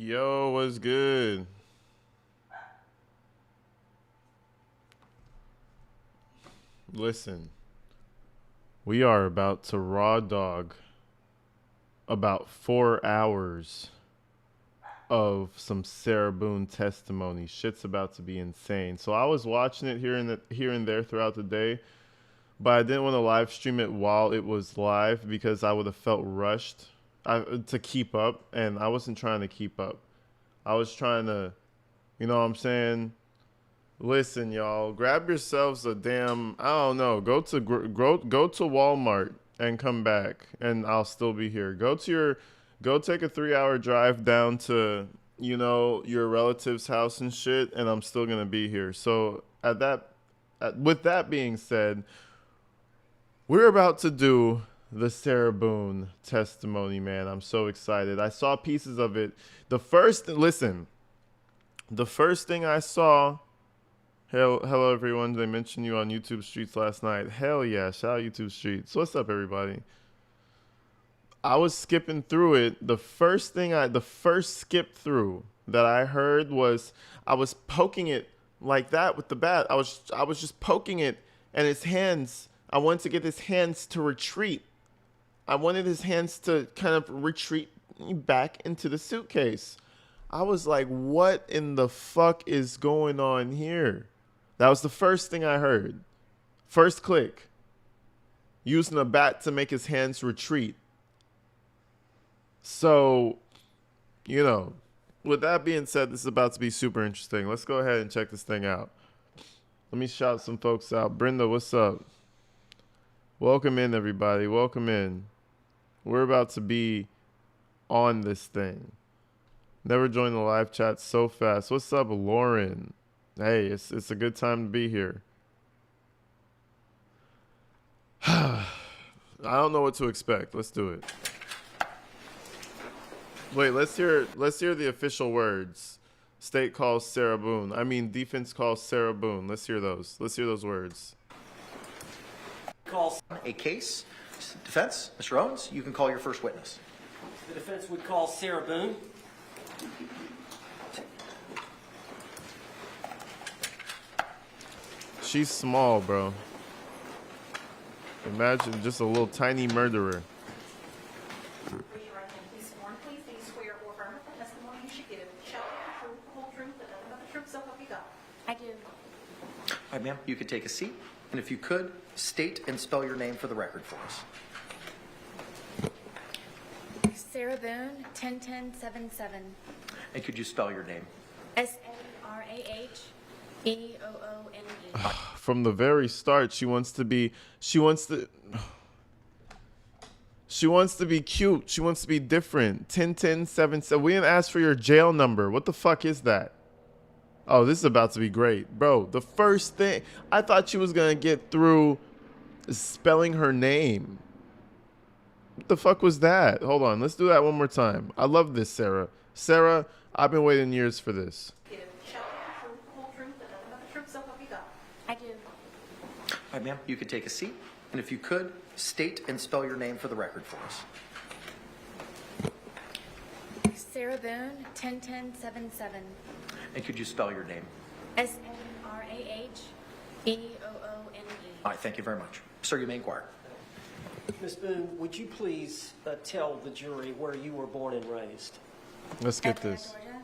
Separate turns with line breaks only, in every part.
Yo, what's good? Listen, we are about to raw dog about 4 hours of some Sarah Boone testimony. Shit's about to be insane. So I was watching it here and there throughout the day, but I didn't want to live stream it while it was live because I would have felt rushed to keep up, and I wasn't trying to keep up. I was trying to, you know what I'm saying? Listen, y'all, grab yourselves a damn, I don't know, go to Walmart and come back, and I'll still be here. Go take a 3-hour drive down to, your relative's house and shit, and I'm still gonna be here. So with that being said, we're about to do the Sarah Boone testimony, man. I'm so excited. I saw pieces of it. The first thing I saw, hello everyone. They mentioned you on YouTube Streets last night. Hell yeah, shout out YouTube Streets. What's up, everybody? I was skipping through it. The first skip through that I heard was I was poking it like that with the bat. I was just poking it, and his hands, I wanted to get his hands to retreat. I wanted his hands to kind of retreat back into the suitcase. I was like, what in the fuck is going on here? That was the first thing I heard. First click. Using a bat to make his hands retreat. So, with that being said, this is about to be super interesting. Let's go ahead and check this thing out. Let me shout some folks out. Brenda, what's up? Welcome in, everybody. Welcome in. We're about to be on this thing. Never joined the live chat so fast. What's up, Lauren? Hey, it's a good time to be here. I don't know what to expect. Let's do it. Wait, let's hear the official words. State calls Sarah Boone. Defense calls Sarah Boone. Let's hear those. Let's hear those words.
Calls a case. Defense, Mr. Owens, you can call your first witness.
The defense would call Sarah Boone.
She's small, bro. Imagine just a little tiny murderer.
I do.
All right, ma'am, you could take a seat. And if you could, state and spell your name for the record for us.
Sarah Boone, 101077.
And could you spell your name?
SARAHBOONE.
From the very start, she wants to be cute. She wants to be different. 101077. We didn't ask for your jail number. What the fuck is that? Oh, this is about to be great. Bro, the first thing, I thought she was going to get through spelling her name. What the fuck was that? Hold on, let's do that one more time. I love this, Sarah. Sarah, I've been waiting years for this.
I do.
All right, ma'am, you could take a seat. And if you could, state and spell your name for the record for us.
Sarah Boone, 101077.
And could you spell your name?
SARAHBOONE.
All right, thank you very much. Sir, you may inquire.
Ms. Boone, would you please tell the jury where you were born and raised?
Let's get
Atlanta,
this.
Georgia.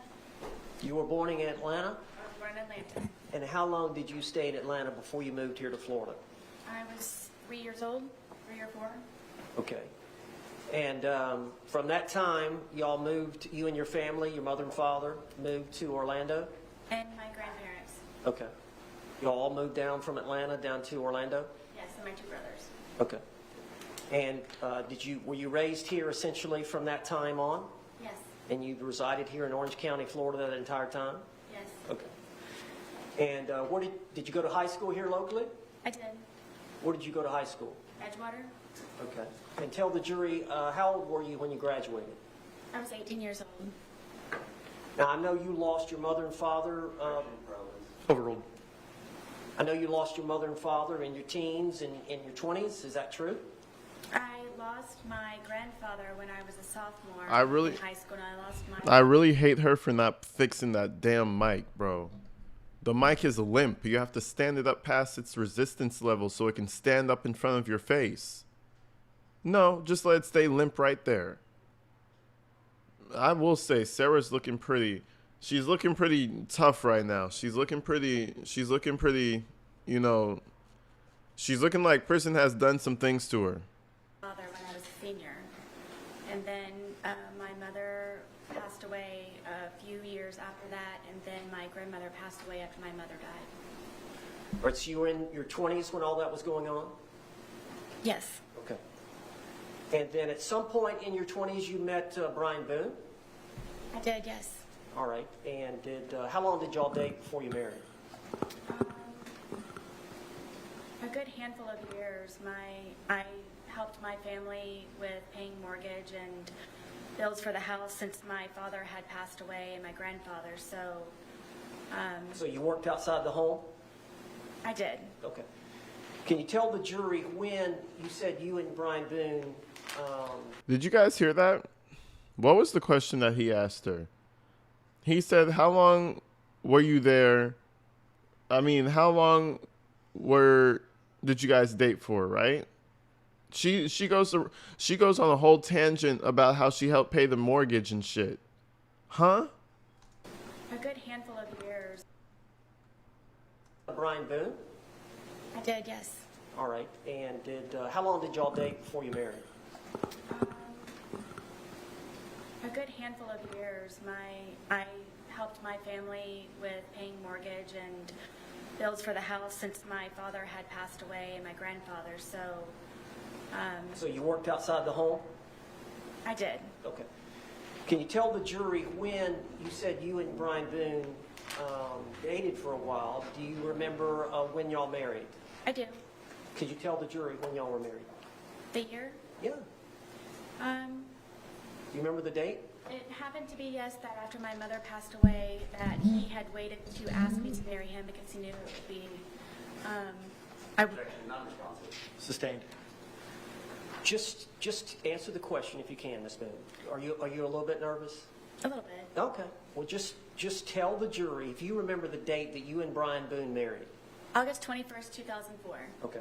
You were born in Atlanta?
I was born in Atlanta.
And how long did you stay in Atlanta before you moved here to Florida?
I was 3 years old, 3 or 4.
Okay. And from that time, y'all moved, you and your family, your mother and father, moved to Orlando?
And my grandparents.
Okay. Y'all all moved down from Atlanta down to Orlando?
Yes, and my 2 brothers.
Okay. And were you raised here essentially from that time on?
Yes.
And you resided here in Orange County, Florida that entire time?
Yes.
Okay. And where did you go to high school here locally?
I did.
Where did you go to high school?
Edgewater.
Okay. And tell the jury, how old were you when you graduated?
I was 18 years old.
Now, I know you lost your mother and father.
Overruled.
I know you lost your mother and father in your teens and in your 20s. Is that true?
I lost my grandfather when I was a sophomore
I really-
in high school, and I lost my...
I really hate her for not fixing that damn mic, bro. The mic is limp. You have to stand it up past its resistance level so it can stand up in front of your face. No, just let it stay limp right there. I will say Sarah's looking pretty. She's looking pretty tough right now. She's looking pretty, you know, she's looking like person has done some things to her.
Father when I was a senior. And then my mother passed away a few years after that, and then my grandmother passed away after my mother died.
All right, so you were in your 20s when all that was going on?
Yes.
Okay. And then at some point in your 20s, you met Brian Boone?
I did, yes.
All right. And how long did y'all date before you married?
A good handful of years. I helped my family with paying mortgage and bills for the house since my father had passed away and my grandfather, so
So you worked outside the home?
I did.
Okay. Can you tell the jury when you said you and Brian Boone...
Did you guys hear that? What was the question that he asked her? He said, how long were you there? I mean, how long did you guys date for, right? She goes on a whole tangent about how she helped pay the mortgage and shit. Huh?
A good handful of years.
Brian Boone?
I did, yes.
All right. And how long did y'all date before you married?
A good handful of years. I helped my family with paying mortgage and bills for the house since my father had passed away and my grandfather, so
So you worked outside the home?
I did.
Okay. Can you tell the jury when you said you and Brian Boone dated for a while? Do you remember when y'all married?
I do.
Could you tell the jury when y'all were married?
The year?
Yeah. Do you remember the date?
It happened to be, yes, that after my mother passed away, that he had waited to ask me to marry him because he knew it would be,
Sustained. Just answer the question if you can, Miss Boone. Are you a little bit nervous?
a little bit.
Okay. Well, just tell the jury if you remember the date that you and Brian Boone married.
August 21st, 2004.
Okay.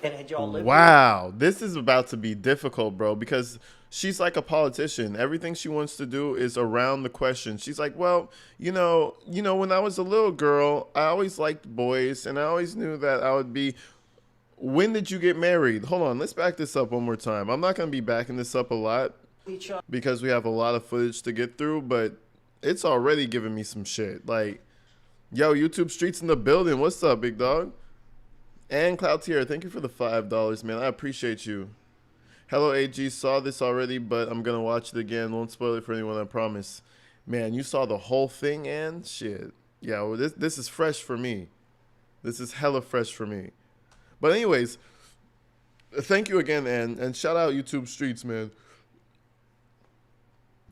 And had y'all lived?
Wow, this is about to be difficult, bro, because she's like a politician. Everything she wants to do is around the question. She's like, well, you know, when I was a little girl, I always liked boys, and I always knew that I would be. When did you get married? Hold on, let's back this up one more time. I'm not going to be backing this up a lot
Each other.
because we have a lot of footage to get through, but it's already giving me some shit. Like, yo, YouTube Streets in the building. What's up, big dog? And Cloutier, thank you for the $5, man. I appreciate you. Hello, AG. Saw this already, but I'm going to watch it again. Won't spoil it for anyone, I promise. Man, you saw the whole thing, and shit. Yeah, well, this is fresh for me. This is hella fresh for me. But anyways, thank you again, Ann. And shout out YouTube Streets, man.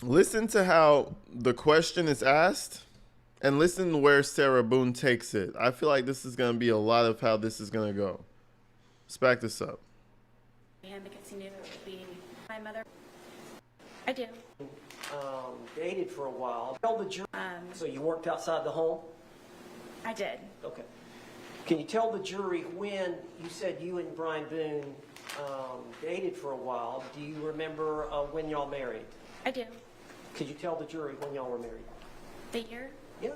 Listen to how the question is asked. And listen where Sarah Boone takes it. I feel like this is going to be a lot of how this is going to go. Let's back this up.
Him because he knew it would be my mother. I do.
Dated for a while. Tell the jury. So you worked outside the home?
I did.
Okay. Can you tell the jury when you said you and Brian Boone dated for a while? Do you remember when y'all married?
I do.
Could you tell the jury when y'all were married?
The year?
Yeah.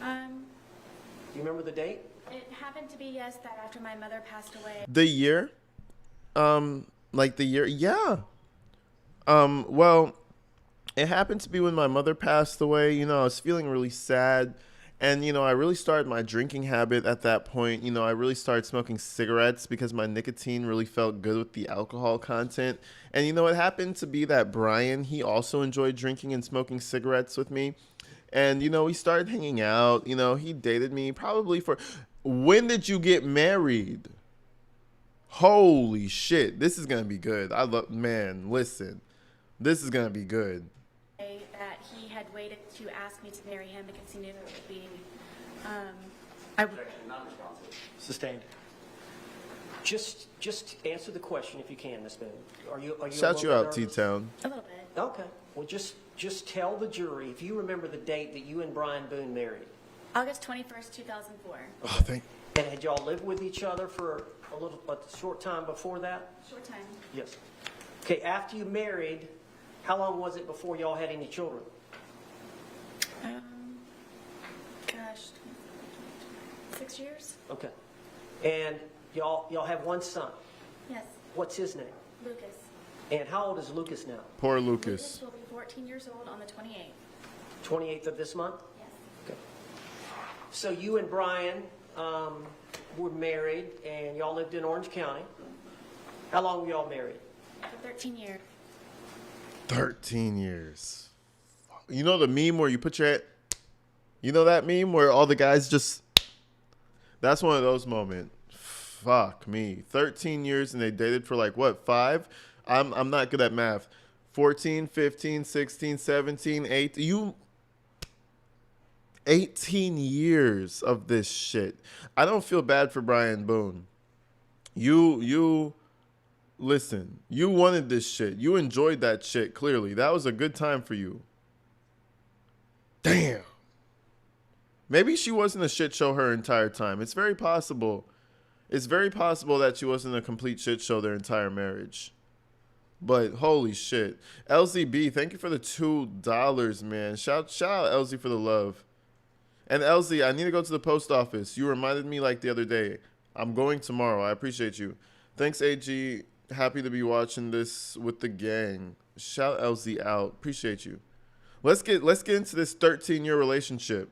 Do you remember the date?
It happened to be, yes, that after my mother passed away.
The year? Like the year? Yeah. Well, it happened to be when my mother passed away. You know, I was feeling really sad. And, you know, I really started my drinking habit at that point. You know, I really started smoking cigarettes because my nicotine really felt good with the alcohol content. And, you know, it happened to be that Brian, he also enjoyed drinking and smoking cigarettes with me. And, you know, we started hanging out. You know, he dated me probably for... When did you get married? Holy shit. This is going to be good. Man, listen. This is going to be good.
That he had waited to ask me to marry him because he knew it would be,
Sustained. Just answer the question if you can, Miss Boone. Are you a
Shout you
little
out,
bit nervous?
T-Town.
A little bit.
Okay. Well, just tell the jury if you remember the date that you and Brian Boone married.
August 21st, 2004.
Oh, thank.
And had y'all lived with each other for a short time before that?
Short time.
Yes. Okay, after you married, how long was it before y'all had any children?
Gosh, 6 years?
Okay. And y'all have one son.
Yes.
What's his name?
Lucas.
And how old is Lucas now?
Poor
Lucas
Lucas.
will be 14 years old on the 28th.
28th of this month?
Yes.
Okay. So you and Brian were married, and y'all lived in Orange County. How long were y'all married?
For 13 years.
13 years. You know the meme where you put your head... You know that meme where all the guys just... That's one of those moments. Fuck me. 13 years and they dated for like, what, 5? I'm not good at math. 14, 15, 16, 17, 18. 18 years of this shit. I don't feel bad for Brian Boone. You listen, you wanted this shit. You enjoyed that shit, clearly. That was a good time for you. Damn. Maybe she wasn't a shit show her entire time. It's very possible. It's very possible that she wasn't a complete shit show their entire marriage. But holy shit. LZB, thank you for the $2, man. Shout out LZ for the love. And LZ, I need to go to the post office. You reminded me like the other day. I'm going tomorrow. I appreciate you. Thanks, AG. Happy to be watching this with the gang. Shout LZ out. Appreciate you. Let's get into this 13-year relationship.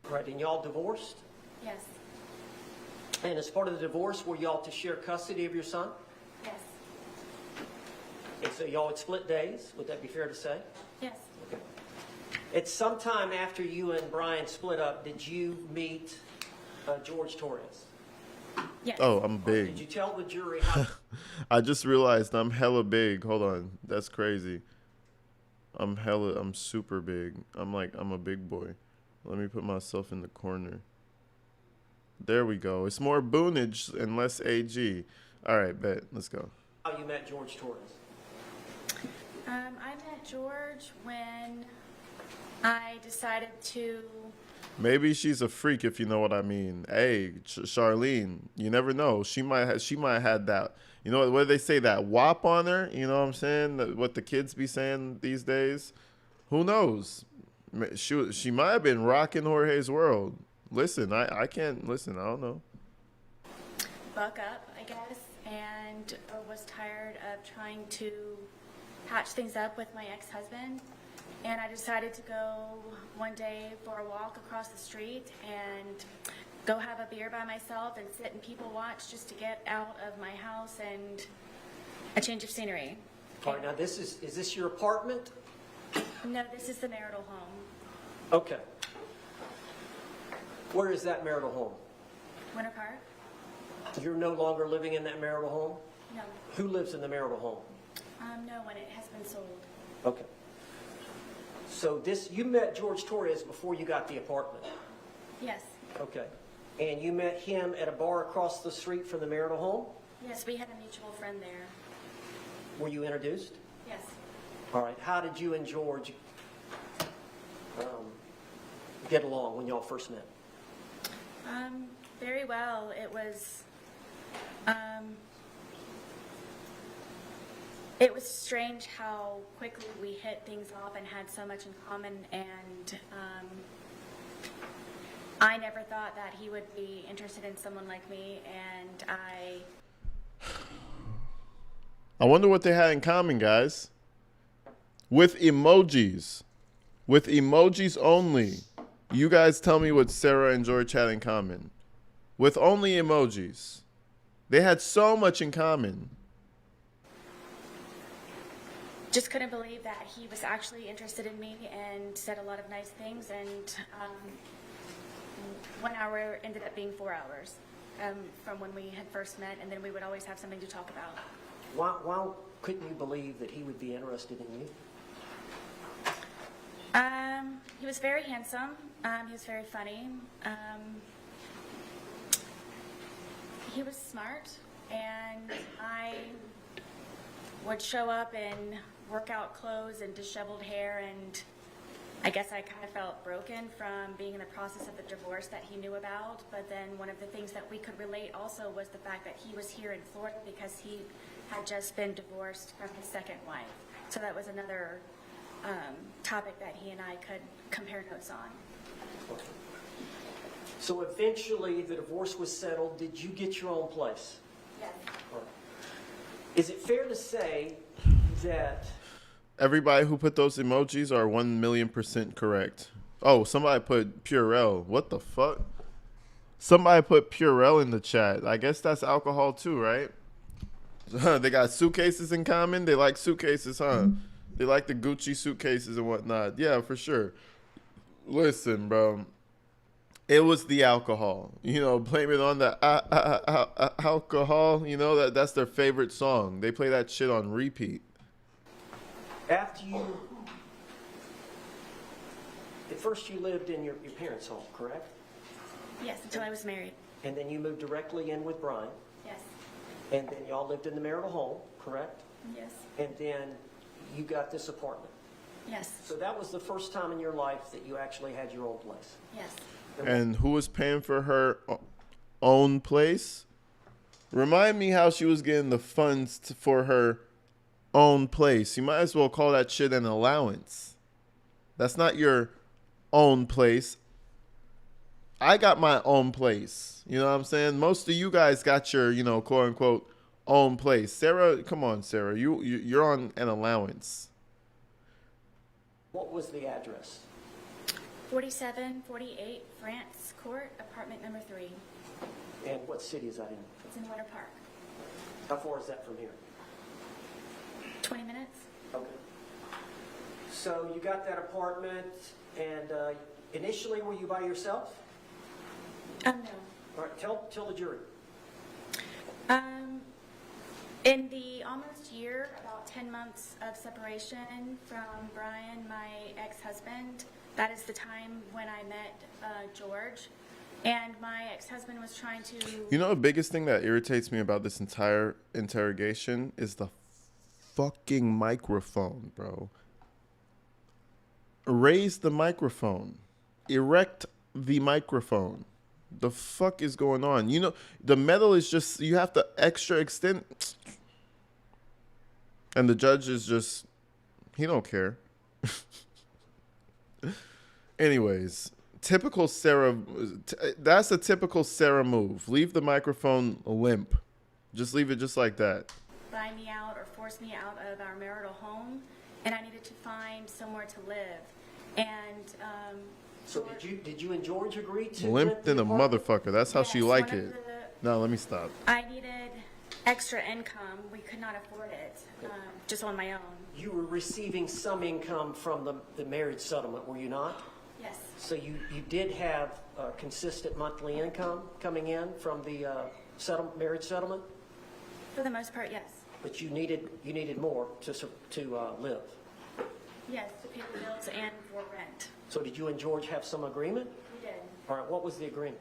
Right, and y'all divorced?
Yes.
And as part of the divorce, were y'all to share custody of your son?
Yes.
And so y'all would split days? Would that be fair to say?
Yes.
Okay. At some time after you and Brian split up, did you meet George Torres?
Yes.
Oh, I'm
Did you
big.
tell the jury how...
I just realized I'm hella big. Hold on. That's crazy. I'm super big. I'm a big boy. Let me put myself in the corner. There we go. It's more Boonage and less AG. All right, bet. Let's go.
how you met George Torres?
I met George when I decided to...
Maybe she's a freak, if you know what I mean. Hey, Charlene, you never know. She might have had that. You know what do they say? That wop on her. You know what I'm saying? What the kids be saying these days. Who knows? She might have been rocking Jorge's world. Listen, I can't listen. I don't know.
buck up, I guess, and was tired of trying to patch things up with my ex-husband. And I decided to go one day for a walk across the street and go have a beer by myself and sit and people watch just to get out of my house and a change of scenery.
All right, now is this your apartment?
No, this is the marital home.
Okay. Where is that marital home?
Winter Park?
You're no longer living in that marital home?
No.
Who lives in the marital home?
No one. It has been sold.
Okay. So you met George Torres before you got the apartment?
Yes.
Okay. And you met him at a bar across the street from the marital home?
Yes, we had a mutual friend there.
Were you introduced?
Yes.
All right. How did you and George get along when y'all first met?
Very well. It was strange how quickly we hit things off and had so much in common, and I never thought that he would be interested in someone like me, and
I wonder what they had in common, guys. With emojis. With emojis only. You guys tell me what Sarah and George had in common. With only emojis. They had so much in common.
just couldn't believe that he was actually interested in me and said a lot of nice things, and 1 hour ended up being 4 hours from when we had first met, and then we would always have something to talk about.
Why couldn't you believe that he would be interested in you?
He was very handsome. He was very funny. He was smart. and I would show up in workout clothes and disheveled hair, and I guess I kind of felt broken from being in the process of the divorce that he knew about. But then one of the things that we could relate also was the fact that he was here in Florida because he had just been divorced from his second wife. So that was another topic that he and I could compare notes on.
So eventually, the divorce was settled. Did you get your own place?
Yes.
Is it fair to say that...
Everybody who put those emojis are 1,000,000% correct. Oh, somebody put Purell. What the fuck? Somebody put Purell in the chat. I guess that's alcohol too, right? They got suitcases in common. They like suitcases, huh? They like the Gucci suitcases and whatnot. Yeah, for sure. Listen, bro. It was the alcohol. You know, blame it on the alcohol. You know, that's their favorite song. They play that shit on repeat.
After you... At first you lived in your parents' home, correct?
Yes, until I was married.
And then you moved directly in with Brian.
Yes.
And then y'all lived in the marital home, correct?
Yes.
And then you got this apartment.
Yes.
So that was the first time in your life that you actually had your own place.
Yes.
And who was paying for her own place? Remind me how she was getting the funds for her own place. You might as well call that shit an allowance. That's not your own place. I got my own place. You know what I'm saying? Most of you guys got your, you know, quote unquote own place. Sarah, come on, Sarah. You're on an allowance.
What was the address?
4748 France Court, apartment number 3.
And what city is that in?
It's in Winter Park.
How far is that from here?
20 minutes?
Okay. So you got that apartment, and initially were you by yourself?
No.
All right, tell the jury.
In the almost year, about 10 months of separation from Brian, my ex-husband, that is the time when I met George. And my ex-husband was trying to...
You know the biggest thing that irritates me about this entire interrogation is the fucking microphone, bro. Raise the microphone. Erect the microphone. The fuck is going on? You know, the metal is just, you have to extra extend. And the judge is just, he don't care. Anyways, typical Sarah, that's a typical Sarah move. Leave the microphone limp. Just leave it just like that.
Buy me out or force me out of our marital home, and I needed to find somewhere to live. And
So did you and George agree to
Limp
rent
than
the
a
apartment?
motherfucker. That's how she
Yes,
like
one of
it. No, let me stop.
I needed extra income. We could not afford it just on my own.
You were receiving some income from the marriage settlement, were you not?
Yes.
So you did have consistent monthly income coming in from the marriage settlement,
For the most part, yes.
but you needed more to live.
Yes, to pay the bills and for rent.
So did you and George have some agreement?
We did.
All right, what was the agreement?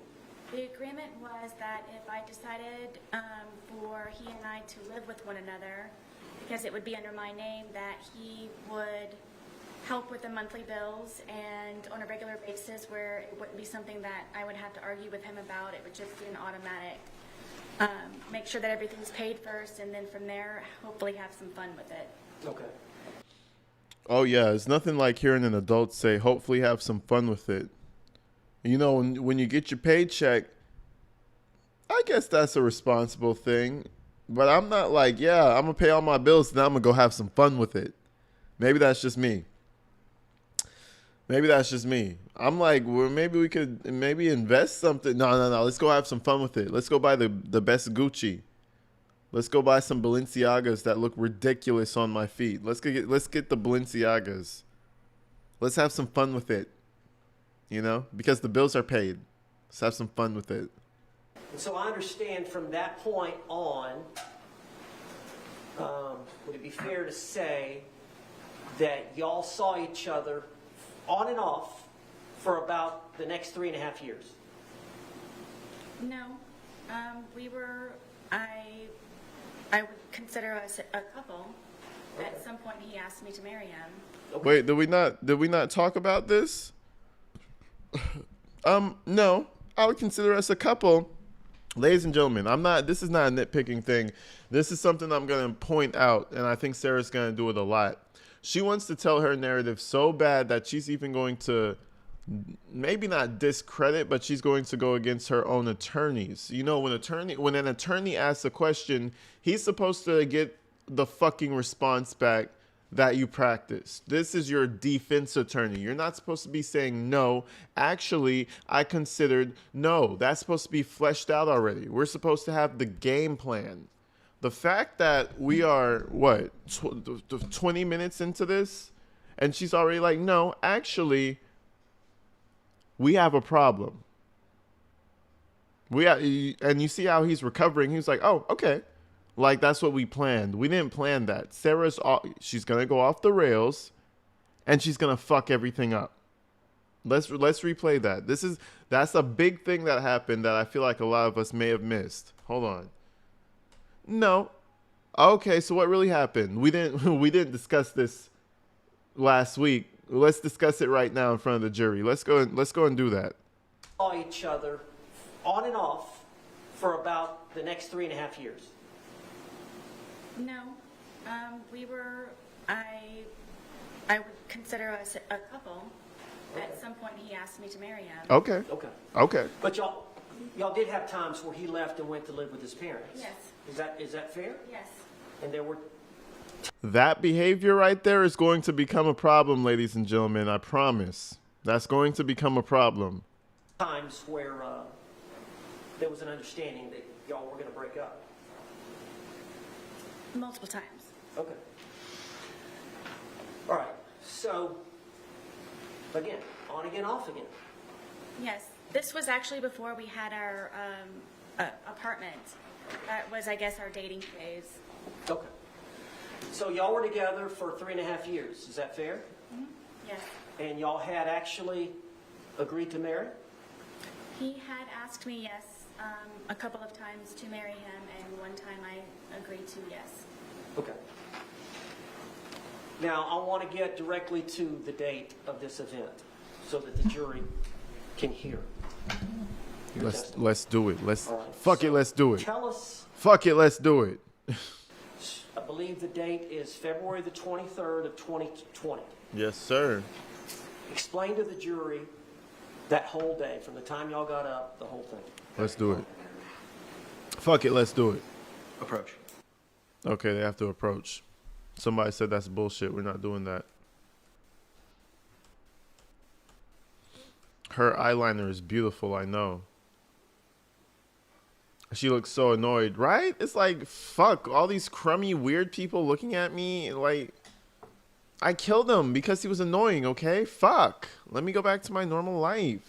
The agreement was that if I decided for he and I to live with one another, because it would be under my name, that he would help with the monthly bills and on a regular basis where it wouldn't be something that I would have to argue with him about. It would just be an automatic. Make sure that everything's paid first, and then from there, hopefully have some fun with it.
Okay.
Oh, yeah. It's nothing like hearing an adult say, hopefully have some fun with it. You know, when you get your paycheck, I guess that's a responsible thing. But I'm not like, yeah, I'm going to pay all my bills, and now I'm going to go have some fun with it. Maybe that's just me. Maybe that's just me. I'm like, well, maybe we could invest something. No. Let's go have some fun with it. Let's go buy the best Gucci. Let's go buy some Balenciagas that look ridiculous on my feet. Let's get the Balenciagas. Let's have some fun with it. You know, because the bills are paid. Let's have some fun with it.
And so I understand from that point on, would it be fair to say that y'all saw each other on and off for about the next 3.5 years?
No, we were I would consider us a couple. At some point, he asked me to marry him.
Wait, did we not talk about this? No. I would consider us a couple. Ladies and gentlemen, this is not a nitpicking thing. This is something I'm going to point out, and I think Sarah's going to do it a lot. She wants to tell her narrative so bad that she's even going to maybe not discredit, but she's going to go against her own attorneys. You know, when an attorney asks a question, he's supposed to get the fucking response back that you practice. This is your defense attorney. You're not supposed to be saying no. Actually, I considered no. That's supposed to be fleshed out already. We're supposed to have the game plan. The fact that we are 20 minutes into this and she's already like, no, actually, we have a problem. And you see how he's recovering. He's like, oh, okay. Like, that's what we planned. We didn't plan that. She's going to go off the rails, and she's going to fuck everything up. Let's replay that. That's a big thing that happened that I feel like a lot of us may have missed. Hold on. No. Okay, so what really happened? We didn't discuss this last week. Let's discuss it right now in front of the jury. Let's go and do that.
Saw each other on and off for about the next 3.5 years.
No, I would consider us a couple.
Okay.
At some point, he asked me to marry him.
Okay. Okay.
But y'all did have times where he left and went to live with his parents.
Yes.
Is that fair?
Yes.
And there were
That behavior right there is going to become a problem, ladies and gentlemen. I promise. That's going to become a problem.
times where there was an understanding that y'all were going to break up.
Multiple times.
Okay. All right. So, again, on again, off again.
Yes. This was actually before we had our apartment. That was, I guess, our dating phase.
Okay. So y'all were together for 3.5 years. Is that fair?
Mm-hmm. Yes.
And y'all had actually agreed to marry?
He had asked me yes a couple of times to marry him, and one time I agreed to yes.
Okay. Now, I want to get directly to the date of this event so that the jury can hear.
Let's do it. Let's
All right.
fuck it. Let's do it.
Tell us,
Fuck it. Let's do it.
I believe the date is February the 23rd of 2020.
Yes, sir.
Explain to the jury that whole day, from the time y'all got up, the whole thing.
Let's do it. Fuck it. Let's do it.
Approach.
Okay, they have to approach. Somebody said that's bullshit. We're not doing that. Her eyeliner is beautiful, I know. She looks so annoyed, right? It's like, fuck, all these crummy, weird people looking at me. Like, I killed him because he was annoying, okay? Fuck. Let me go back to my normal life.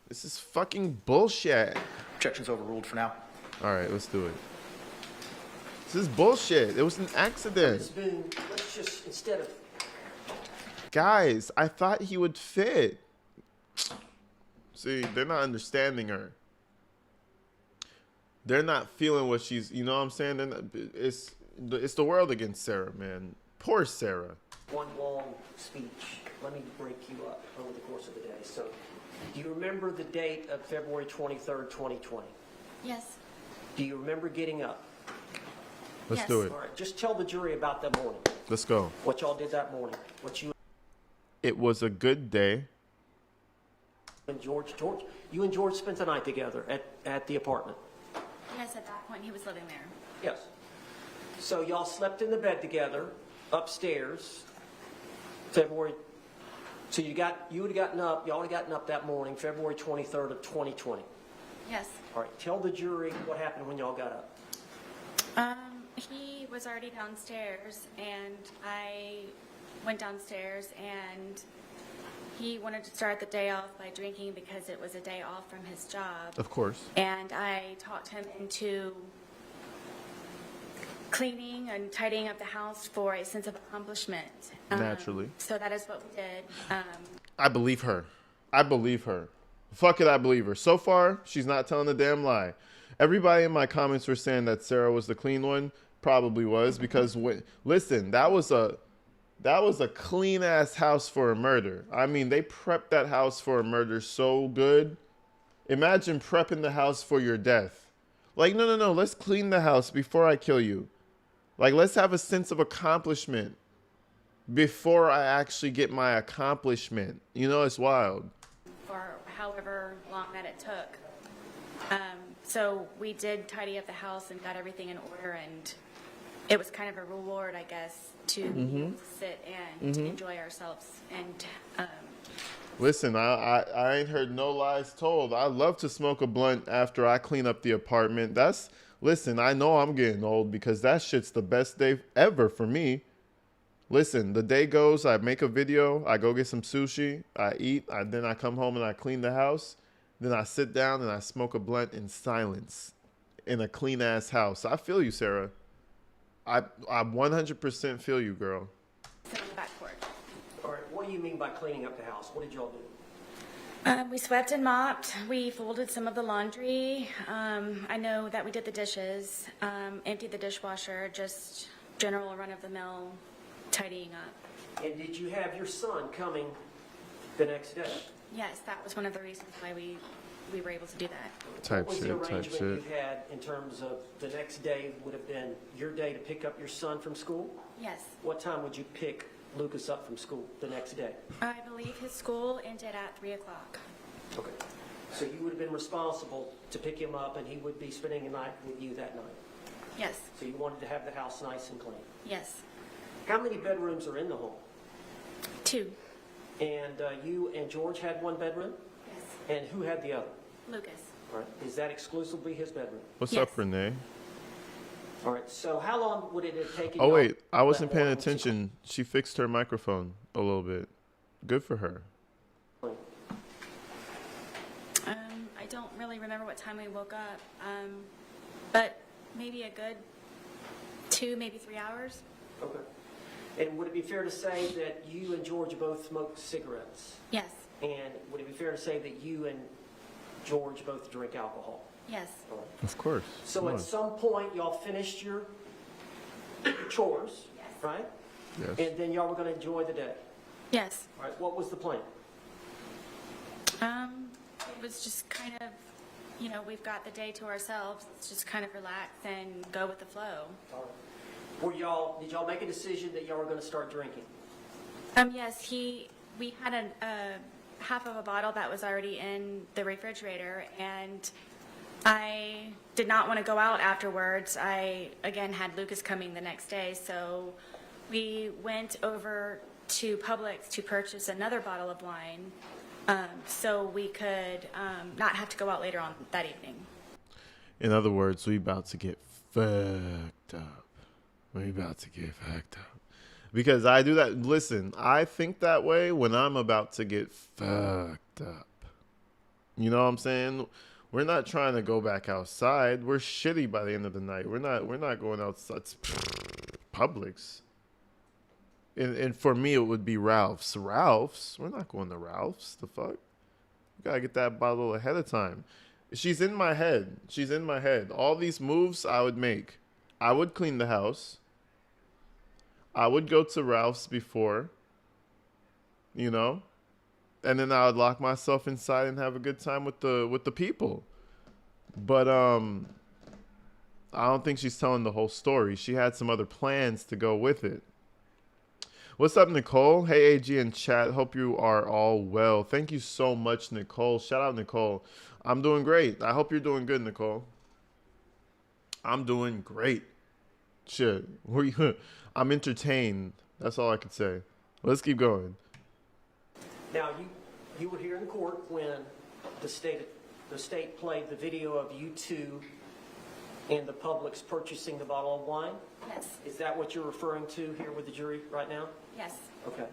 This is fucking bullshit.
Objection's overruled for now.
All right, let's do it. This is bullshit. It was an accident.
Ms. Boone, let's just, instead of,
Guys, I thought he would fit. See, they're not understanding her. They're not feeling what she's, you know what I'm saying? They're not, it's the world against Sarah, man. Poor Sarah.
one long speech, let me break you up over the course of the day. So, do you remember the date of February 23rd, 2020?
Yes.
Do you remember getting up?
Let's
Yes.
do it.
All right, just tell the jury about that morning.
Let's go.
What y'all did that morning. What you
It was a good day.
and George, you and George spent the night together at the apartment.
Yes, at that point, he was living there.
Yes. So y'all slept in the bed together upstairs. February. So y'all would have gotten up that morning, February 23rd of 2020.
Yes.
All right. Tell the jury what happened when y'all got up.
He was already downstairs, and I went downstairs, and he wanted to start the day off by drinking because it was a day off from his job.
Of course.
And I talked him into cleaning and tidying up the house for a sense of accomplishment.
Naturally.
So that is what we did.
I believe her. I believe her. Fuck it, I believe her. So far, she's not telling a damn lie. everybody in my comments were saying that Sarah was the clean one. Probably was, because listen, that was a clean ass house for a murder. I mean, they prepped that house for a murder so good. Imagine prepping the house for your death. Like, no, let's clean the house before I kill you. Like, let's have a sense of accomplishment before I actually get my accomplishment. You know, it's wild.
For however long that it took. So we did tidy up the house and got everything in order, and it was kind of a reward, I guess, to be able to sit and enjoy ourselves. And
listen, I ain't heard no lies told. I love to smoke a blunt after I clean up the apartment. Listen, I know I'm getting old because that shit's the best day ever for me. Listen, the day goes, I make a video, I go get some sushi, I eat, then I come home and I clean the house. Then I sit down and I smoke a blunt in silence in a clean ass house. I feel you, Sarah. I 100% feel you, girl.
sit on the back porch.
All right, what do you mean by cleaning up the house? What did y'all do?
We swept and mopped. We folded some of the laundry. I know that we did the dishes, emptied the dishwasher, just general run-of-the-mill tidying up.
And did you have your son coming the next day?
Yes, that was one of the reasons why we were able to do that.
Type
What was the
shit, type
arrangement
shit.
you had in terms of the next day would have been your day to pick up your son from school?
Yes.
What time would you pick Lucas up from school the next day?
I believe his school ended at 3 o'clock.
Okay. So you would have been responsible to pick him up and he would be spending the night with you that night?
Yes,
So you wanted to have the house nice and clean?
yes.
How many bedrooms are in the home?
2.
And you and George had one bedroom?
Yes.
And who had the other?
Lucas.
All right. Is that exclusively his bedroom?
What's
Yes.
up, Renee?
All right. So how long would it have taken?
Oh,
y'all
wait. I wasn't
that
paying
morning to
attention. She fixed her microphone a little bit. Good for her.
clean?
I don't really remember what time we woke up, but maybe a good 2, maybe 3 hours.
Okay. And would it be fair to say that you and George both smoked cigarettes?
Yes,
And would it be fair to say that you and George both drink alcohol?
yes,
All right.
Of course.
So
Come
at
on.
some point, y'all finished your chores,
Yes.
right?
Yes.
And then y'all were going to enjoy the day.
yes.
All right. What was the plan?
It was just kind of, we've got the day to ourselves. Let's just kind of relax and go with the flow.
All right. Did y'all make a decision that y'all were going to start drinking?
Yes, we had a half of a bottle that was already in the refrigerator, and I did not want to go out afterwards. I, again, had Lucas coming the next day, so we went over to Publix to purchase another bottle of wine so we could not have to go out later on that evening.
In other words, we about to get fucked up. We about to get fucked up. Because I do that. Listen, I think that way when I'm about to get fucked up. You know what I'm saying? We're not trying to go back outside. We're shitty by the end of the night. We're not going outside. Publix. And for me, it would be Ralph's. Ralph's? We're not going to Ralph's. The fuck? You gotta get that bottle ahead of time. She's in my head. She's in my head. All these moves I would make. I would clean the house. I would go to Ralph's before, and then I would lock myself inside and have a good time with the people. But I don't think she's telling the whole story. She had some other plans to go with it. What's up, Nicole? Hey, AG in chat. Hope you are all well. Thank you so much, Nicole. Shout out, Nicole. I'm doing great. I hope you're doing good, Nicole. I'm doing great. Shit. I'm entertained. That's all I could say. Let's keep going.
Now, you were here in court when the state played the video of you two and the Publix purchasing the bottle of wine.
Yes,
Is that what you're referring to here with the jury right now?
yes.
Okay.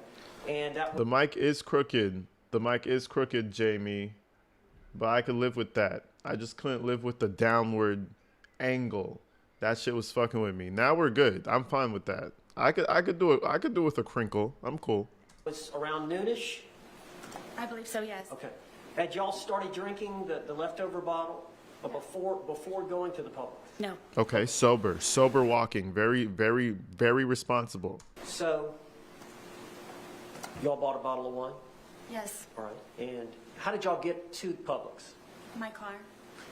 And that
The mic is crooked. The mic is crooked, Jamie. But I could live with that. I just couldn't live with the downward angle. That shit was fucking with me. Now we're good. I'm fine with that. I could do it. I could do it with a crinkle. I'm cool.
was around noonish.
I believe so, yes.
Okay. Had y'all started drinking the leftover bottle? Before going to the Publix.
No.
Okay, sober walking, very, very, very responsible.
So, y'all bought a bottle of wine?
Yes.
All right. And how did y'all get to Publix?
My car.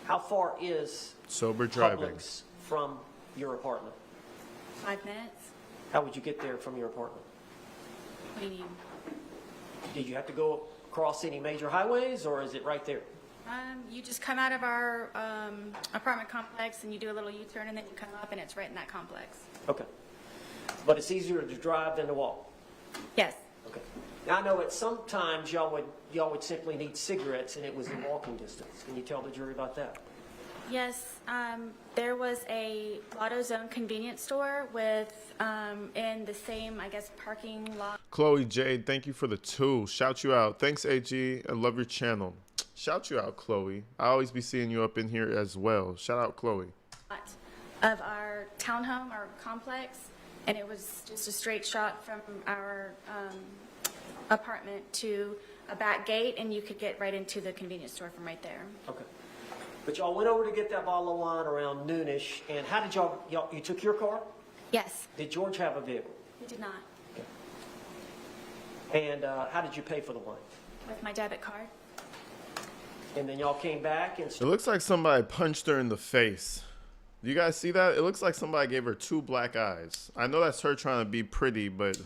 How far is
Sober driving.
Publix from your apartment?
5 minutes.
How would you get there from your apartment?
What do you mean?
Did you have to go across any major highways, or is it right there?
You just come out of our apartment complex and you do a little U-turn and then you come up and it's right in that complex.
Okay. But it's easier to drive than to walk?
Yes.
Okay. Now, I know at some times y'all would simply need cigarettes and it was in walking distance. Can you tell the jury about that?
Yes, there was a AutoZone convenience store with, in the same, I guess, parking lot.
Chloe Jade, thank you for the 2. Shout you out. Thanks, AG. I love your channel. Shout you out, Chloe. I always be seeing you up in here as well. Shout out, Chloe.
Of our townhome, our complex, and it was just a straight shot from our apartment to a back gate, and you could get right into the convenience store from right there.
Okay. But y'all went over to get that bottle of wine around noonish, and how did y'all you took your car?
Yes,
Did George have a vehicle?
we did not.
And how did you pay for the wine?
With my debit card.
And then y'all came back and
It looks like somebody punched her in the face. Do you guys see that? It looks like somebody gave her 2 black eyes. I know that's her trying to be pretty, but...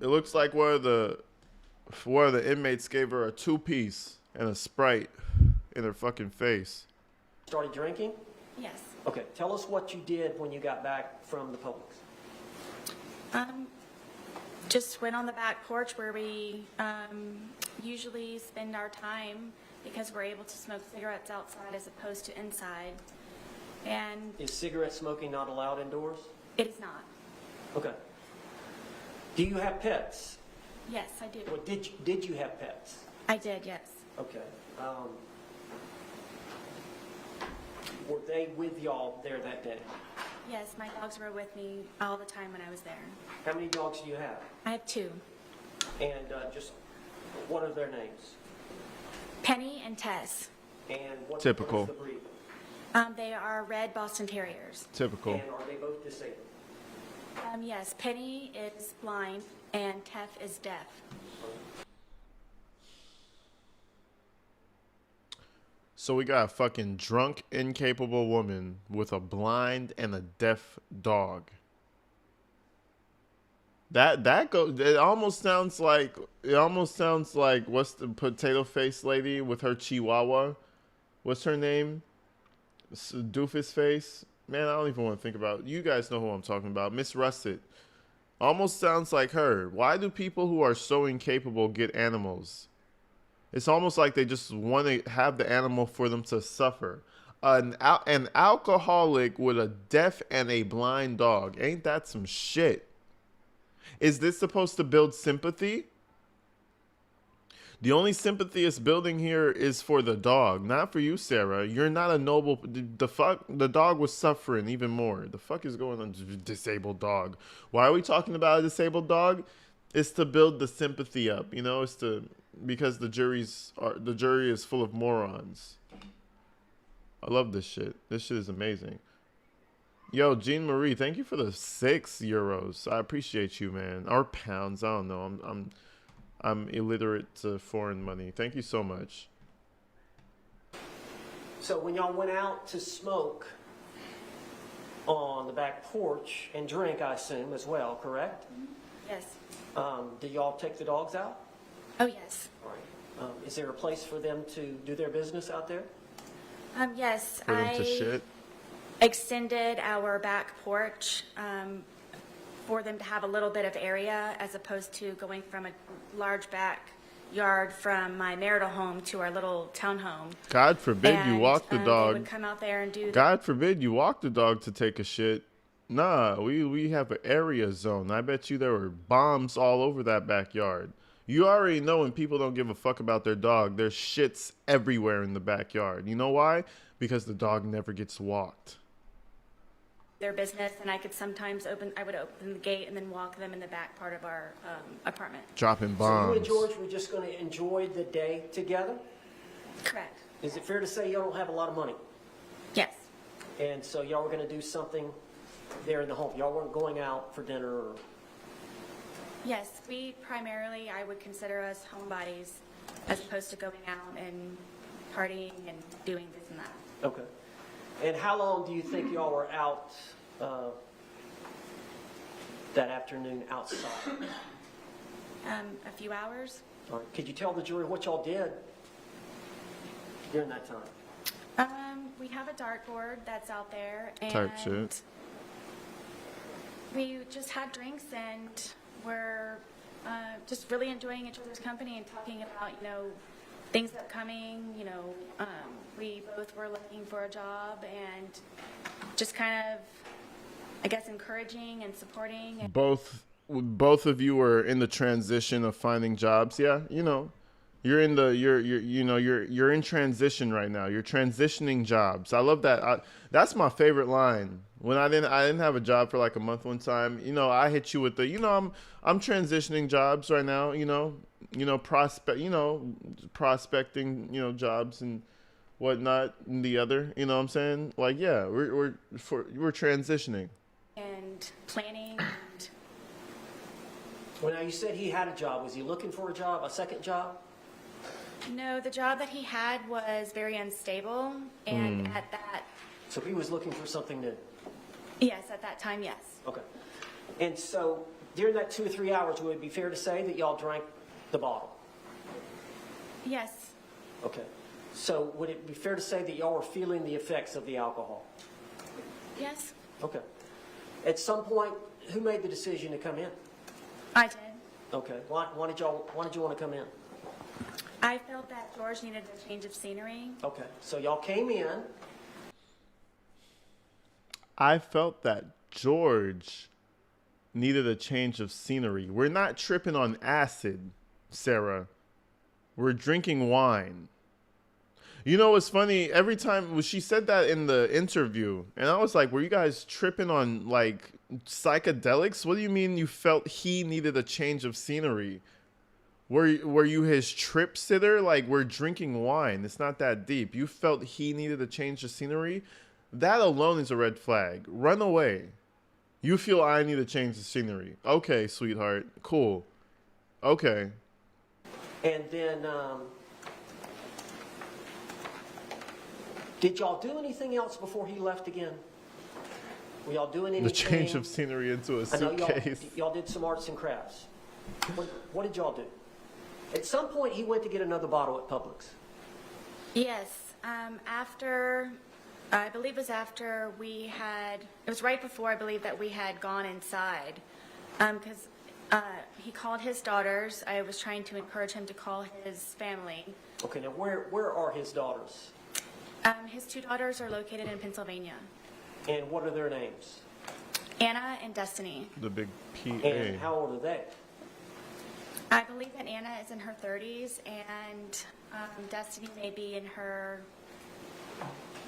It looks like one of the inmates gave her a 2-piece and a Sprite in her fucking face.
started drinking?
Yes.
Okay, tell us what you did when you got back from the Publix.
Just went on the back porch where we usually spend our time because we're able to smoke cigarettes outside as opposed to inside. And
Is cigarette smoking not allowed indoors?
it is not.
Okay. Do you have pets?
Yes, I do.
Well, did you have pets?
I did, yes.
Okay. Were they with y'all there that day?
Yes, my dogs were with me all the time when I was there.
How many dogs do you have?
I have 2.
And just what are their names?
Penny and Tess.
And what
Typical.
what is the breed?
They are red Boston Terriers.
Typical.
And are they both disabled?
Yes, Penny is blind and Teff is deaf.
So we got a fucking drunk, incapable woman with a blind and a deaf dog. That goes. It almost sounds like what's the potato face lady with her chihuahua? What's her name? Doofus face. Man, I don't even want to think about it. You guys know who I'm talking about. Miss Russet. Almost sounds like her. Why do people who are so incapable get animals? It's almost like they just want to have the animal for them to suffer. An alcoholic with a deaf and a blind dog. Ain't that some shit? Is this supposed to build sympathy? The only sympathy it's building here is for the dog, not for you, Sarah. You're not a noble. The dog was suffering even more. The fuck is going on? Disabled dog. Why are we talking about a disabled dog? It's to build the sympathy up. You know, because the jury is full of morons. I love this shit. This shit is amazing. Yo, Jean Marie, thank you for the €6. I appreciate you, man. Or pounds. I don't know. I'm illiterate to foreign money. Thank you so much.
So when y'all went out to smoke on the back porch and drink, I assume, as well, correct?
Yes.
Did y'all take the dogs out?
Oh, yes.
All right. Is there a place for them to do their business out there?
Yes,
For them to shit.
extended our back porch for them to have a little bit of area as opposed to going from a large backyard from my marital home to our little townhome.
God forbid you
And,
walk the
They
dog.
would come out there and do
God forbid you walk the dog to take a shit. Nah, we have an area zone. I bet you there were bombs all over that backyard. You already know when people don't give a fuck about their dog, there's shits everywhere in the backyard. You know why? Because the dog never gets walked.
their business, and I would open the gate and then walk them in the back part of our apartment.
Dropping
So you and
bombs.
George were just going to enjoy the day together?
Correct.
Is it fair to say y'all don't have a lot of money?
Yes.
And so y'all were going to do something there in the home? Y'all weren't going out for dinner or?
Yes, I would consider us homebodies as opposed to going out and partying and doing this and that.
Okay. And how long do you think y'all were out that afternoon outside?
A few hours.
All right. Could you tell the jury what y'all did during that time?
We have a dartboard that's out there, and
Type shit.
we just had drinks and we're just really enjoying each other's company and talking about, things upcoming. We both were looking for a job and just kind of, I guess, encouraging and supporting.
Both of you were in the transition of finding jobs. Yeah, you're in transition right now. You're transitioning jobs. I love that. That's my favorite line. When I didn't have a job for like a month one time, I hit you with the, I'm transitioning jobs right now, prospecting, jobs and whatnot and the other, you know what I'm saying? Like, yeah, we're transitioning.
And planning and
Well, now you said he had a job. Was he looking for a job, a second job?
no, the job that he had was very unstable, and at that,
So he was looking for something new.
yes, at that time, yes.
Okay. And so during that 2 or 3 hours, would it be fair to say that y'all drank the bottle?
Yes,
Okay. So would it be fair to say that y'all were feeling the effects of the alcohol?
yes,
Okay. At some point, who made the decision to come in?
I did.
Okay. Why did you want to come in?
I felt that George needed a change of scenery.
Okay. So y'all came in.
I felt that George needed a change of scenery. We're not tripping on acid, Sarah. We're drinking wine. You know what's funny? Every time she said that in the interview, and I was like, were you guys tripping on like psychedelics? What do you mean you felt he needed a change of scenery? Were you his trip sitter? Like, we're drinking wine. It's not that deep. You felt he needed a change of scenery? That alone is a red flag. Run away. You feel I need to change the scenery. Okay, sweetheart. Cool. Okay.
And then, did y'all do anything else before he left again? Were y'all doing anything?
The change of scenery into a
I know
suitcase.
y'all did some arts and crafts. What did y'all do? At some point, he went to get another bottle at Publix.
Yes, I believe it was after it was right before I believe that we had gone inside. Because he called his daughters. I was trying to encourage him to call his family.
Okay, now where are his daughters?
His two daughters are located in Pennsylvania,
And what are their names?
Anna and Destiny.
The big
And
PA.
how old are they?
I believe that Anna is in her 30s and Destiny may be in her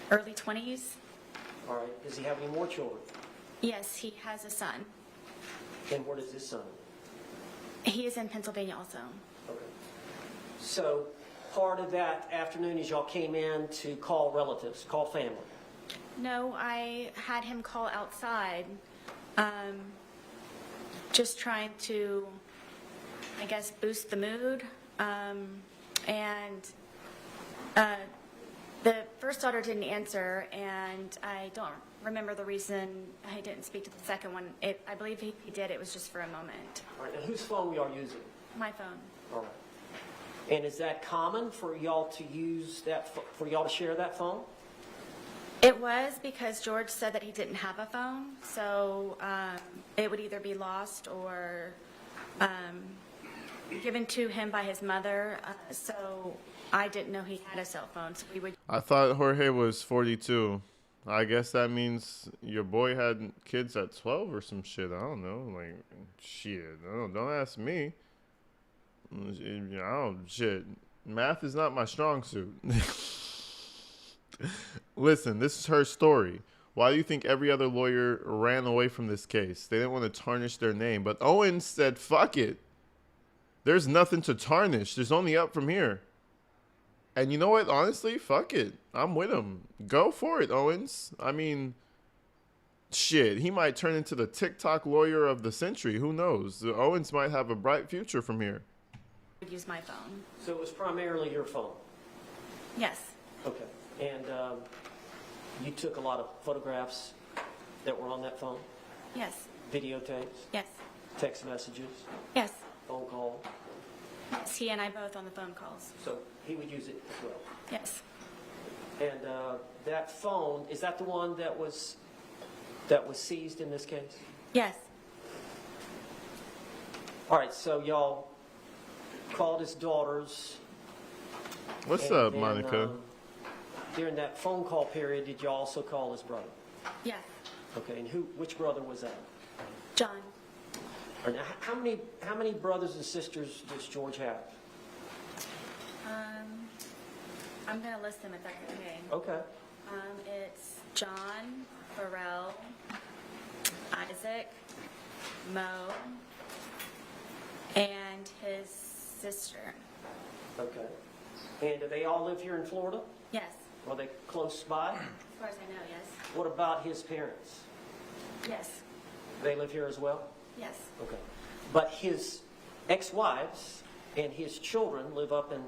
early 20s.
All right, does he have any more children?
Yes, he has a son.
And where does his son?
He is in Pennsylvania also.
Okay. So part of that afternoon is y'all came in to call relatives, call family.
No, I had him call outside, just trying to, I guess, boost the mood. The first daughter didn't answer, and I don't remember the reason I didn't speak to the second one. I believe he did. It was just for a moment.
All right, now whose phone were y'all using?
My phone.
All right. And is that common for y'all to use that, for y'all to share that phone?
It was because George said that he didn't have a phone, so it would either be lost or given to him by his mother. So I didn't know he had a cell phone, so we would.
I thought Jorge was 42. I guess that means your boy had kids at 12 or some shit. I don't know. Like, shit. Don't ask me. Shit. Math is not my strong suit. Listen, this is her story. Why do you think every other lawyer ran away from this case? They didn't want to tarnish their name. But Owens said, fuck it. There's nothing to tarnish. There's only up from here. And you know what? Honestly, fuck it. I'm with him. Go for it, Owens. I mean, shit. He might turn into the TikTok lawyer of the century. Who knows? Owens might have a bright future from here.
I would use my phone.
So it was primarily your phone?
Yes.
Okay. And you took a lot of photographs that were on that phone?
Yes.
Videotapes?
Yes.
Text messages?
Yes.
Phone call?
Yes. He and I both on the phone calls.
So he would use it as well?
Yes.
And that phone, is that the one that was seized in this case?
Yes.
All right, so y'all called his daughters.
What's
and
up,
then,
Monica?
During that phone call period, did you also call his brother?
Yes.
Okay, and which brother was that?
John.
All right, now, how many brothers and sisters does George have?
I'm going to list them if that's okay.
Okay.
It's John, Pharrell, Isaac, Mo, and his sister.
Okay. And do they all live here in Florida?
Yes.
Are they close by?
As far as I know, yes.
What about his parents?
Yes.
They live here as well?
Yes.
Okay. But his ex-wives and his children live up in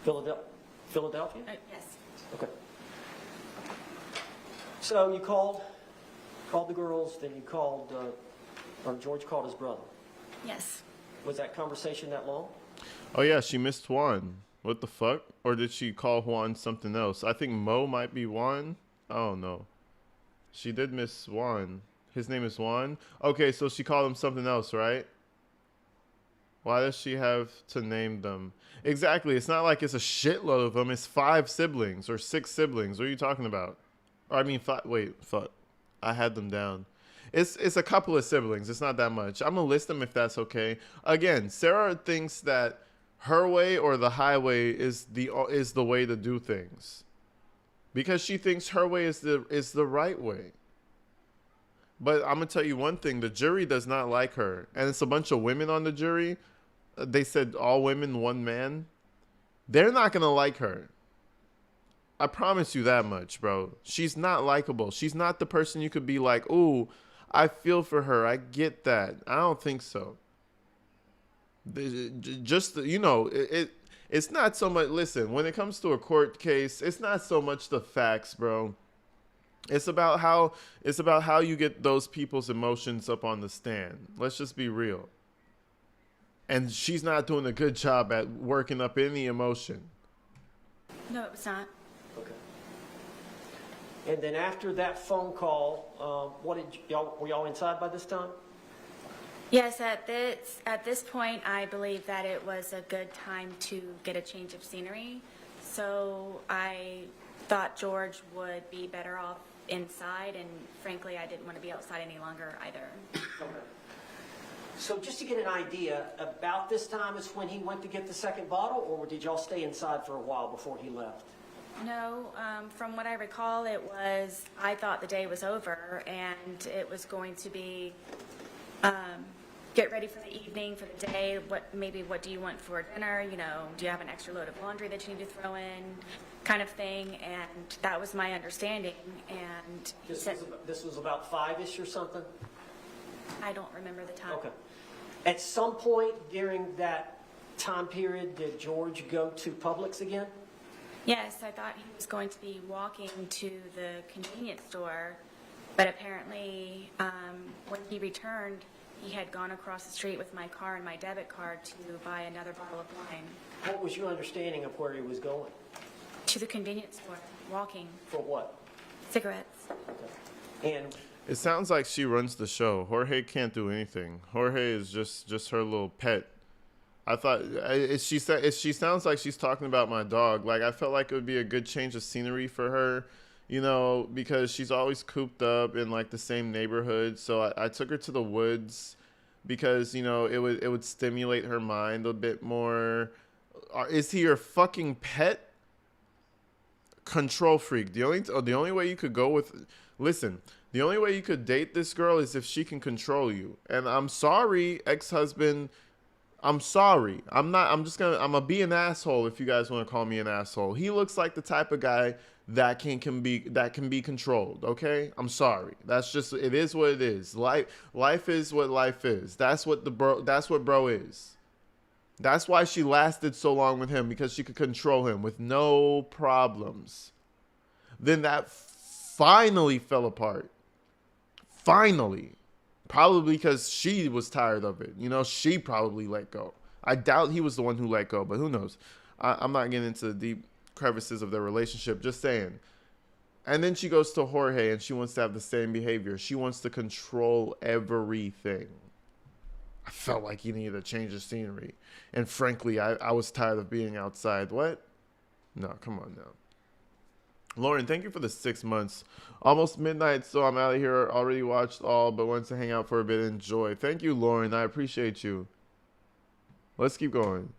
Philadelphia?
Yes.
Okay. So you called the girls, then you called, or George called his brother.
Yes.
Was that conversation that long?
Oh, yeah, she missed Juan. What the fuck? Or did she call Juan something else? I think Mo might be Juan. I don't know. She did miss Juan. His name is Juan? Okay, so she called him something else, right? Why does she have to name them? Exactly. It's not like it's a shitload of them. It's 5 siblings or 6 siblings. What are you talking about? Or, I mean, 5. Wait, fuck. I had them down. It's a couple of siblings. It's not that much. I'm going to list them if that's okay. Again, Sarah thinks that her way or the highway is the way to do things. Because she thinks her way is the right way. But I'm going to tell you one thing. The jury does not like her. And it's a bunch of women on the jury. They said all women, one man. They're not going to like her. I promise you that much, bro. She's not likable. She's not the person you could be like, ooh, I feel for her. I get that. I don't think so. Just, you know, it's not so much. Listen, when it comes to a court case, it's not so much the facts, bro. It's about how you get those people's emotions up on the stand. Let's just be real. And she's not doing a good job at working up any emotion.
No, it was not.
Okay. And then after that phone call, were y'all inside by this time?
Yes, at this point, I believe that it was a good time to get a change of scenery. So I thought George would be better off inside, and frankly, I didn't want to be outside any longer either.
Okay. So just to get an idea, about this time is when he went to get the second bottle, or did y'all stay inside for a while before he left?
No, from what I recall, I thought the day was over, and it was going to be, get ready for the evening, for the day, what do you want for dinner, you know, do you have an extra load of laundry that you need to throw in, kind of thing, and that was my understanding, and he said,
This was about 5-ish or something?
I don't remember the time.
Okay. At some point during that time period, did George go to Publix again?
Yes, I thought he was going to be walking to the convenience store, but apparently when he returned, he had gone across the street with my car and my debit card to buy another bottle of wine.
What was your understanding of where he was going?
To the convenience store, walking.
For what?
Cigarettes.
Okay. And
It sounds like she runs the show. Jorge can't do anything. Jorge is just her little pet. I thought she sounds like she's talking about my dog. Like, I felt like it would be a good change of scenery for her, you know, because she's always cooped up in like the same neighborhood. So I took her to the woods because, you know, it would stimulate her mind a bit more. Is he your fucking pet? control freak. The only way you could go with, listen, the only way you could date this girl is if she can control you. And I'm sorry, ex-husband. I'm sorry. I'm gonna be an asshole if you guys want to call me an asshole. He looks like the type of guy that can be controlled, okay? I'm sorry. That's just, it is what it is. Life is what life is. That's what bro is. That's why she lasted so long with him, because she could control him with no problems. Then that finally fell apart. Finally. Probably because she was tired of it. You know, she probably let go. I doubt he was the one who let go, but who knows? I'm not getting into the deep crevices of their relationship, just saying. And then she goes to Jorge and she wants to have the same behavior. She wants to control everything. I felt like he needed to change the scenery. And frankly, I was tired of being outside. What? No, come on now. Lauren, thank you for the 6 months. Almost midnight, so I'm out of here. Already watched all, but wants to hang out for a bit. Enjoy. Thank you, Lauren. I appreciate you. Let's keep going.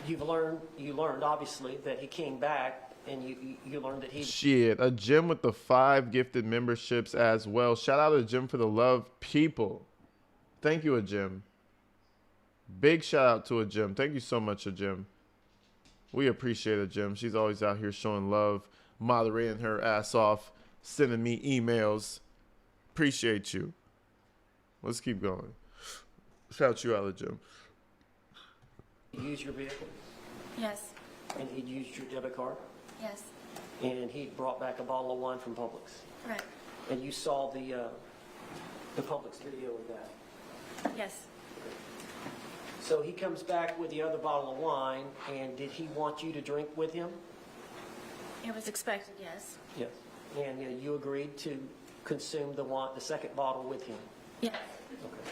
You learned obviously that he came back, and you learned that he.
Shit, a gym with the 5 gifted memberships as well. Shout out to Jim for the love, people. Thank you, a Jim. Big shout out to a Jim. Thank you so much, a Jim. We appreciate a Jim. She's always out here showing love, moderating her ass off, sending me emails. Appreciate you. Let's keep going. Shout you out, a Jim.
He used your vehicle,
Yes.
and he used your debit card,
Yes.
and he brought back a bottle of wine from Publix,
Right.
and you saw the Publix video of that.
Yes.
So he comes back with the other bottle of wine, and did he want you to drink with him?
It was expected, yes.
Yes. And you agreed to consume the wine, the second bottle with him.
Yes.
Okay.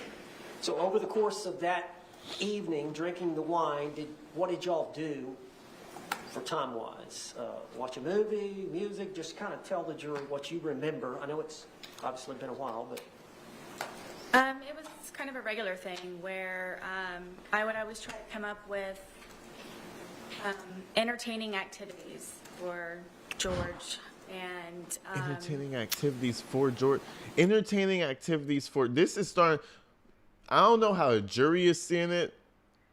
So over the course of that evening, drinking the wine, what did y'all do for time-wise? Watch a movie, music? Just kind of tell the jury what you remember. I know it's obviously been a while, but
It was kind of a regular thing where I would always try to come up with entertaining activities for George. And
Entertaining activities for George. Entertaining activities for, this is starting. I don't know how a jury is seeing it,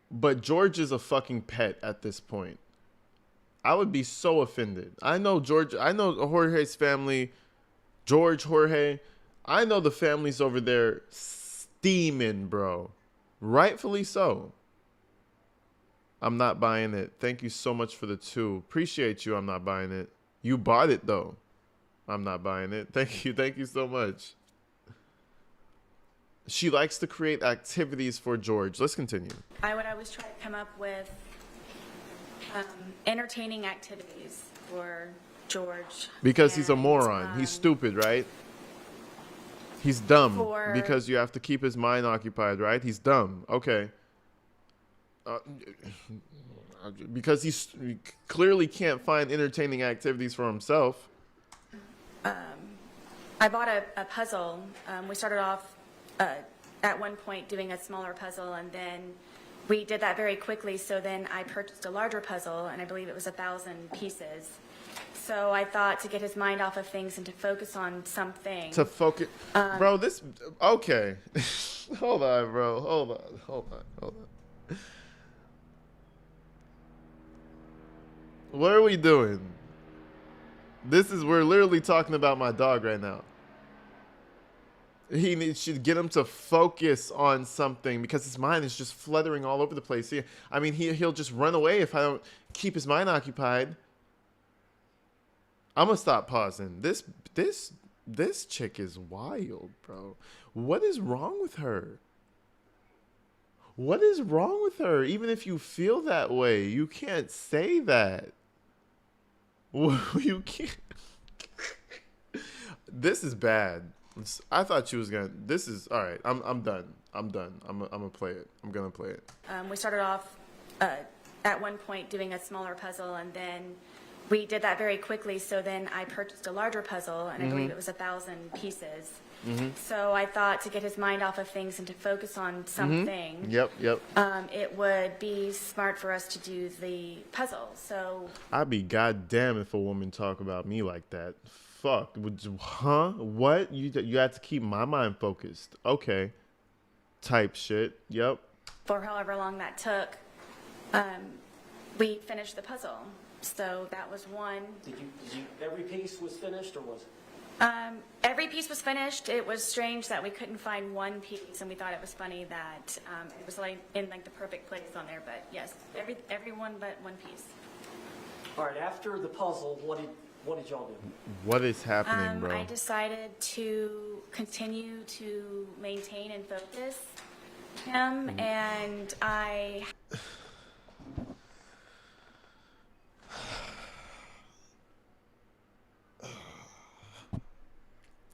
but George is a fucking pet at this point. I would be so offended. I know George. I know Jorge's family. George, Jorge. I know the families over there steaming, bro. Rightfully so. I'm not buying it. Thank you so much for the 2. Appreciate you. I'm not buying it. You bought it, though. I'm not buying it. Thank you. Thank you so much. She likes to create activities for George. Let's continue.
I would always try to come up with entertaining activities for George.
Because he's a
And,
moron. He's stupid, right? He's dumb.
For-
Because you have to keep his mind occupied, right? He's dumb. Okay. Because he clearly can't find entertaining activities for himself.
I bought a puzzle. We started off at one point doing a smaller puzzle, and then we did that very quickly. So then I purchased a larger puzzle, and I believe it was 1,000 pieces. So I thought to get his mind off of things and to focus on something.
To focus. Bro, this. Okay. Hold on, bro. Hold on. What are we doing? We're literally talking about my dog right now. Should get him to focus on something because his mind is just fluttering all over the place. He'll just run away if I don't keep his mind occupied. I'm gonna stop pausing. This chick is wild, bro. What is wrong with her? What is wrong with her? Even if you feel that way, you can't say that. You can't. This is bad. I thought she was gonna. This is all right. I'm done. I'm gonna play it. I'm gonna play it.
We started off at one point doing a smaller puzzle, and then we did that very quickly, so then I purchased a larger puzzle, and I believe it was 1,000 pieces. So I thought to get his mind off of things and to focus on something,
Yep.
it would be smart for us to do the puzzle. So
I'd be goddamn if a woman talk about me like that. Fuck. Huh? What? You had to keep my mind focused. Okay. Type shit. Yep.
for however long that took, we finished the puzzle. So that was one.
Did you, every piece was finished, or was it?
Every piece was finished. It was strange that we couldn't find one piece, and we thought it was funny that it was like in like the perfect place on there. But yes, every one but one piece.
All right, after the puzzle, what did y'all do?
What is happening, bro?
I decided to continue to maintain and focus him, and I.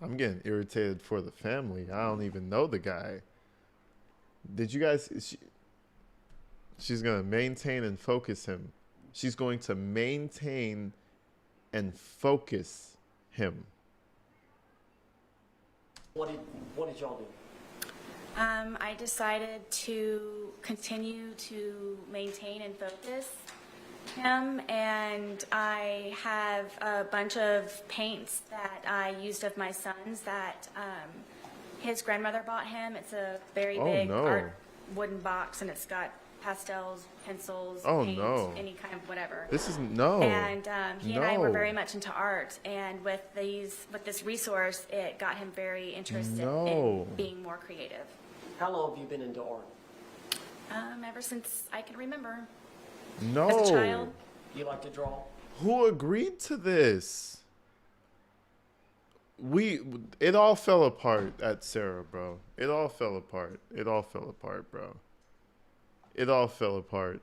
I'm getting irritated for the family. I don't even know the guy. Did you guys... She's going to maintain and focus him. She's going to maintain and focus him.
What did y'all do?
I decided to continue to maintain and focus him, and I have a bunch of paints that I used of my son's that his grandmother bought him. It's a very big art wooden box, and it's got pastels, pencils, paint, any kind of whatever.
This is
And he and I were very much into art, and with this resource, it got him very interested in being more creative.
How long have you been into art?
Ever since I can remember.
No.
As a child.
You like to draw?
Who agreed to this? It all fell apart at Sarah, bro. It all fell apart. It all fell apart, bro. It all fell apart.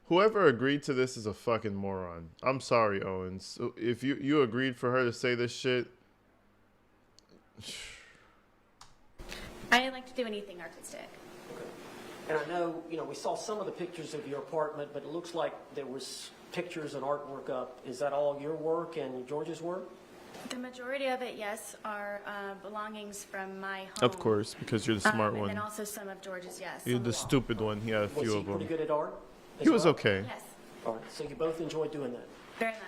Whoever agreed to this is a fucking moron. I'm sorry, Owens. If you agreed for her to say this shit.
I didn't like to do anything artistic.
Okay. And I know, we saw some of the pictures of your apartment, but it looks like there was pictures and artwork up. Is that all your work and George's work?
The majority of it, yes, are belongings from my home.
Of course, because you're the smart one.
And then also some of George's, yes.
You're the stupid one. He had a few of
Was he
them.
pretty good at art?
He was okay.
Yes,
All right, so you both enjoyed doing that.
very much.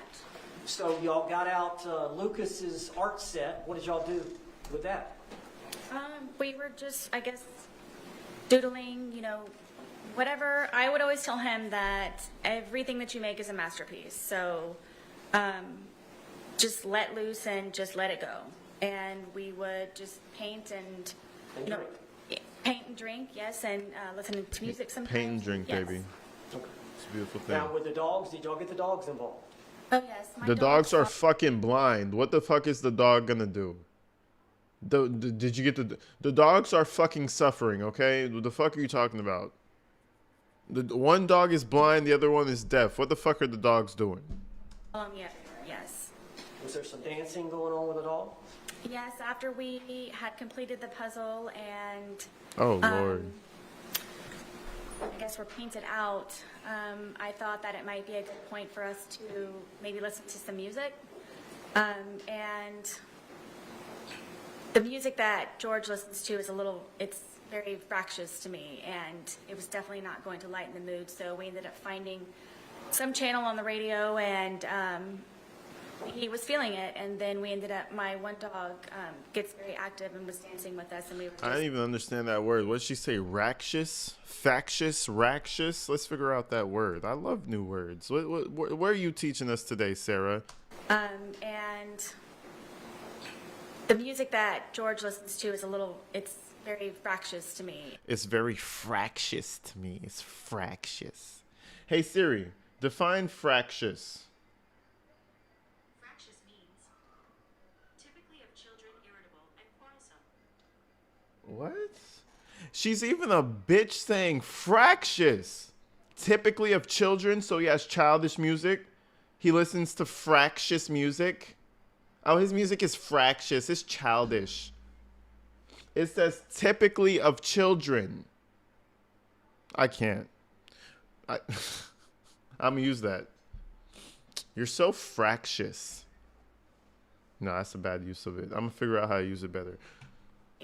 So y'all got out Lucas's art set. What did y'all do with that?
We were just, I guess, doodling, whatever. I would always tell him that everything that you make is a masterpiece. So just let loose and just let it go. And we would just paint and
drink.
Paint and drink, yes, and listen to music sometimes.
Paint and drink,
yes.
baby.
Okay.
It's a beautiful thing.
Now with the dogs, did y'all get the dogs involved?
Oh, yes.
The dogs are fucking blind. What the fuck is the dog gonna do? Did you get the dogs are fucking suffering, okay? What the fuck are you talking about? The one dog is blind, the other one is deaf. What the fuck are the dogs doing?
Yeah, yes.
Was there some dancing going on with the dog?
Yes, after we had completed the puzzle and
Oh, Lord.
I guess we're painted out, I thought that it might be a good point for us to maybe listen to some music. And the music that George listens to is it's very fractious to me, and it was definitely not going to lighten the mood. So we ended up finding some channel on the radio, and he was feeling it. And then we ended up, my one dog gets very active and was dancing with us, and we were just,
I didn't even understand that word. What did she say? Ractious? Factious? Ractious? Let's figure out that word. I love new words. Where are you teaching us today, Sarah?
and the music that George listens to is it's very fractious to me.
It's very fractious to me. It's fractious. Hey, Siri, define fractious.
Fractious means typically of children irritable and quarrelsome.
What? She's even a bitch saying fractious. Typically of children, so he has childish music. He listens to fractious music. Oh, his music is fractious. It's childish. It says typically of children. I can't. I'm going to use that. You're so fractious. No, that's a bad use of it. I'm gonna figure out how to use it better.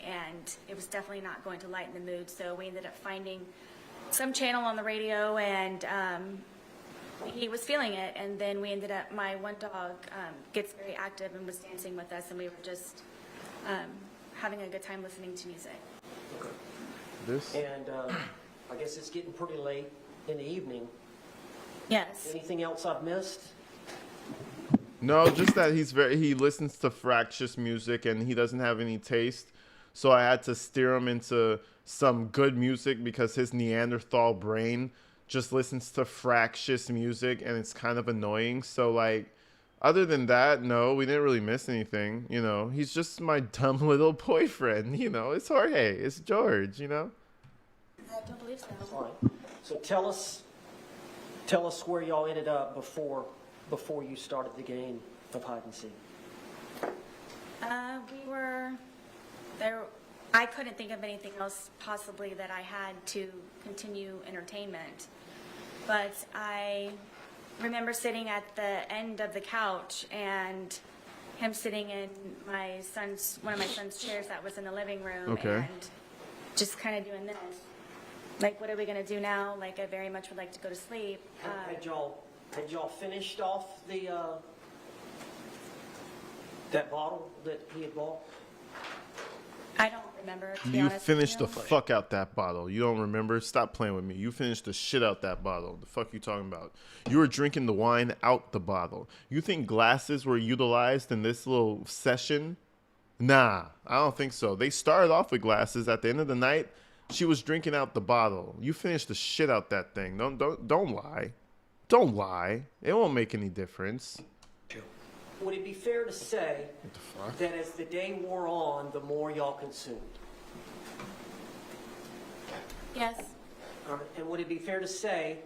And it was definitely not going to lighten the mood, so we ended up finding some channel on the radio, and he was feeling it. And then we ended up, my one dog gets very active and was dancing with us, and we were just having a good time listening to music.
This?
And I guess it's getting pretty late in the evening.
Yes.
Anything else I've missed?
No, just that he listens to fractious music and he doesn't have any taste. So I had to steer him into some good music because his Neanderthal brain just listens to fractious music and it's kind of annoying. So like, other than that, no, we didn't really miss anything. You know, he's just my dumb little boyfriend. You know, it's Jorge, it's George. You know.
I don't believe so.
All right. So tell us where y'all ended up before you started the game of hide and seek.
We were there. I couldn't think of anything else possibly that I had to continue entertainment. But I remember sitting at the end of the couch and him sitting in one of my son's chairs that was in the living room.
Okay.
And just kind of doing this. Like, what are we going to do now? Like, I very much would like to go to sleep.
Had y'all finished off the that bottle that he had bought?
I don't remember, to be
You
honest.
finished the
with you.
fuck out that bottle. You don't remember? Stop playing with me. You finished the shit out that bottle. The fuck you talking about? You were drinking the wine out the bottle. You think glasses were utilized in this little session? Nah, I don't think so. They started off with glasses. At the end of the night, she was drinking out the bottle. You finished the shit out that thing. Don't lie. Don't lie. It won't make any difference.
Would it be fair to say
What the fuck?
that as the day wore on, the more y'all consumed?
Yes.
All right. And would it be fair to say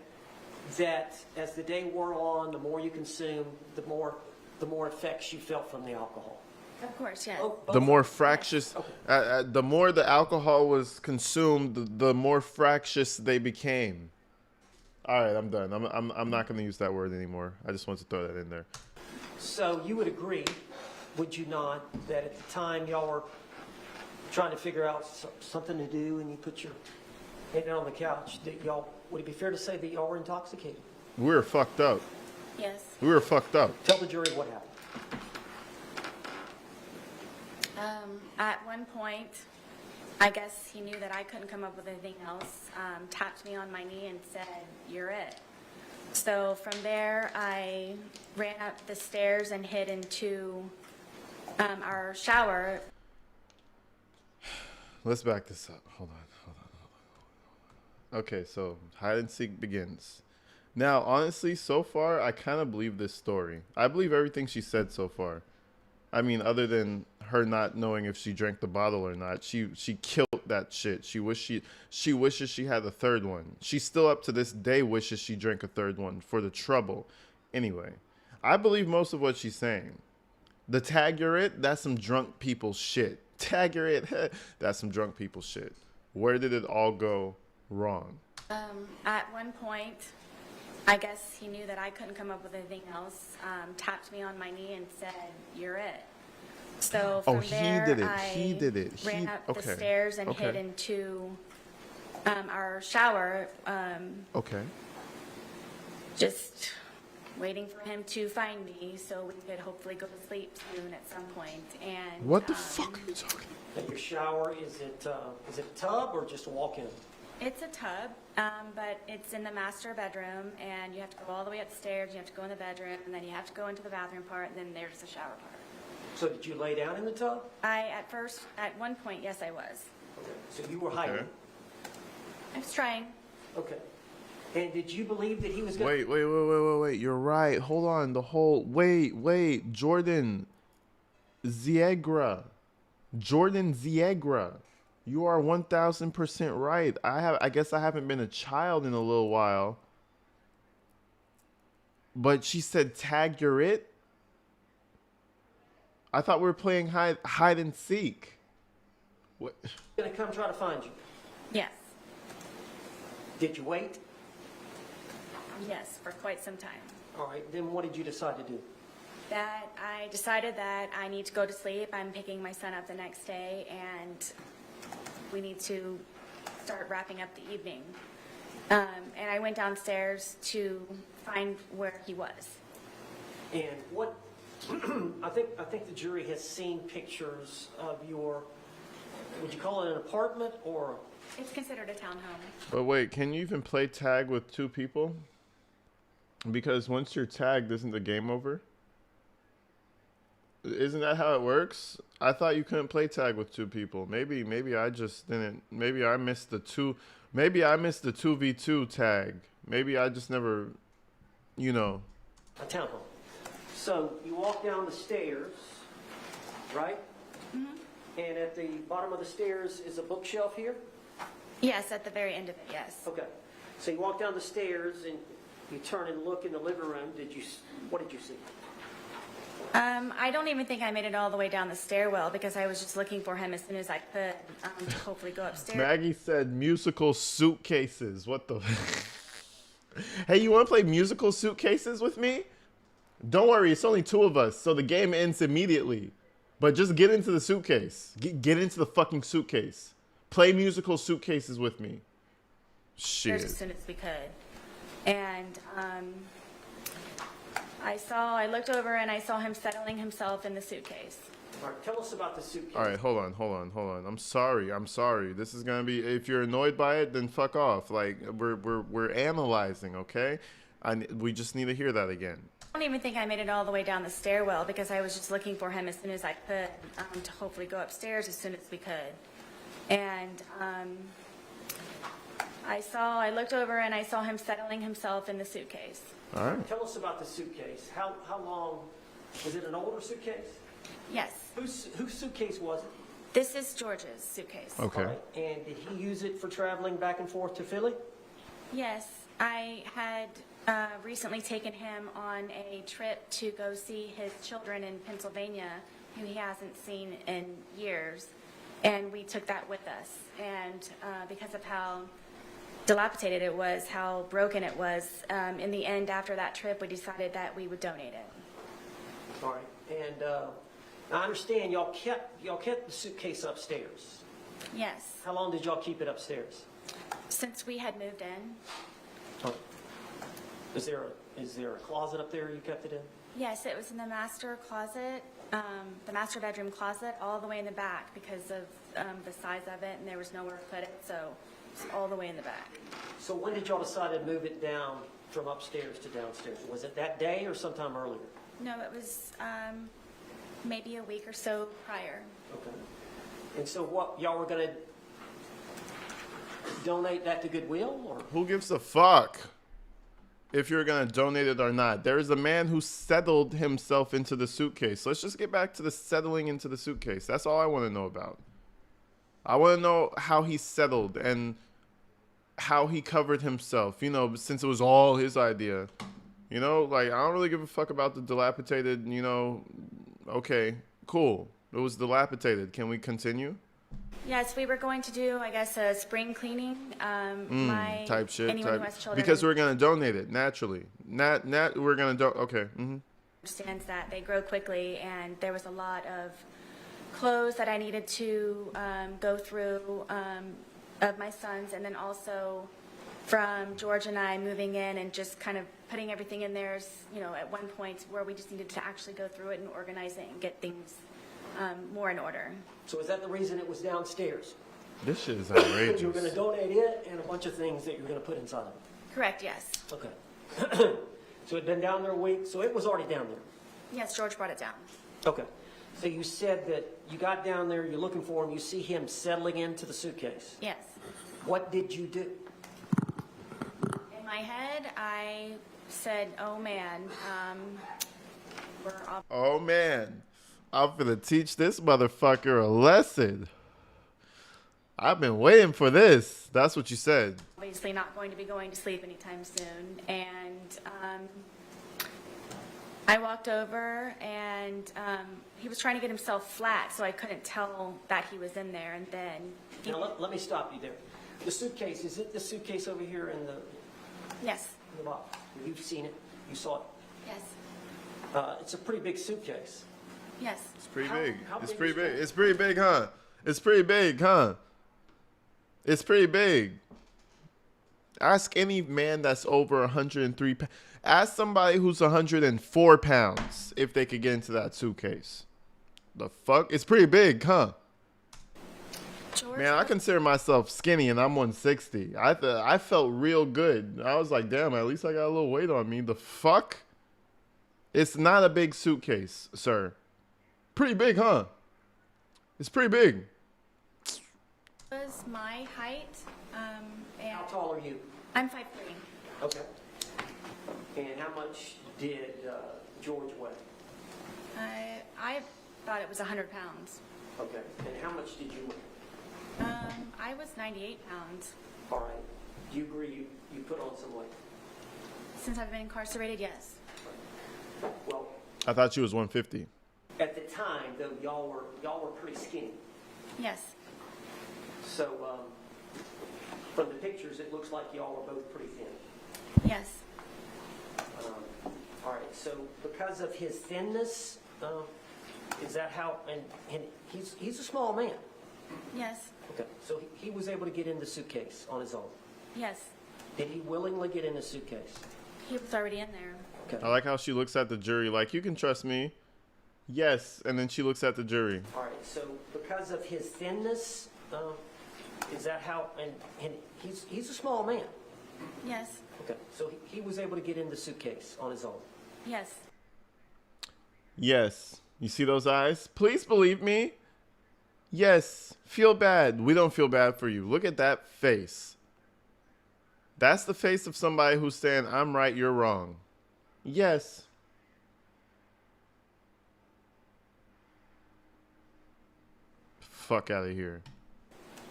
that as the day wore on, the more you consumed, the more effects you felt from the alcohol?
Of course, yes.
Oh,
The
both?
more fractious, the more the alcohol was consumed, the more fractious they became. All right, I'm done. I'm not going to use that word anymore. I just want to throw that in there.
So you would agree, would you not, that at the time y'all were trying to figure out something to do and you put your head down on the couch, that would it be fair to say that y'all were intoxicated?
We were fucked up.
Yes.
We were fucked up.
Tell the jury what happened.
At one point, I guess he knew that I couldn't come up with anything else, tapped me on my knee and said, "You're it." So from there, I ran up the stairs and hid into our shower.
Let's back this up. Hold on. Okay, so hide and seek begins. Now, honestly, so far, I kind of believe this story. I believe everything she said so far. I mean, other than her not knowing if she drank the bottle or not, she killed that shit. She wishes she had a third one. She still up to this day wishes she drank a third one for the trouble. Anyway, I believe most of what she's saying. The tag you're it, that's some drunk people shit. Tag you're it, that's some drunk people shit. Where did it all go wrong?
At one point, I guess he knew that I couldn't come up with anything else, tapped me on my knee and said, "You're it." So from there,
He did it.
ran up the stairs and hid into our shower,
Okay.
just waiting for him to find me so we could hopefully go to sleep soon at some point. And
What the fuck are you talking about?
And your shower, is it a tub or just a walk-in?
It's a tub, but it's in the master bedroom, and you have to go all the way upstairs, you have to go in the bedroom, and then you have to go into the bathroom part, and then there's the shower part.
So did you lay down in the tub?
At one point, yes, I was.
Okay. So you were hiding?
Okay.
I was trying.
Okay. And did you believe that he was going to...
Wait. You're right. Hold on. Wait. Jordan Ziegra. You are 1000% right. I guess I haven't been a child in a little while. But she said tag you're it. I thought we were playing hide and seek. What?
going to come try to find you?
Yes.
Did you wait?
Yes, for quite some time.
All right, then what did you decide to do?
That I decided that I need to go to sleep. I'm picking my son up the next day, and we need to start wrapping up the evening. And I went downstairs to find where he was.
And what, I think the jury has seen pictures of your, would you call it an apartment or?
It's considered a townhome.
But wait, can you even play tag with two people? Because once you're tagged, isn't the game over? Isn't that how it works? I thought you couldn't play tag with two people. Maybe I just didn't. Maybe I missed the two. Maybe I missed the 2v2 tag. Maybe I just never, you know.
A townhome. So you walk down the stairs, right? Mm-hmm. And at the bottom of the stairs is a bookshelf here?
Yes, at the very end of it, yes.
Okay. So you walk down the stairs and you turn and look in the living room. What did you see?
I don't even think I made it all the way down the stairwell because I was just looking for him as soon as I could to hopefully go upstairs.
Maggie said musical suitcases. What the? Hey, you want to play musical suitcases with me? Don't worry, it's only two of us, so the game ends immediately. But just get into the suitcase. Get into the fucking suitcase. Play musical suitcases with me. Shit.
As soon as we could. And I looked over and I saw him settling himself in the suitcase.
All right, tell us about the suitcase.
All right, hold on. I'm sorry. This is gonna be. If you're annoyed by it, then fuck off. Like we're analyzing, okay? We just need to hear that again.
I don't even think I made it all the way down the stairwell because I was just looking for him as soon as I could to hopefully go upstairs as soon as we could. And I looked over and I saw him settling himself in the suitcase.
All right.
Tell us about the suitcase. How long? Was it an older suitcase?
Yes.
Whose suitcase was it?
This is George's suitcase.
Okay.
All right. And did he use it for traveling back and forth to Philly?
Yes. I had recently taken him on a trip to go see his children in Pennsylvania, who he hasn't seen in years. And we took that with us. And because of how dilapidated it was, how broken it was, in the end, after that trip, we decided that we would donate it.
All right. And I understand y'all kept the suitcase upstairs.
Yes.
How long did y'all keep it upstairs?
Since we had moved in.
Oh. Is there a closet up there you kept it in?
Yes, it was in the master closet, the master bedroom closet, all the way in the back because of the size of it, and there was nowhere to put it, so it's all the way in the back.
So when did y'all decide to move it down from upstairs to downstairs? Was it that day or sometime earlier?
No, it was maybe a week or so prior.
Okay. And so what, y'all were going to donate that to Goodwill, or?
Who gives a fuck if you're gonna donate it or not? There is a man who settled himself into the suitcase. Let's just get back to the settling into the suitcase. That's all I want to know about. I want to know how he settled and how he covered himself, you know, since it was all his idea. You know, like, I don't really give a fuck about the dilapidated, you know. Okay, cool. It was dilapidated. Can we continue?
Yes, we were going to do, I guess, a spring cleaning.
Type shit.
Anyone who has children
Because we're going to donate it, naturally. We're going to okay. Mm-hmm.
Understands that they grow quickly, and there was a lot of clothes that I needed to go through of my son's, and then also from George and I moving in and just kind of putting everything in there, you know, at one point where we just needed to actually go through it and organize it and get things more in order.
So is that the reason it was downstairs?
This shit is outrageous.
You were going to donate it and a bunch of things that you were going to put inside of it?
Correct, yes.
Okay. So it had been down there a week, so it was already down there?
Yes, George brought it down.
Okay. So you said that you got down there, you're looking for him, you see him settling into the suitcase.
Yes.
What did you do?
In my head, I said, oh man, we're off.
Oh, man. I'm gonna teach this motherfucker a lesson. I've been waiting for this. That's what you said.
Obviously not going to be going to sleep anytime soon. And I walked over, and he was trying to get himself flat, so I couldn't tell that he was in there. And then
Now, let me stop you there. The suitcase, is it the suitcase over here in the
yes,
box? You've seen it. You saw it.
Yes.
It's a pretty big suitcase.
Yes.
It's pretty
How-
big.
how
It's
big
pretty
is
big.
that?
It's pretty big, huh? It's pretty big, huh? It's pretty big. Ask any man that's over 103 pounds. Ask somebody who's 104 pounds if they could get into that suitcase. The fuck? It's pretty big, huh?
George,
Man, I consider myself skinny and I'm 160. I felt real good. I was like, damn, at least I got a little weight on me. The fuck? It's not a big suitcase, sir. Pretty big, huh? It's pretty big.
was my height, and
How tall are you?
I'm 5'3".
Okay. And how much did George weigh?
I thought it was 100 pounds.
Okay. And how much did you weigh?
I was 98 pounds.
All right. Do you agree you put on some weight?
Since I've been incarcerated, yes.
Well,
I thought she was 150.
at the time, though, y'all were pretty skinny.
Yes.
So from the pictures, it looks like y'all were both pretty thin.
Yes.
All right. So because of his thinness, is that how? And he's a small man.
Yes.
Okay. So he was able to get in the suitcase on his own.
Yes.
Did he willingly get in the suitcase?
He was already in there.
Okay.
I like how she looks at the jury like, you can trust me. Yes. And then she looks at the jury.
All right. So because of his thinness, is that how? And he's a small man.
Yes.
Okay. So he was able to get in the suitcase on his own.
Yes.
Yes. You see those eyes? Please believe me. Yes. Feel bad. We don't feel bad for you. Look at that face. That's the face of somebody who's saying, I'm right, you're wrong. Yes. Fuck out of here.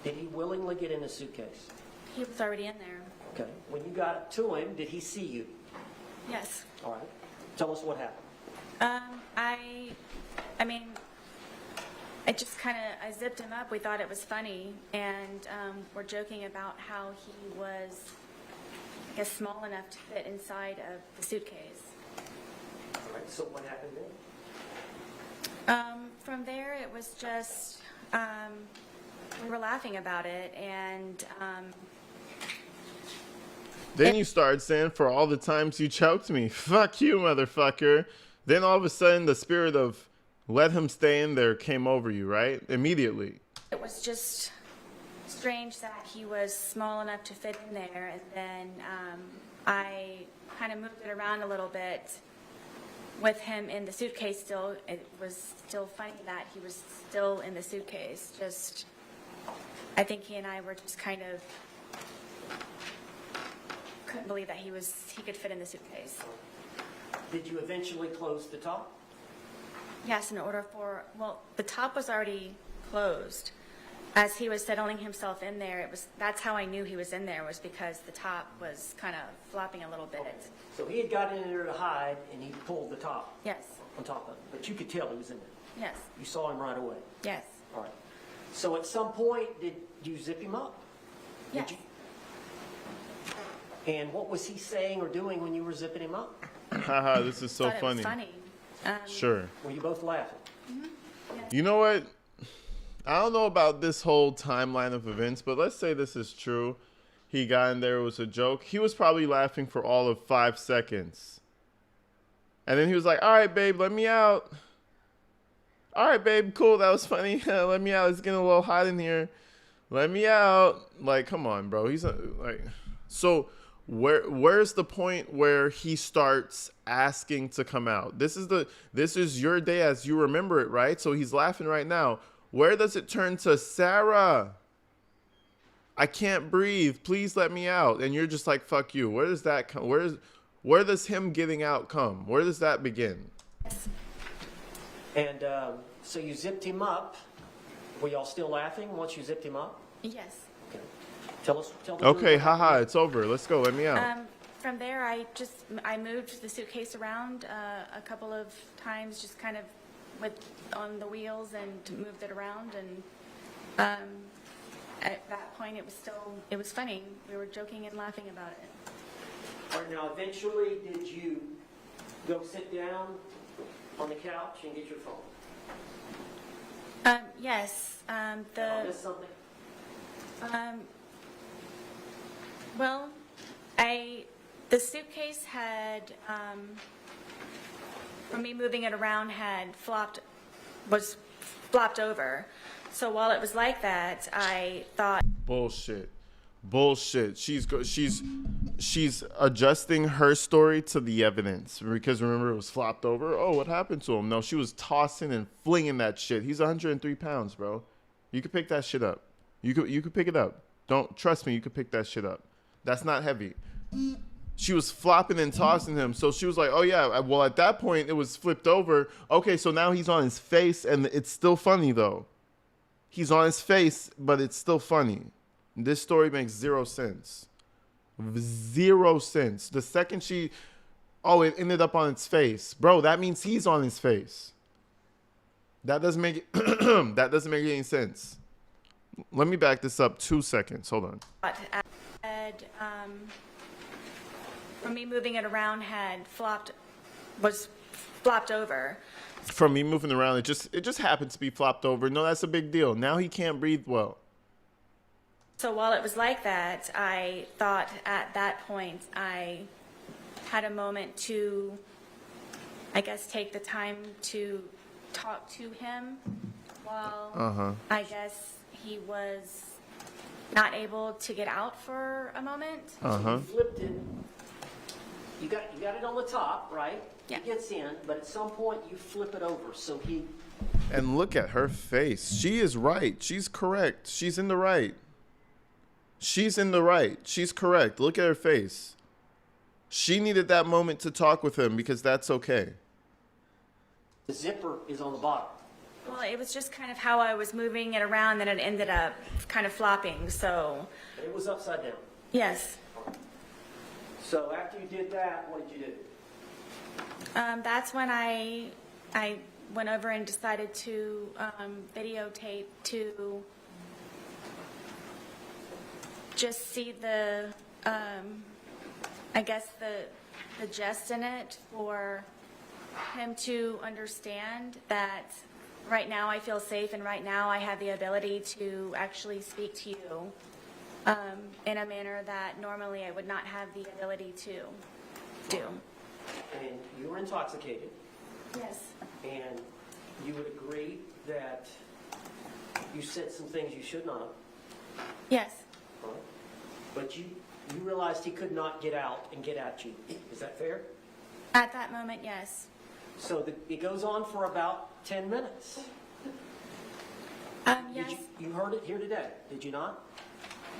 Did he willingly get in the suitcase?
He was already in there.
Okay. When you got to him, did he see you?
Yes.
All right. Tell us what happened.
I mean, I just I zipped him up. We thought it was funny, and we're joking about how he was, I guess, small enough to fit inside of the suitcase.
All right. So what happened then?
From there, it was just, we were laughing about it, and
Then you started saying, for all the times you choked me. Fuck you, motherfucker. Then all of a sudden, the spirit of let him stay in there came over you, right? Immediately.
it was just strange that he was small enough to fit in there, and then I kind of moved it around a little bit with him in the suitcase still. It was still funny that he was still in the suitcase. Just, I think he and I were just kind of couldn't believe that he could fit in the suitcase.
Did you eventually close the top?
Yes, in order for, well, the top was already closed. As he was settling himself in there, that's how I knew he was in there, was because the top was kind of flopping a little bit.
So he had got in there to hide, and he pulled the top
Yes,
on top of it. But you could tell he was in there.
yes,
You saw him right away.
yes,
All right. So at some point, did you zip him up? Did
yes.
you? And what was he saying or doing when you were zipping him up?
Haha, this is so
Thought it was
funny.
funny.
Sure.
Were you both laughing?
You know what? I don't know about this whole timeline of events, but let's say this is true. He got in there, it was a joke. He was probably laughing for all of 5 seconds. And then he was like, all right, babe, let me out. All right, babe, cool, that was funny. Let me out. It's getting a little hot in here. Let me out. Like, come on, bro. He's like, so where's the point where he starts asking to come out? This is your day as you remember it, right? So he's laughing right now. Where does it turn to, Sarah, I can't breathe, please let me out? And you're just like, fuck you. Where does that come? Where does him getting out come? Where does that begin?
And so you zipped him up. Were y'all still laughing once you zipped him up?
Yes.
Okay. Tell the
Okay,
jury what
haha,
happened.
it's over. Let's go. Let me out.
From there, I moved the suitcase around a couple of times, just kind of on the wheels, and moved it around. And at that point, it was funny. We were joking and laughing about it.
All right, now eventually, did you go sit down on the couch and get your phone?
Yes.
Did I miss something?
Well, the suitcase had, from me moving it around, was flopped over. So while it was like that, I thought.
Bullshit. She's adjusting her story to the evidence because remember it was flopped over. Oh, what happened to him? No, she was tossing and flinging that shit. He's 103 pounds, bro. You could pick that shit up. You could pick it up. Don't trust me. You could pick that shit up. That's not heavy. She was flopping and tossing him. So she was like, oh yeah, well at that point it was flipped over. Okay, so now he's on his face and it's still funny though. He's on his face, but it's still funny. This story makes 0 sense. 0 sense. The second it ended up on its face. Bro, that means he's on his face. That doesn't make that doesn't make any sense. Let me back this up 2 seconds. Hold on.
From me moving it around was flopped over.
From me moving around, it just happened to be flopped over. No, that's a big deal. Now he can't breathe well.
So while it was like that, I thought at that point I had a moment to, I guess, take the time to talk to him while I guess he was not able to get out for a moment.
You flipped it. You got it on the top, right?
Yeah.
It gets in, but at some point you flip it over. So he.
And look at her face. She is right. She's correct. She's in the right. She's in the right. She's correct. Look at her face. She needed that moment to talk with him because that's okay.
The zipper is on the bottom.
Well, it was just kind of how I was moving it around that it ended up kind of flopping, so.
It was upside down.
Yes.
So after you did that, what did you do?
That's when I went over and decided to videotape to just see the, I guess the jest in it for him to understand that right now I feel safe and right now I have the ability to actually speak to you in a manner that normally I would not have the ability to do.
And you were intoxicated,
Yes.
and you would agree that you said some things you should not have,
Yes.
right? But you realized he could not get out and get at you. Is that fair?
At that moment, yes.
So it goes on for about 10 minutes.
Yes.
You heard it here today, did you not?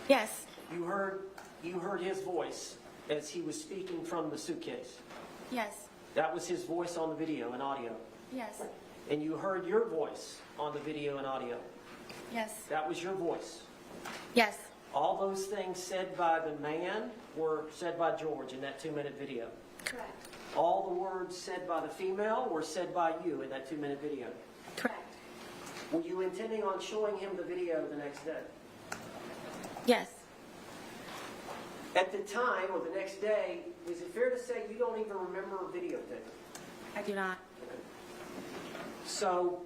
Yes.
You heard his voice as he was speaking from the suitcase.
Yes.
That was his voice on the video and audio.
Yes.
And you heard your voice on the video and audio.
Yes.
That was your voice.
Yes.
All those things said by the man were said by George in that 2-minute video.
Correct.
All the words said by the female were said by you in that 2-minute video.
Correct.
Were you intending on showing him the video the next day?
Yes.
At the time or the next day, is it fair to say you don't even remember videotaping?
I do not.
So,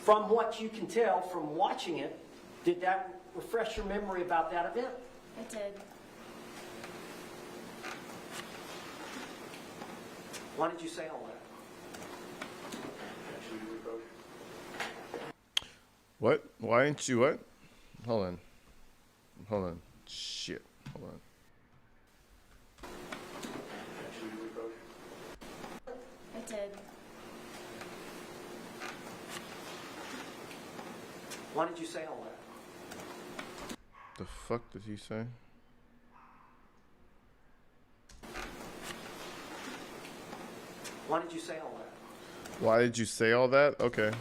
from what you can tell from watching it, did that refresh your memory about that event?
It did.
Why did you say all that?
What? Why didn't you what? Hold on. Shit. Hold on.
It did.
Why did you say all that?
The fuck did he say?
Why did you say all that?
Why did you say all that? Okay.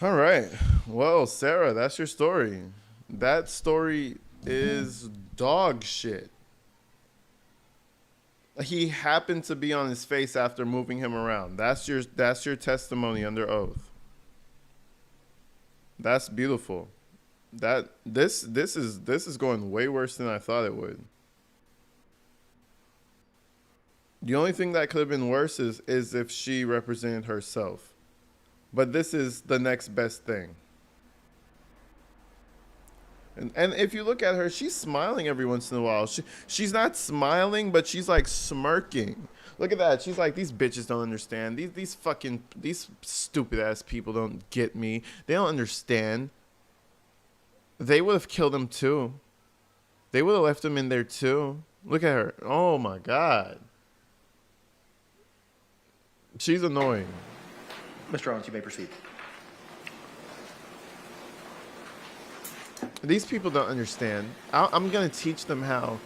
All right. Well, Sarah, that's your story. That story is dog shit. He happened to be on his face after moving him around. That's your testimony under oath. That's beautiful. This is going way worse than I thought it would. The only thing that could have been worse is if she represented herself. But this is the next best thing. And if you look at her, she's smiling every once in a while. She's not smiling, but she's like smirking. Look at that. She's like, these bitches don't understand. These stupid ass people don't get me. They don't understand. They would have killed him too. They would have left him in there too. Look at her. Oh my God. She's annoying.
Mr. Owens, you may proceed.
These people don't understand. I'm going to teach them how,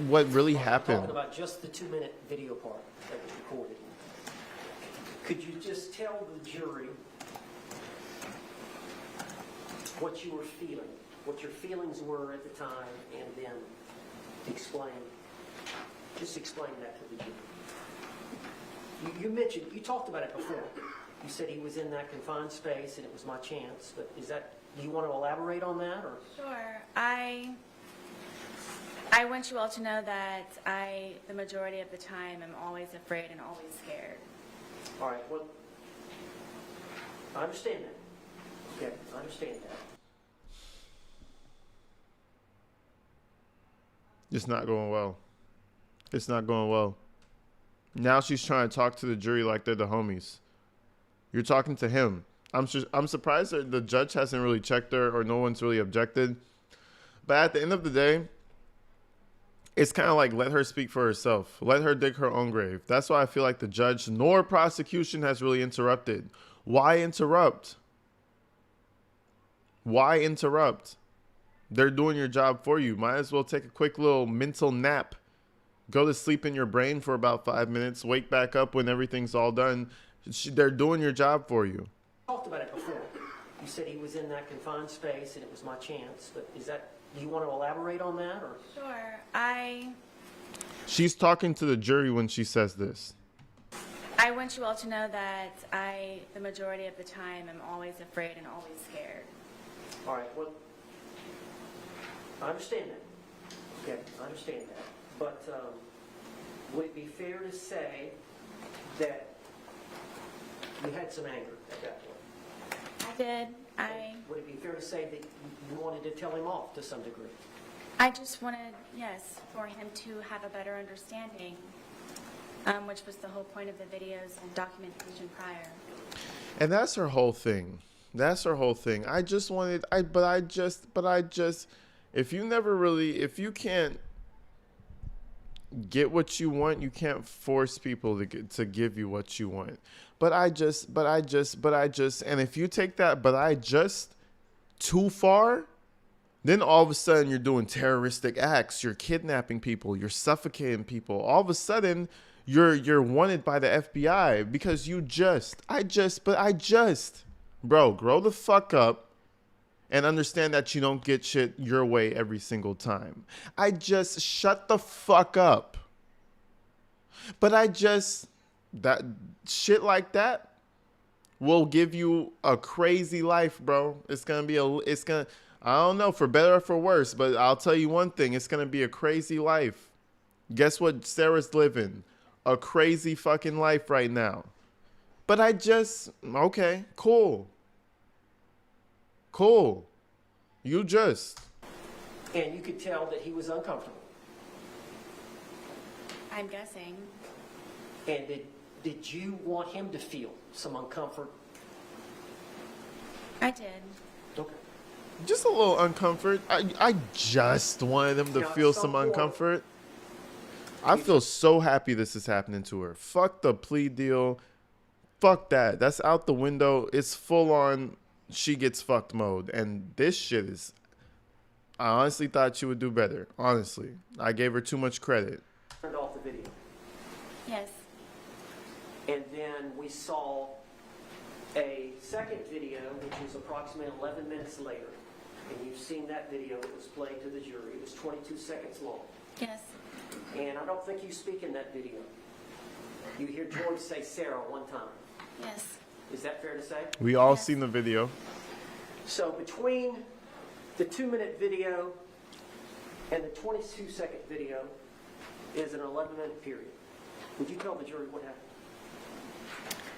what really
I'm
happened.
talking about just the 2-minute video part that was recorded. Could you just tell the jury what you were feeling, what your feelings were at the time, and then explain that to the jury? You mentioned, you talked about it before. You said he was in that confined space and it was my chance, but do you want to elaborate on that, or?
Sure. I want you all to know that the majority of the time, am always afraid and always scared.
All right, well, I understand that. Okay, I understand that.
It's not going well. It's not going well. Now she's trying to talk to the jury like they're the homies. You're talking to him. I'm surprised that the judge hasn't really checked her or no one's really objected. But at the end of the day, it's kind of like let her speak for herself. Let her dig her own grave. That's why I feel like the judge nor prosecution has really interrupted. Why interrupt? Why interrupt? They're doing your job for you. Might as well take a quick little mental nap. Go to sleep in your brain for about 5 minutes. Wake back up when everything's all done. They're doing your job for you.
Talked about it before. You said he was in that confined space and it was my chance, but do you want to elaborate on that, or?
Sure.
She's talking to the jury when she says this.
I want you all to know that the majority of the time, am always afraid and always scared.
All right, well, I understand that. Okay, I understand that. But would it be fair to say that you had some anger at that point?
I did.
Would it be fair to say that you wanted to tell him off to some degree?
I just wanted, yes, for him to have a better understanding, which was the whole point of the videos and documentation prior.
And that's her whole thing. That's her whole thing. If you can't get what you want, you can't force people to give you what you want. But I just, and if you take that, but I just too far, then all of a sudden you're doing terroristic acts, you're kidnapping people, you're suffocating people. All of a sudden you're wanted by the FBI because bro, grow the fuck up and understand that you don't get shit your way every single time. Shut the fuck up. But that shit like that will give you a crazy life, bro. I don't know, for better or for worse, but I'll tell you one thing, it's gonna be a crazy life. Guess what Sarah's living? A crazy fucking life right now. But okay, cool. And
you could tell that he was uncomfortable.
I'm guessing.
And did you want him to feel some uncomfort?
I did.
Okay.
Just a little uncomfort. I just wanted him to feel some uncomfort. I feel so happy this is happening to her. Fuck the plea deal. Fuck that. That's out the window. It's full on she gets fucked mode. And this shit is... I honestly thought she would do better. Honestly. I gave her too much credit.
Turned off the video.
Yes.
And then we saw a second video, which was approximately 11 minutes later. And you've seen that video that was played to the jury. It was 22 seconds long.
Yes.
And I don't think you speak in that video. You hear George say Sarah one time.
Yes.
Is that fair to say?
We all seen the video.
So between The 2-minute video and the 22-second video is an 11-minute period. Would you tell the jury what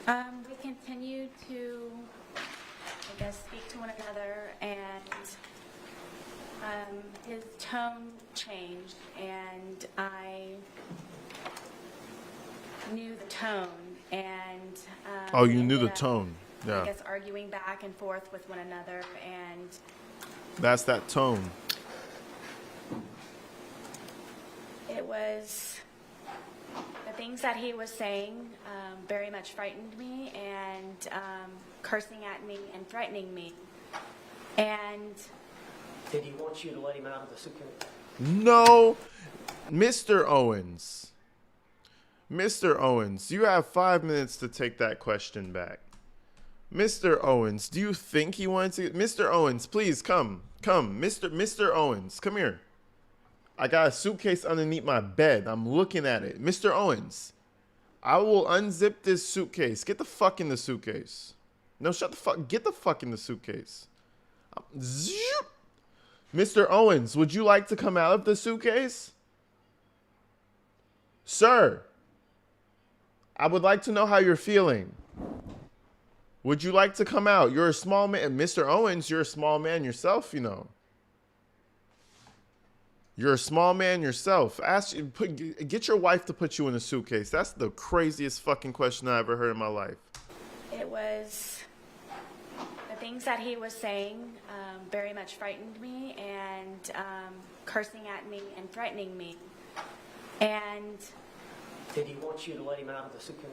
happened?
We continued to, I guess, speak to one another, and his tone changed, and I knew the tone, and
Oh,
we
you knew the
ended up,
tone.
I
Yeah.
guess, arguing back and forth with one another, and
That's that tone.
it was the things that he was saying very much frightened me, and cursing at me and threatening me. And
Did he want you to let him out of the suitcase?
No, Mr. Owens. Mr. Owens, you have 5 minutes to take that question back. Mr. Owens, do you think he wanted to? Mr. Owens, please come. Mr. Owens, come here. I got a suitcase underneath my bed. I'm looking at it. Mr. Owens, I will unzip this suitcase. Get the fuck in the suitcase. No, shut the fuck. Get the fuck in the suitcase. Zoop. Mr. Owens, would you like to come out of the suitcase? Sir, I would like to know how you're feeling. Would you like to come out? You're a small man. Mr. Owens, you're a small man yourself, you know. You're a small man yourself. Get your wife to put you in a suitcase. That's the craziest fucking question I ever heard in my life.
it was the things that he was saying very much frightened me, and cursing at me and threatening me. And
Did he want you to let him out of the suitcase?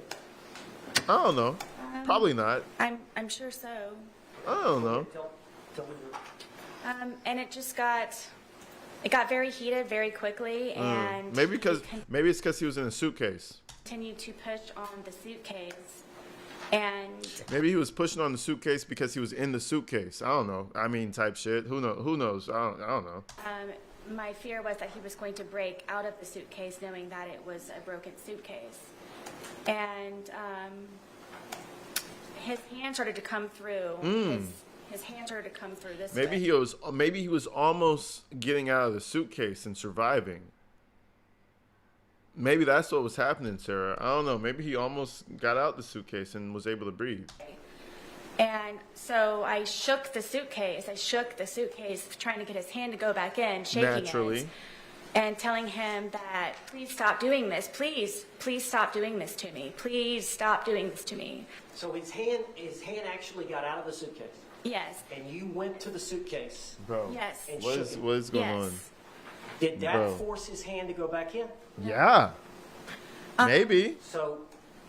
I don't know. Probably not.
I'm sure so.
I don't know.
Tell the jury.
And it just got very heated very quickly, and
Maybe
he
it's because he was in a suitcase.
continued to push on the suitcase, and
Maybe he was pushing on the suitcase because he was in the suitcase. I don't know. I mean, type shit. Who knows? I don't know.
my fear was that he was going to break out of the suitcase knowing that it was a broken suitcase. And his hand started to come through. His hand started to come through this way.
Maybe he was almost getting out of the suitcase and surviving. Maybe that's what was happening, Sarah. I don't know. Maybe he almost got out the suitcase and was able to breathe.
And so I shook the suitcase. Trying to get his hand to go back in, shaking
Naturally.
it. And telling him that, please stop doing this. Please stop doing this to me. Please stop doing this to me.
So his hand actually got out of the suitcase,
Yes.
and you went to the suitcase.
Bro.
Yes.
And
What
shook
is
it.
going
Yes.
on?
Did that
Bro.
force his hand to go back in?
Yeah. Maybe.
So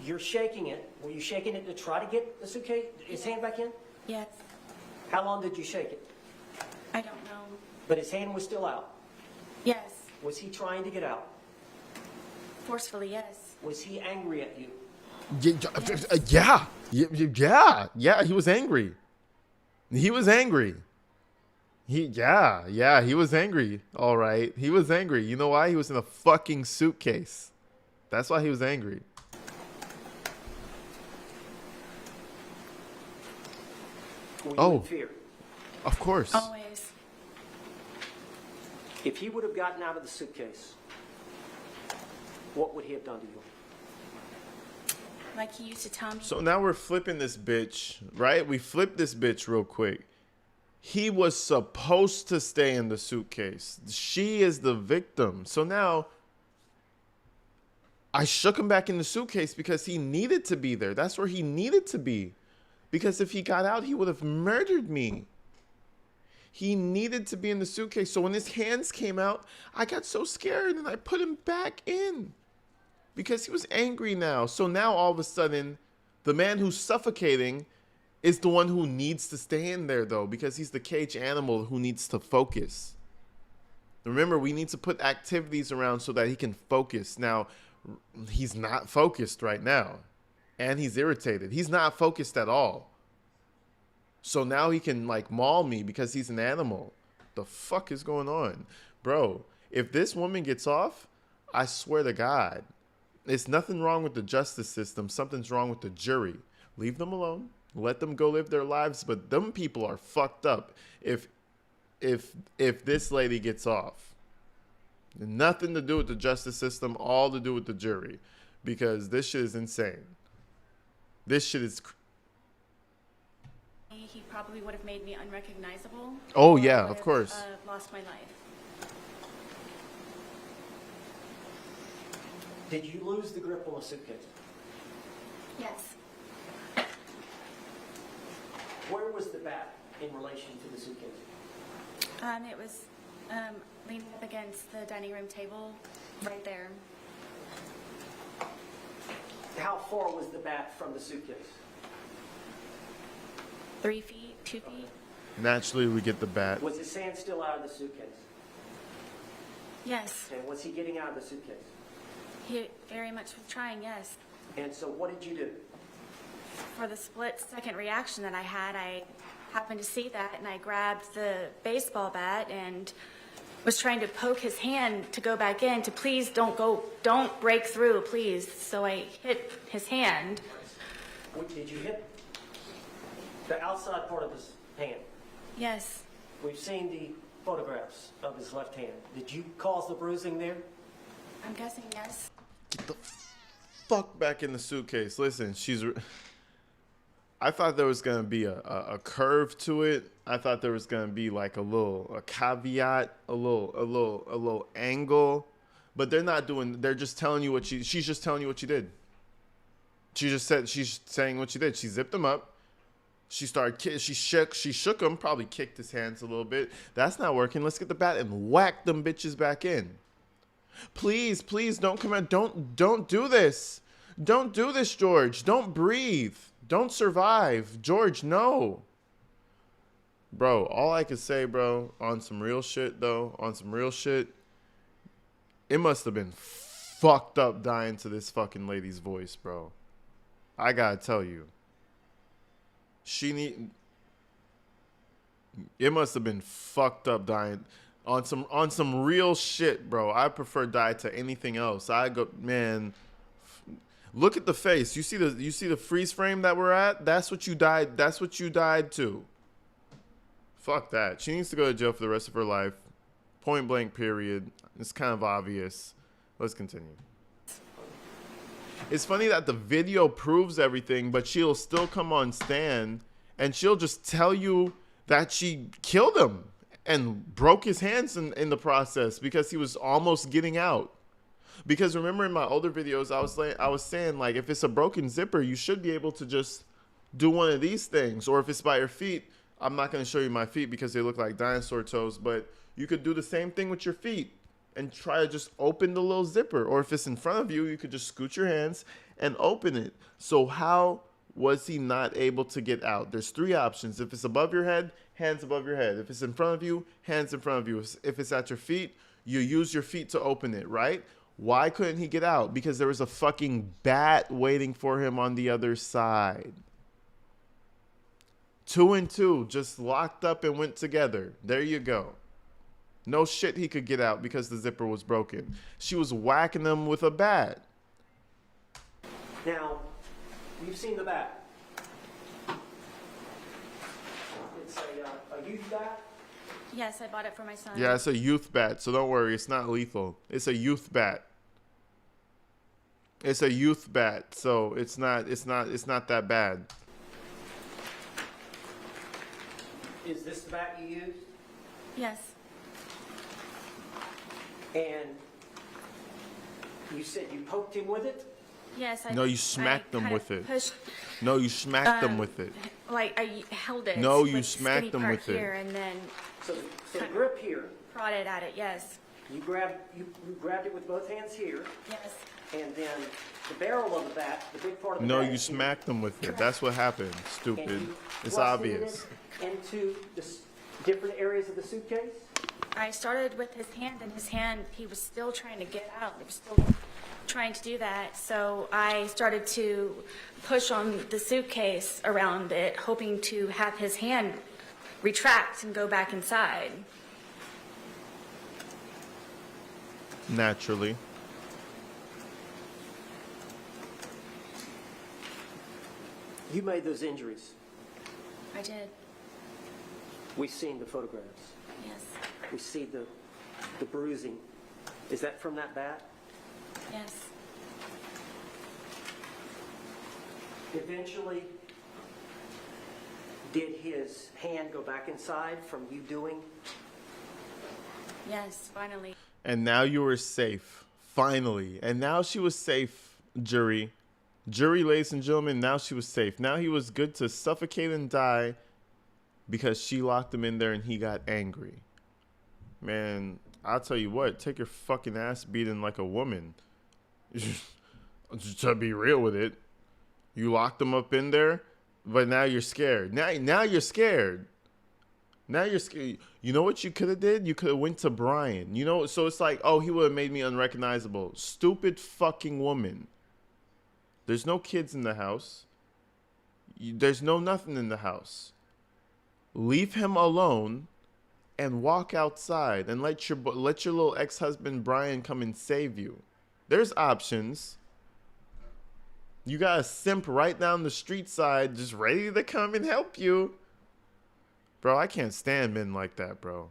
you're shaking it. Were you shaking it to try to get the suitcase, his hand back in?
Yes.
How long did you shake it?
I don't know.
But his hand was still out.
Yes.
Was he trying to get out?
Forcefully, yes.
Was he angry at you?
Yeah. Yeah. He was angry. He was angry. He was angry. All right. He was angry. You know why? He was in a fucking suitcase. That's why he was angry.
Were you
Oh.
in fear?
Of course.
Always.
If he would have gotten out of the suitcase, what would he have done to you?
Like he used to tell me.
So now we're flipping this bitch, right? We flipped this bitch real quick. He was supposed to stay in the suitcase. She is the victim. So now I shook him back in the suitcase because he needed to be there. That's where he needed to be. Because if he got out, he would have murdered me. He needed to be in the suitcase. So when his hands came out, I got so scared and I put him back in. Because he was angry now. So now all of a sudden, the man who's suffocating is the one who needs to stay in there, though, because he's the cage animal who needs to focus. Remember, we need to put activities around so that he can focus. Now, he's not focused right now, and he's irritated. He's not focused at all. So now he can, like, maul me because he's an animal. The fuck is going on? Bro, if this woman gets off, I swear to God, it's nothing wrong with the justice system. Something's wrong with the jury. Leave them alone. Let them go live their lives. But them people are fucked up. If if this lady gets off. Nothing to do with the justice system, all to do with the jury, because this shit is insane. This shit is.
He probably would have made me unrecognizable.
Oh,
or
yeah,
would
of
have,
course.
Lost my life.
Did you lose the grip on the suitcase?
Yes.
Where was the bat in relation to the suitcase?
It was leaning up against the dining room table, right there.
How far was the bat from the suitcase?
3 feet, 2 feet.
Naturally, we get the bat.
Was his hand still out of the suitcase?
Yes.
And was he getting out of the suitcase?
He very much was trying, yes.
And so what did you do?
For the split-second reaction that I had, I happened to see that, and I grabbed the baseball bat and was trying to poke his hand to go back in to please don't break through, please. So I hit his hand.
Did you hit the outside part of his hand?
Yes.
We've seen the photographs of his left hand. Did you cause the bruising there?
I'm guessing yes.
Get the fuck back in the suitcase. Listen, I thought there was gonna be a curve to it. I thought there was gonna be like a caveat, a little angle, but they're not doing. They're just telling you what she's just telling you what she did. She's saying what she did. She zipped him up. She shook him, probably kicked his hands a little bit. That's not working. Let's get the bat and whack them bitches back in. Please, don't come out. Don't do this. Don't do this, George. Don't breathe. Don't survive. George, no. Bro, all I could say, bro, on some real shit, it must have been fucked up dying to this fucking lady's voice, bro. I gotta tell you. It must have been fucked up dying on some real shit, bro. I prefer die to anything else. Man, look at the face. You see the freeze frame that we're at? That's what you died. That's what you died to. Fuck that. She needs to go to jail for the rest of her life. Point blank, period. It's kind of obvious. Let's continue. It's funny that the video proves everything, but she'll still come on stand and she'll just tell you that she killed him and broke his hands in the process because he was almost getting out. Because remember in my older videos, I was saying, like, if it's a broken zipper, you should be able to just do one of these things. Or if it's by your feet, I'm not going to show you my feet because they look like dinosaur toes, but you could do the same thing with your feet and try to just open the little zipper. Or if it's in front of you, you could just scoot your hands and open it. So how was he not able to get out? There's 3 options. If it's above your head, hands above your head. If it's in front of you, hands in front of you. If it's at your feet, you use your feet to open it, right? Why couldn't he get out? Because there was a fucking bat waiting for him on the other side. 2 and 2 just locked up and went together. There you go. No shit he could get out because the zipper was broken. She was whacking them with a bat.
Now, you've seen the bat. It's a youth bat.
Yes, I bought it for my son.
Yeah, it's a youth bat, so don't worry, it's not lethal. It's a youth bat. It's a youth bat, so it's not that bad.
Is this the bat you used?
Yes.
And you said you poked him with it?
Yes.
No, you smacked them
kind
with
of
it.
pushed,
No, you smacked them with it.
like I held it.
No,
with
you
the
smacked
skinny
them
part
with it.
here and then
So the grip here,
prodded at it. Yes.
you grabbed it with both hands here,
Yes.
and then the barrel of the bat, the big part of the
No,
bat
you
is here.
smacked them with it. That's what happened,
And
stupid.
you
It's
thrusted
obvious.
it into the different areas of the suitcase?
I started with his hand, and his hand, he was still trying to get out. He was still trying to do that. So I started to push on the suitcase around it, hoping to have his hand retract and go back inside.
Naturally.
You made those injuries.
I did.
We've seen the photographs.
Yes.
We see the bruising. Is that from that bat?
Yes.
Eventually, did his hand go back inside from you doing?
Yes, finally.
And now you were safe. Finally. And now she was safe, jury. Jury, ladies and gentlemen, now she was safe. Now he was good to suffocate and die because she locked him in there and he got angry. Man, I'll tell you what, take your fucking ass beating like a woman. Just to be real with it. You locked him up in there, but now you're scared. Now you're scared. Now you're scared. You know what you could have did? You could have went to Brian. You know, so it's like, oh, he would have made me unrecognizable. Stupid fucking woman. There's no kids in the house. There's no nothing in the house. Leave him alone and walk outside and let your little ex-husband Brian come and save you. There's options. You got a simp right down the street side just ready to come and help you. Bro, I can't stand men like that, bro.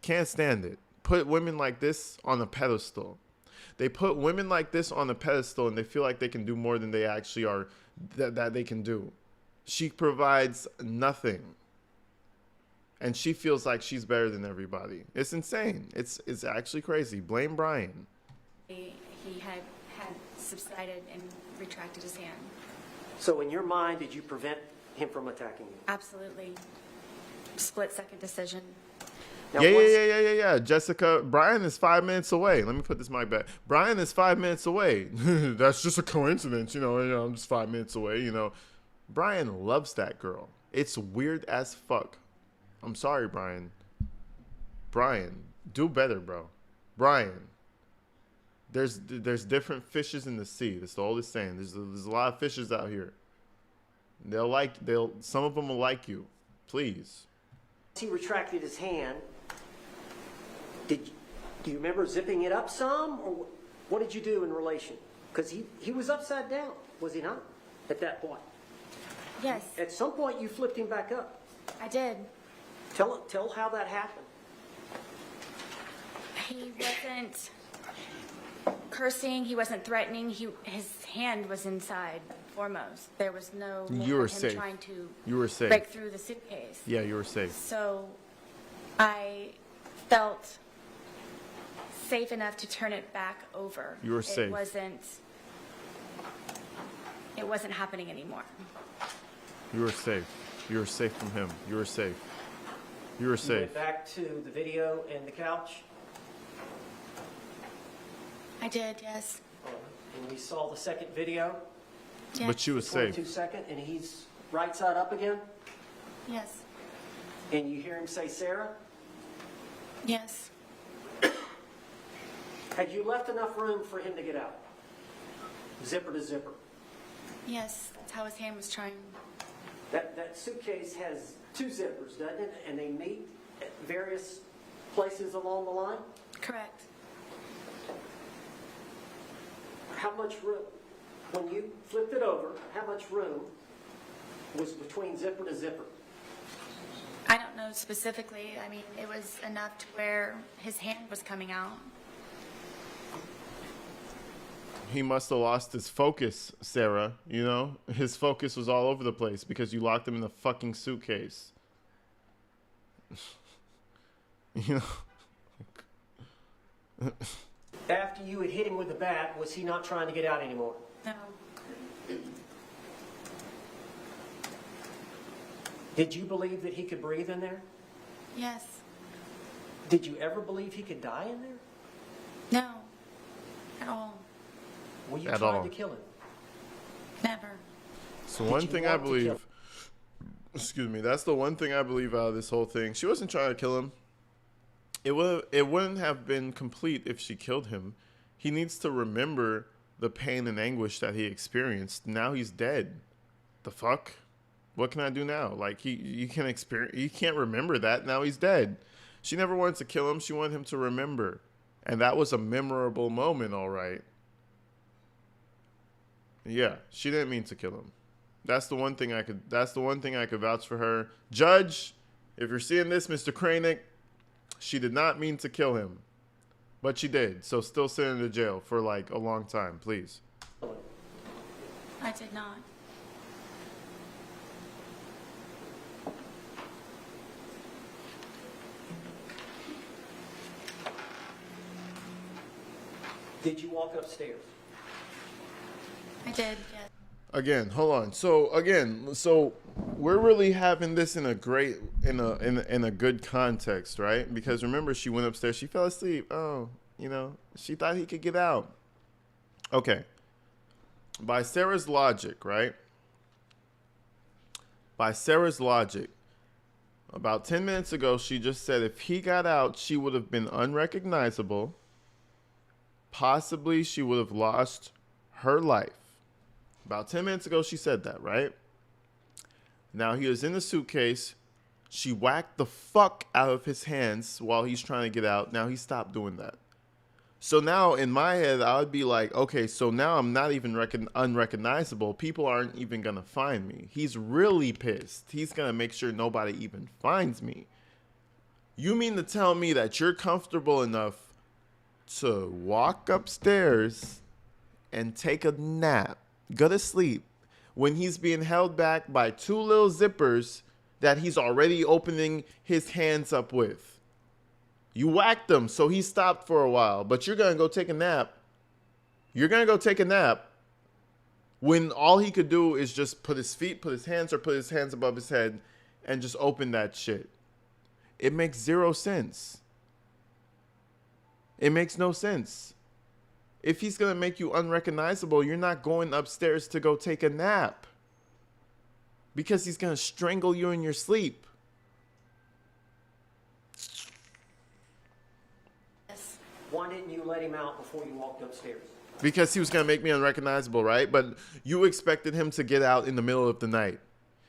Can't stand it. Put women like this on a pedestal. They put women like this on a pedestal and they feel like they can do more than they actually are, that they can do. She provides nothing. And she feels like she's better than everybody. It's insane. It's actually crazy. Blame Brian.
He had subsided and retracted his hand.
So in your mind, did you prevent him from attacking you?
Absolutely. Split-second decision.
Now,
Yeah. Jessica, Brian is 5 minutes away. Let me put this mic back. Brian is 5 minutes away. That's just a coincidence. You know, I'm just 5 minutes away, you know. Brian loves that girl. It's weird as fuck. I'm sorry, Brian. Brian, do better, bro. Brian, there's different fishes in the sea. That's all it's saying. There's a lot of fishes out here. Some of them will like you. Please.
He retracted his hand. Do you remember zipping it up some, or what did you do in relation? Because he was upside down, was he not? At that point.
Yes,
At some point, you flipped him back up.
I did.
Tell how that happened.
He wasn't cursing. He wasn't threatening. His hand was inside foremost. There was no
You
movement
were
of him
safe.
trying to
You were safe.
break through the suitcase.
Yeah, you were safe.
So I felt safe enough to turn it back over.
You were safe.
It wasn't happening anymore.
You were safe. You were safe from him. You were safe. You were
You
safe.
went back to the video and the couch,
I did, yes.
and we saw the second video,
Yes.
But you were
22
safe.
second, and he's right side up again,
Yes.
and you hear him say, Sarah?
Yes.
Had you left enough room for him to get out? Zipper to zipper.
Yes. That's how his hand was trying.
That suitcase has two zippers, doesn't it? And they meet at various places along the line?
Correct.
How much room, when you flipped it over, how much room was between zipper to zipper?
I don't know specifically. I mean, it was enough to where his hand was coming out.
He must have lost his focus, Sarah. You know? His focus was all over the place because you locked him in the fucking suitcase. You know?
After you had hit him with the bat, was he not trying to get out anymore?
No.
Did you believe that he could breathe in there?
Yes.
Did you ever believe he could die in there?
No. At all.
Were you
At
trying
all.
to kill him?
Never.
So one
you
thing I
want to kill-
believe, excuse me, that's the one thing I believe out of this whole thing. She wasn't trying to kill him. It wouldn't have been complete if she killed him. He needs to remember the pain and anguish that he experienced. Now he's dead. The fuck? What can I do now? Like he can't remember that. Now he's dead. She never wanted to kill him. She wanted him to remember. And that was a memorable moment, all right. Yeah, she didn't mean to kill him. That's the one thing I could vouch for her. Judge, If you're seeing this, Mr. Kranick, she did not mean to kill him. But she did. So still send him to jail for like a long time, please.
I did not.
Did you walk upstairs?
I did, yes.
Again, hold on. So we're really having this in a great, in a good context, right? Because remember, she went upstairs, she fell asleep. Oh, you know, she thought he could get out. Okay. By Sarah's logic, right? By Sarah's logic, about 10 minutes ago, she just said if he got out, she would have been unrecognizable. Possibly she would have lost her life. About 10 minutes ago, she said that, right? Now he was in the suitcase. She whacked the fuck out of his hands while he's trying to get out. Now he stopped doing that. So now in my head, I would be like, okay, so now I'm not even unrecognizable. People aren't even going to find me. He's really pissed. He's going to make sure nobody even finds me. You mean to tell me that you're comfortable enough to walk upstairs and take a nap, go to sleep, when he's being held back by two little zippers that he's already opening his hands up with? You whacked him, so he stopped for a while, but you're going to go take a nap. You're going to go take a nap when all he could do is just put his hands above his head and just open that shit. It makes zero sense. It makes no sense. If he's going to make you unrecognizable, you're not going upstairs to go take a nap. Because he's going to strangle you in your sleep.
Yes.
Why didn't you let him out before you walked upstairs?
Because he was going to make me unrecognizable, right? But you expected him to get out in the middle of the night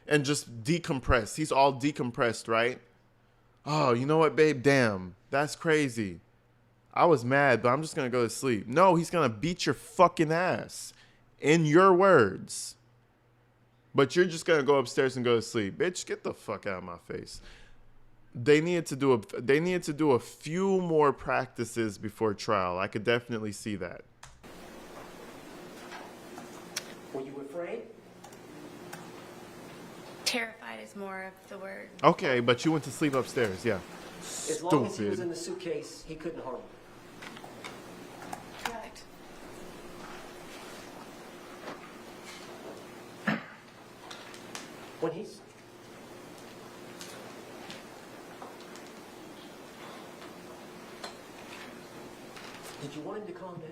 and just decompress. He's all decompressed, right? Oh, you know what, babe? Damn, that's crazy. I was mad, but I'm just going to go to sleep. No, he's going to beat your fucking ass. In your words. But you're just going to go upstairs and go to sleep. Bitch, get the fuck out of my face. They needed to do a few more practices before trial. I could definitely see that.
Were you afraid?
Terrified is more of the word.
Okay, but you went to sleep upstairs, yeah.
As long as he was
Stupid.
in the suitcase, he couldn't harm you.
Correct.
When he's... Did you want him to calm down?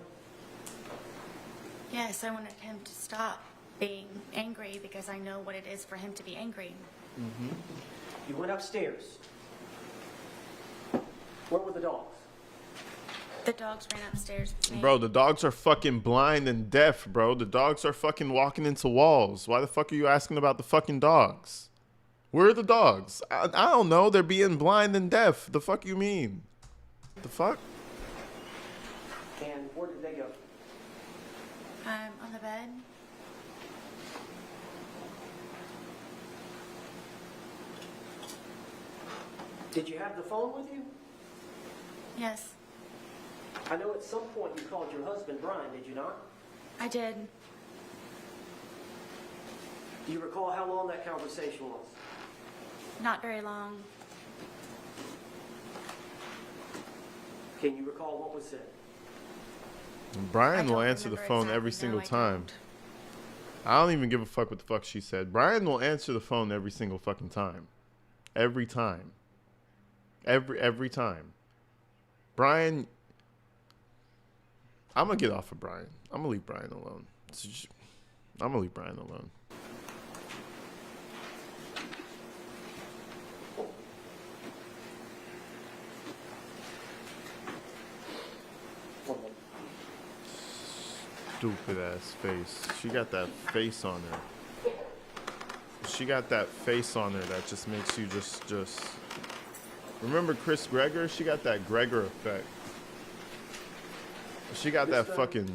Yes, I wanted him to stop being angry because I know what it is for him to be angry.
You went upstairs. Where were the dogs?
The dogs ran upstairs with me.
Bro, the dogs are fucking blind and deaf, bro. The dogs are fucking walking into walls. Why the fuck are you asking about the fucking dogs? Where are the dogs? I don't know. They're being blind and deaf. The fuck you mean? The fuck?
And where did they go?
On the bed.
Did you have the phone with you?
Yes,
I know at some point you called your husband Brian, did you not?
I did.
Do you recall how long that conversation was?
Not very long.
Can you recall what was said?
Brian
I
will
don't
answer the
remember
phone
exactly.
every single
No, I
time.
don't.
I don't even give a fuck what the fuck she said. Brian will answer the phone every single fucking time. Every time. Every time. Brian, I'm gonna get off of Brian. I'm gonna leave Brian alone. I'm gonna leave Brian alone. Stupid ass face. She got that face on her. She got that face on her that just makes you just. Remember Chris Gregor? She got that Gregor effect. She got that fucking.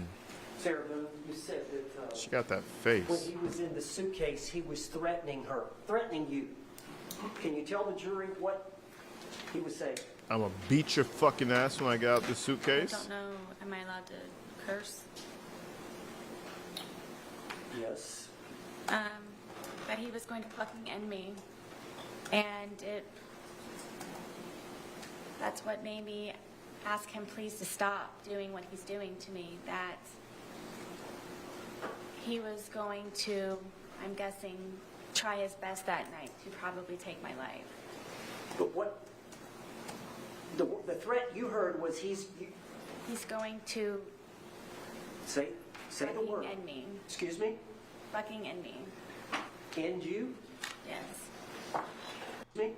Sarah Boone, you said that
She got that
when
face.
he was in the suitcase, he was threatening her, threatening you. Can you tell the jury what he was saying?
I'm gonna beat your fucking ass when I get out the
I
suitcase.
don't know, am I allowed to curse?
Yes.
That he was going to fucking end me. And that's what made me ask him please to stop doing what he's doing to me. That he was going to, I'm guessing, try his best that night to probably take my life.
But what, the threat you heard was
He's going to
say the word.
fucking end me.
Excuse me?
Fucking end me.
End you?
Yes.
Me?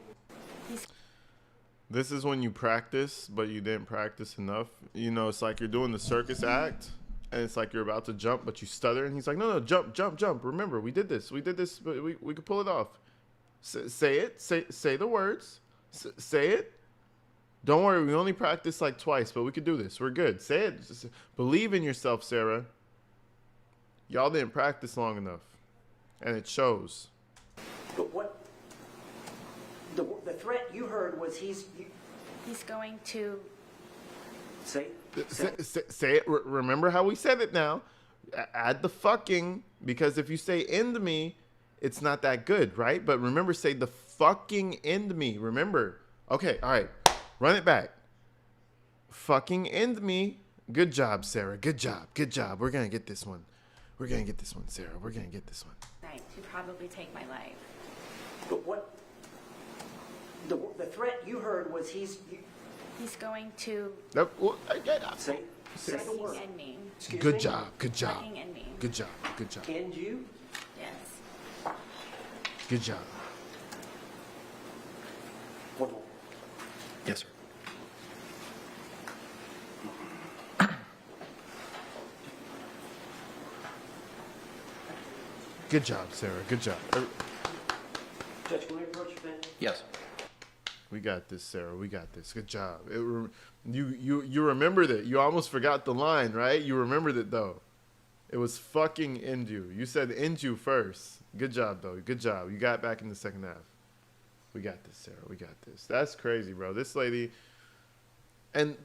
This is when you practice, but you didn't practice enough. You know, it's like you're doing the circus act, and it's like you're about to jump, but you stutter, and he's like, no, jump, jump, jump. Remember, we did this, but we could pull it off. Say it, say the words, say it. Don't worry, we only practiced like twice, but we could do this. We're good. Say it. Just believe in yourself, Sarah. Y'all didn't practice long enough, and it shows.
But what, the threat you heard was he's
going to
say
it. Remember how we said it now. Add the fucking, because if you say end me, it's not that good, right? But remember, say the fucking end me. Remember. Okay, all right. Run it back. Fucking end me. Good job, Sarah. Good job. Good job. We're going to get this one. We're going to get this one, Sarah. We're going to get this one.
night to probably take my life.
But what, the threat you heard was he's
going to
Nope.
say the
fucking
word.
end me.
Excuse
Good
me?
job. Good job.
Fucking end me.
Good job. Good job.
End you?
Yes.
Good job.
One more.
Yes, sir.
Good job, Sarah. Good job.
Judge, can we approach your bench?
Yes.
We got this, Sarah. We got this. Good job. You remembered it. You almost forgot the line, right? You remembered it, though. It was fucking end you. You said end you first. Good job, though. Good job. You got back in the second half. We got this, Sarah. We got this. That's crazy, bro. This lady, and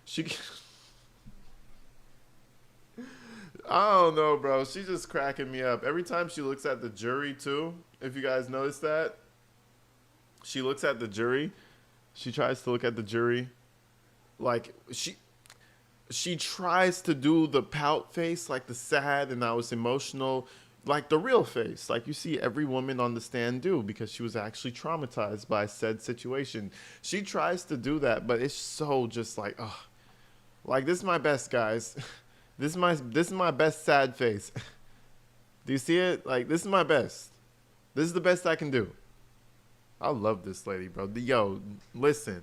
she, I don't know, bro. She's just cracking me up. Every time she looks at the jury, too, if you guys notice that, she looks at the jury. She tries to look at the jury. Like, she tries to do the pout face, like the sad and I was emotional, like the real face, like you see every woman on the stand do, because she was actually traumatized by said situation. She tries to do that, but it's so just like, oh, like this is my best, guys. This is my best sad face. Do you see it? Like, this is my best. This is the best I can do. I love this lady, bro. Yo, listen.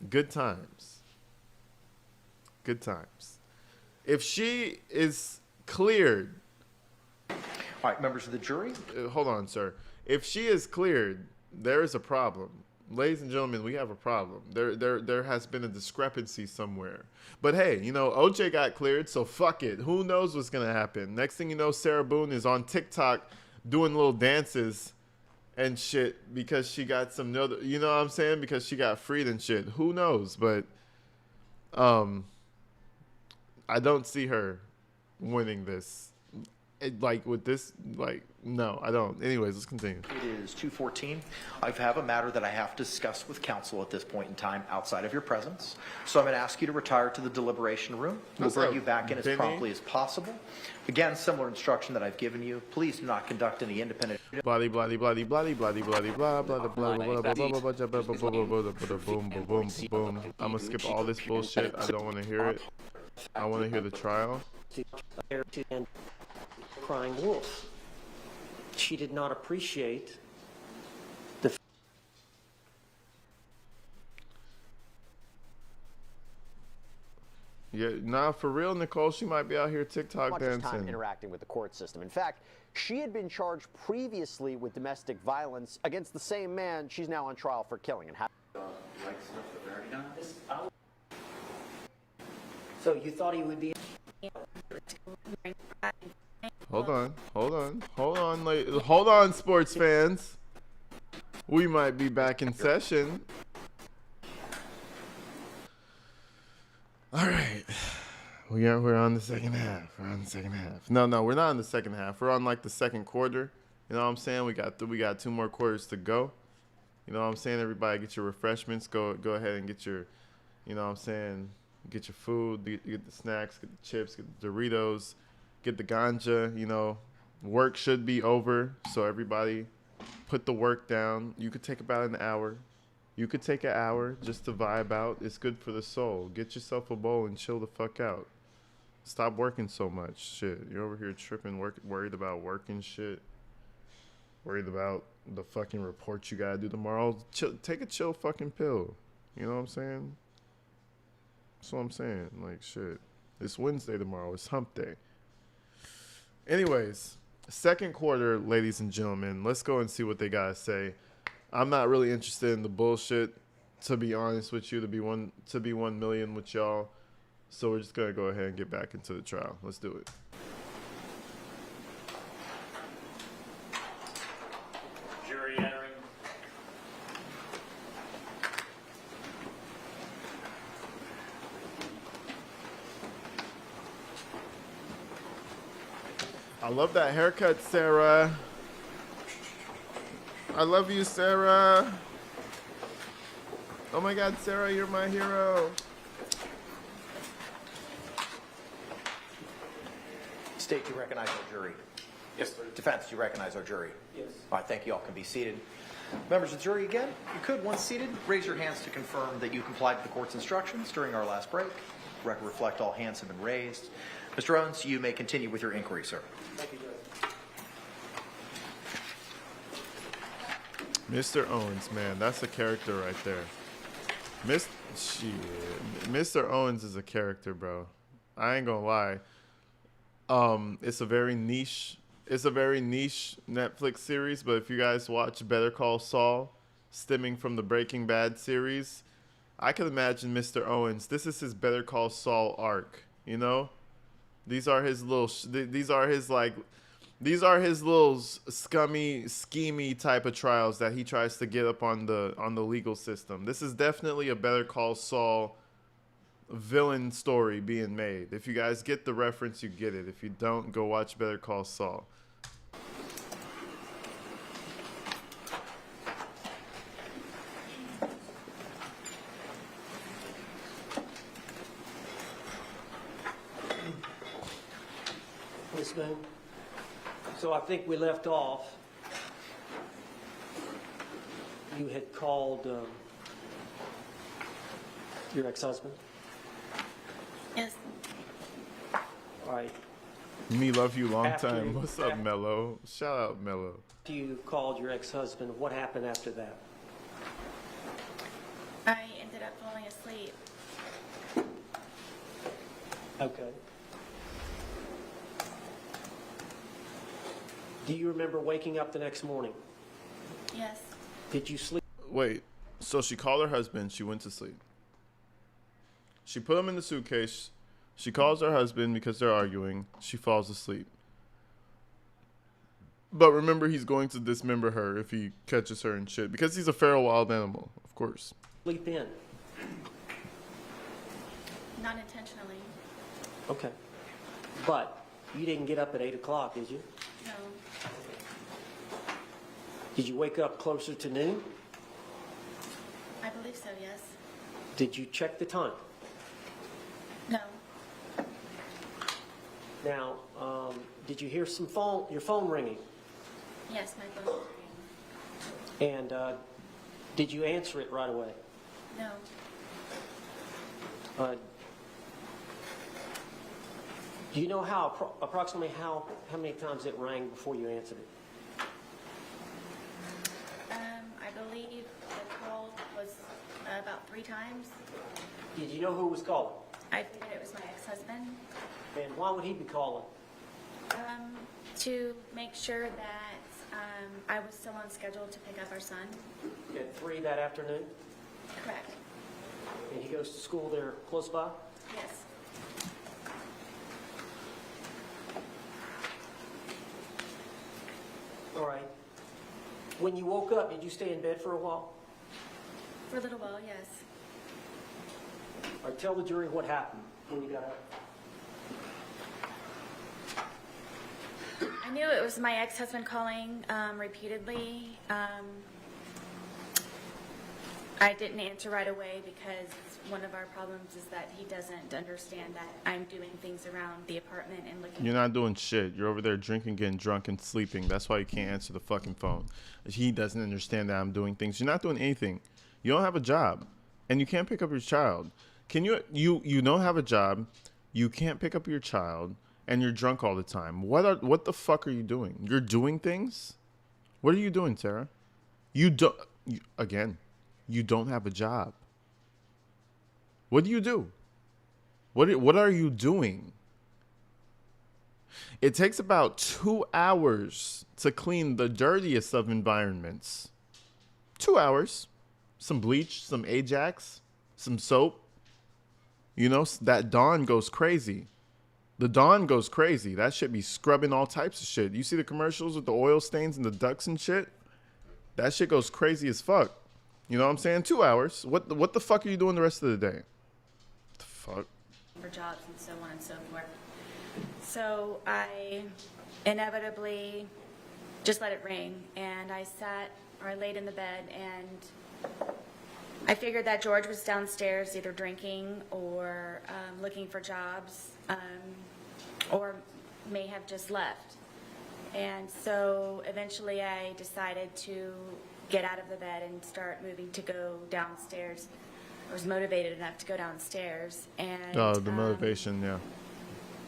Good times. Good times. If she is cleared.
All right, members of the jury.
Hold on, sir. If she is cleared, there is a problem. Ladies and gentlemen, we have a problem. There has been a discrepancy somewhere. But hey, you know, OJ got cleared, so fuck it. Who knows what's going to happen? Next thing you know, Sarah Boone is on TikTok doing little dances and shit because she got some, you know what I'm saying? Because she got freed and shit. Who knows? But I don't see her winning this. Like with this, like, no, I don't. Anyways, let's continue.
It is 2:14. I have a matter that I have to discuss with counsel at this point in time outside of your presence. So I'm going to ask you to retire to the deliberation room. We'll
What's
bring
up,
you back in as
Benny?
promptly as possible. Again, similar instruction that I've given you. Please do not conduct any independent.
Bloody, bloody, bloody, bloody, bloody, bloody, blah, blah, blah, blah, blah, blah, blah, blah, blah, boom, boom, boom, boom. I'm gonna skip all this bullshit. I don't want to hear it. I want to hear the trial.
And crying wolf. She did not appreciate the
Yeah, nah, for real, Nicole, she might be out here TikTok
much as time
dancing.
interacting with the court system. In fact, she had been charged previously with domestic violence against the same man she's now on trial for killing. And
So you thought he would be
Hold on, sports fans. We might be back in session. All right. We're on the second half. No, we're not in the second half. We're on like the second quarter. You know what I'm saying? We got 2 more quarters to go. You know what I'm saying? Everybody get your refreshments. Go ahead and get your, you know what I'm saying? Get your food, get the snacks, get the chips, get the Doritos, get the ganja. You know, work should be over, so everybody put the work down. You could take about an hour. You could take an hour just to vibe out. It's good for the soul. Get yourself a bowl and chill the fuck out. Stop working so much. Shit, you're over here tripping, worried about work and shit. Worried about the fucking report you gotta do tomorrow. Take a chill fucking pill. You know what I'm saying? That's what I'm saying. Like, shit. It's Wednesday tomorrow. It's hump day. Anyways, second quarter, ladies and gentlemen. Let's go and see what they gotta say. I'm not really interested in the bullshit, to be honest with you, to be 1 million with y'all. So we're just gonna go ahead and get back into the trial. Let's do it.
Jury entering.
I love that haircut, Sarah. I love you, Sarah. Oh my God, Sarah, you're my hero.
State, do you recognize our jury?
Yes, sir.
Defense, do you recognize our jury?
Yes.
All right, thank you. All can be seated. Members of the jury, again, you could, once seated, raise your hands to confirm that you complied with the court's instructions during our last break. Record reflect all hands have been raised. Mr. Owens, you may continue with your inquiry, sir.
Thank you, Judge.
Mr. Owens, man, that's a character right there. Mr. Owens is a character, bro. I ain't gonna lie. It's a very niche Netflix series, but if you guys watch Better Call Saul, stemming from the Breaking Bad series, I can imagine Mr. Owens. This is his Better Call Saul arc, you know? These are his little scummy, schemy type of trials that he tries to get up on the legal system. This is definitely a Better Call Saul villain story being made. If you guys get the reference, you get it. If you don't, go watch Better Call Saul.
Ms. Boone? So I think we left off. You had called your ex-husband.
Yes.
All right.
Me love you long
After
time.
you-
What's up, Mello? Shout out, Mello.
You called your ex-husband. What happened after that?
I ended up falling asleep.
Okay. Do you remember waking up the next morning?
Yes.
Did you sleep?
Wait, so she called her husband. She went to sleep. She put him in the suitcase. She calls her husband because they're arguing. She falls asleep. But remember, he's going to dismember her if he catches her and shit. Because he's a feral wild animal, of course.
Sleep in.
Not intentionally.
Okay. But you didn't get up at 8 o'clock, did you?
No.
Did you wake up closer to noon?
I believe so, yes.
Did you check the time?
No.
Now, did you hear your phone ringing?
Yes, my phone was ringing.
And did you answer it right away?
No.
Do you know approximately how many times it rang before you answered it?
I believe the call was about 3 times.
Did you know who was calling?
I figured it was my ex-husband.
And why would he be calling?
To make sure that I was still on schedule to pick up our son.
At 3 that afternoon?
Correct.
And he goes to school there close by?
Yes.
All right. When you woke up, did you stay in bed for a while?
For a little while, yes.
All right, tell the jury what happened when you got up.
I knew it was my ex-husband calling repeatedly. I didn't answer right away because one of our problems is that he doesn't understand that I'm doing things around the apartment and looking.
You're not doing shit. You're over there drinking, getting drunk, and sleeping. That's why you can't answer the fucking phone. He doesn't understand that I'm doing things. You're not doing anything. You don't have a job, and you can't pick up your child. Can you? You don't have a job. You can't pick up your child, and you're drunk all the time. What the fuck are you doing? You're doing things. What are you doing, Sarah? You don't. Again, you don't have a job. What do you do? What are you doing? It takes about 2 hours to clean the dirtiest of environments. 2 hours. Some bleach, some Ajax, some soap. You know, that Dawn goes crazy. The Dawn goes crazy. That shit be scrubbing all types of shit. You see the commercials with the oil stains and the ducks and shit? That shit goes crazy as fuck. You know what I'm saying? 2 hours. What the fuck are you doing the rest of the day? What the fuck?
For jobs and so on and so forth. So I inevitably just let it ring, and I laid in the bed, and I figured that George was downstairs either drinking or looking for jobs, or may have just left. And so eventually I decided to get out of the bed and start moving to go downstairs. I was motivated enough to go downstairs, and
Oh, the motivation, yeah.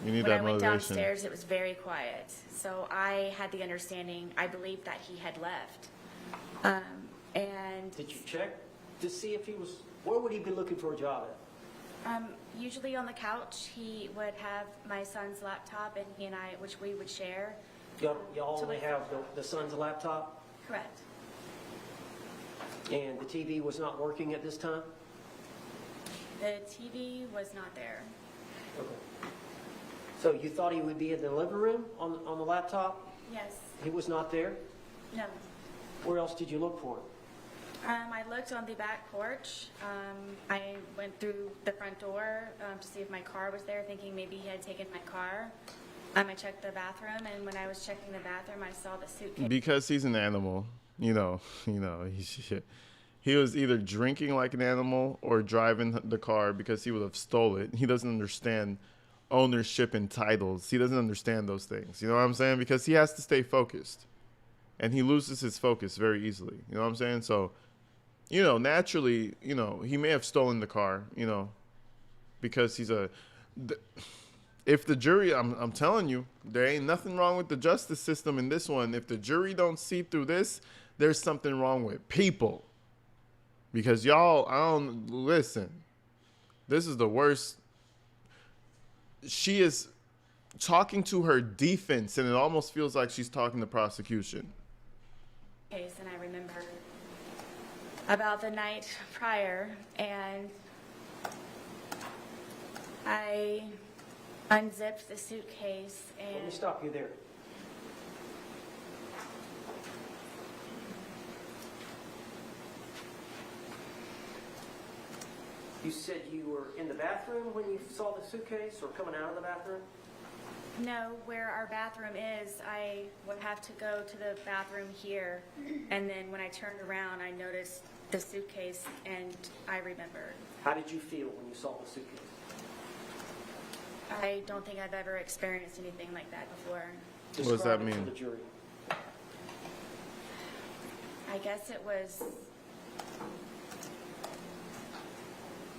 You need
when
that
I went
motivation.
downstairs, it was very quiet. So I had the understanding, I believed that he had left. And
Did you check to see if he was, where would he be looking for a job at?
usually on the couch, he would have my son's laptop, and he and I, which we would share.
Y'all
To
only
look
have the son's laptop,
Correct.
and the TV was not working at this time?
The TV was not there.
Okay. So you thought he would be in the living room on the laptop?
Yes.
He was not there?
No.
Where else did you look for him?
I looked on the back porch. I went through the front door to see if my car was there, thinking maybe he had taken my car. I checked the bathroom, and when I was checking the bathroom, I saw the suitcase.
Because he's an animal, he was either drinking like an animal or driving the car because he would have stole it. He doesn't understand ownership and titles. He doesn't understand those things. You know what I'm saying? Because he has to stay focused, and he loses his focus very easily. You know what I'm saying? So, naturally, he may have stolen the car, because he's if the jury, I'm telling you, there ain't nothing wrong with the justice system in this one. If the jury don't see through this, there's something wrong with people. Because listen, this is the worst. She is talking to her defense, and it almost feels like she's talking to prosecution.
Case, and I remember about the night prior, and I unzipped the suitcase,
Let me
and
stop you there. You said you were in the bathroom when you saw the suitcase, or coming out of the bathroom?
no, where our bathroom is, I would have to go to the bathroom here, and then when I turned around, I noticed the suitcase, and I remembered.
How did you feel when you saw the suitcase?
I don't think I've ever experienced anything like that before.
What does that
Describe it to
mean?
the jury.
I guess it was,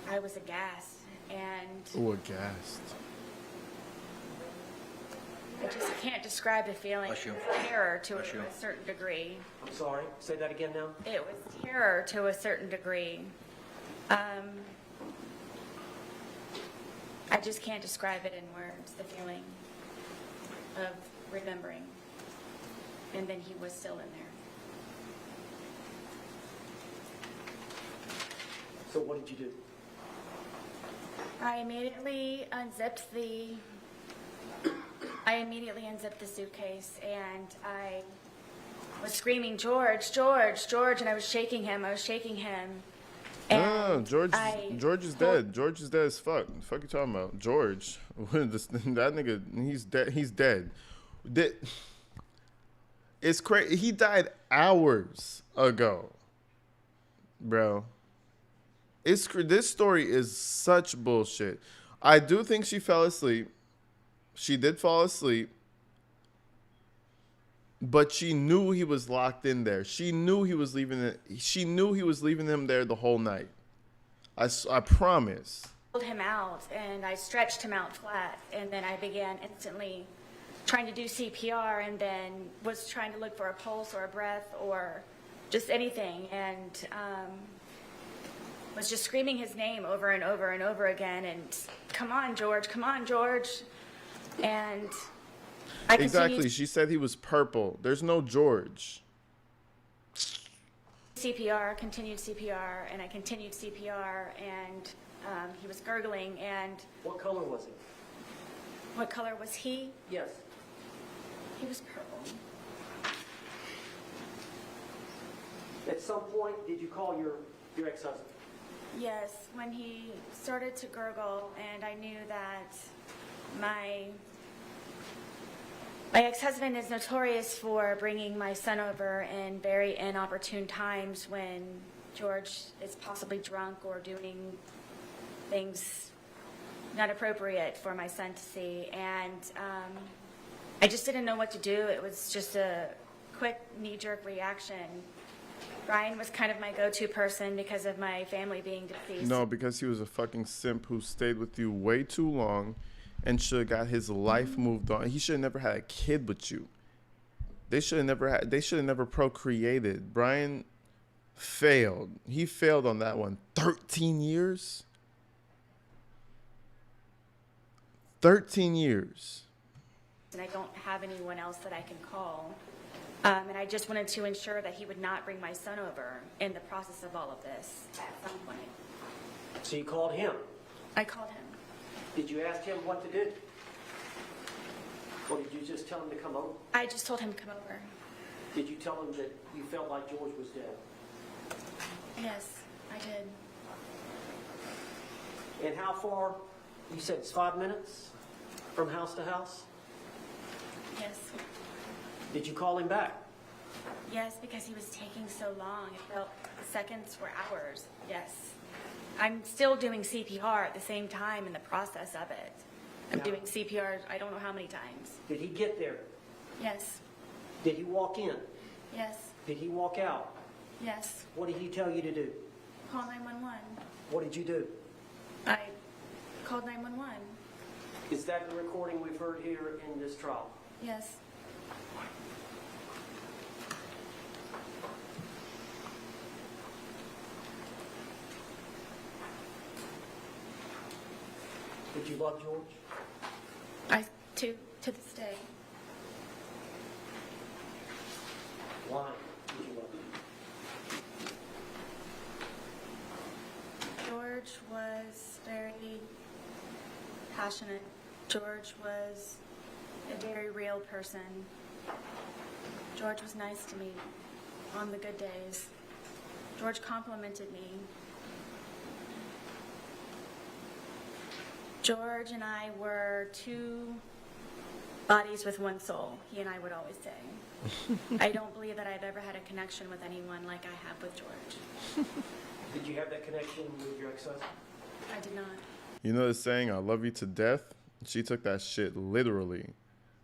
I was aghast, and
Ooh, aghast.
I just can't describe the feeling.
Bless you.
Terror to
Bless you.
a certain degree.
I'm sorry, say that again now?
It was terror to a certain degree. I just can't describe it in words, the feeling of remembering. And then he was still in there.
So what did you do?
I immediately unzipped the suitcase, and I was screaming, George, George, George, and I was shaking him.
No,
And
George is dead. George is dead as fuck. The fuck you talking about? George. That nigga, he's dead. He's dead. It's crazy. He died hours ago, bro. This story is such bullshit. I do think she fell asleep. She did fall asleep. But she knew he was locked in there. She knew he was leaving it. She knew he was leaving him there the whole night. I promise.
pulled him out and I stretched him out flat, and then I began instantly trying to do CPR, and then was trying to look for a pulse or a breath or just anything, and was just screaming his name over and over and over again, and come on, George, and I
Exactly. She said he was purple. There's no George.
continued CPR, and I continued CPR, and he was gurgling, and
What color was he?
what color was he?
Yes.
He was purple.
At some point, did you call your ex-husband?
Yes, when he started to gurgle, and I knew that my ex-husband is notorious for bringing my son over in very inopportune times when George is possibly drunk or doing things not appropriate for my son to see. And I just didn't know what to do. It was just a quick knee-jerk reaction. Brian was kind of my go-to person because of my family being deceased.
No, because he was a fucking simp who stayed with you way too long and should have got his life moved on. He should have never had a kid with you. They should have never procreated. Brian failed. He failed on that one. 13 years? 13 years.
And I don't have anyone else that I can call. And I just wanted to ensure that he would not bring my son over in the process of all of this at some point.
So you called him.
I called him.
Did you ask him what to do? Or did you just tell him to come over?
I just told him to come over.
Did you tell him that you felt like George was dead?
Yes, I did.
And how far? You said it's 5 minutes from house to house?
Yes.
Did you call him back?
Yes, because he was taking so long. It felt seconds were hours. Yes. I'm still doing CPR at the same time in the process of it. I'm doing CPR I don't know how many times.
Did he get there?
Yes.
Did he walk in?
Yes.
Did he walk out?
Yes.
What did he tell you to do?
Call 911.
What did you do?
I called 911.
Is that the recording we've heard here in this trial?
Yes.
Did you love George?
To this day.
Why did you love him?
George was very passionate. George was a very real person. George was nice to me on the good days. George complimented me. George and I were two bodies with one soul, he and I would always say. I don't believe that I've ever had a connection with anyone like I have with George.
Did you have that connection with your ex-husband?
I did not.
You know the saying, I love you to death? She took that shit literally.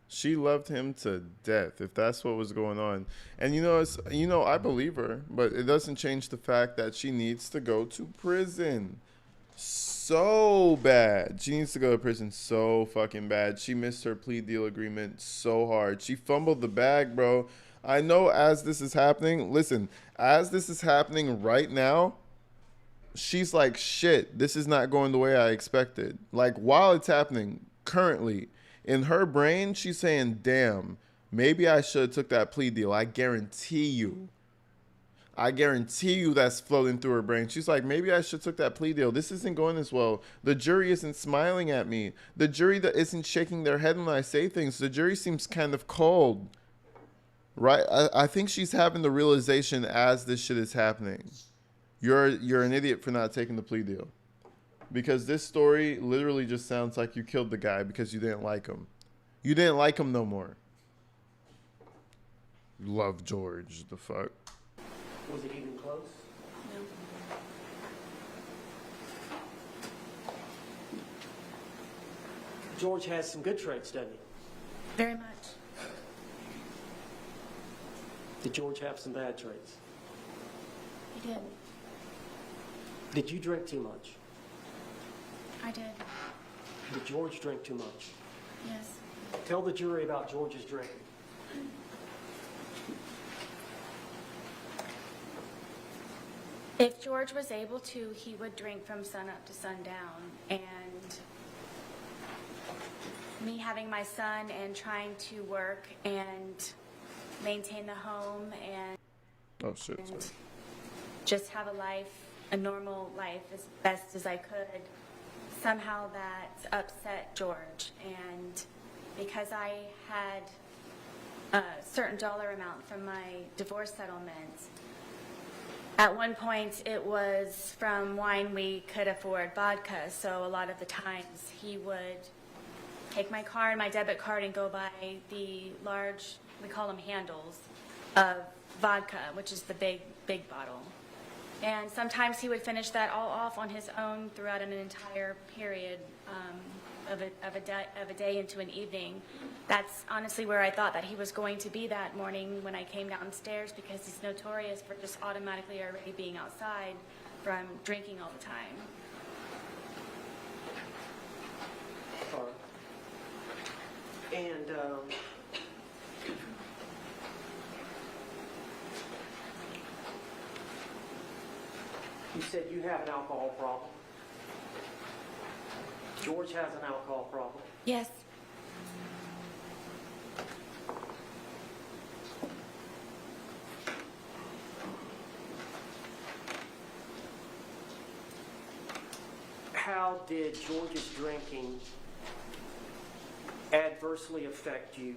She loved him to death, if that's what was going on. And I believe her, but it doesn't change the fact that she needs to go to prison. So bad. She needs to go to prison so fucking bad. She missed her plea deal agreement so hard. She fumbled the bag, bro. I know as this is happening, listen, as this is happening right now, she's like, shit, this is not going the way I expected. Like, while it's happening currently, in her brain, she's saying, damn, maybe I should have took that plea deal. I guarantee you that's floating through her brain. She's like, maybe I should have took that plea deal. This isn't going as well. The jury isn't smiling at me. The jury that isn't shaking their head when I say things. The jury seems kind of cold. Right? I think she's having the realization as this shit is happening. You're an idiot for not taking the plea deal. Because this story literally just sounds like you killed the guy because you didn't like him. You didn't like him no more. Love George. The fuck?
Was it even close?
No.
George has some good traits, doesn't he?
Very much.
Did George have some bad traits?
He did.
Did you drink too much?
I did.
Did George drink too much?
Yes.
Tell the jury about George's drinking.
If George was able to, he would drink from sunup to sundown. And me having my son and trying to work and maintain the home and
Oh shit. Sorry.
just have a life, a normal life as best as I could, somehow that upset George. And because I had a certain dollar amount from my divorce settlement, at one point it was from wine we could afford vodka, so a lot of the times he would take my card and my debit card and go buy the large, we call them handles, of vodka, which is the big bottle. And sometimes he would finish that all off on his own throughout an entire period of a day into an evening. That's honestly where I thought that he was going to be that morning when I came downstairs, because he's notorious for just automatically already being outside from drinking all the time.
All right. And you said you have an alcohol problem. George has an alcohol problem.
Yes.
How did George's drinking adversely affect you?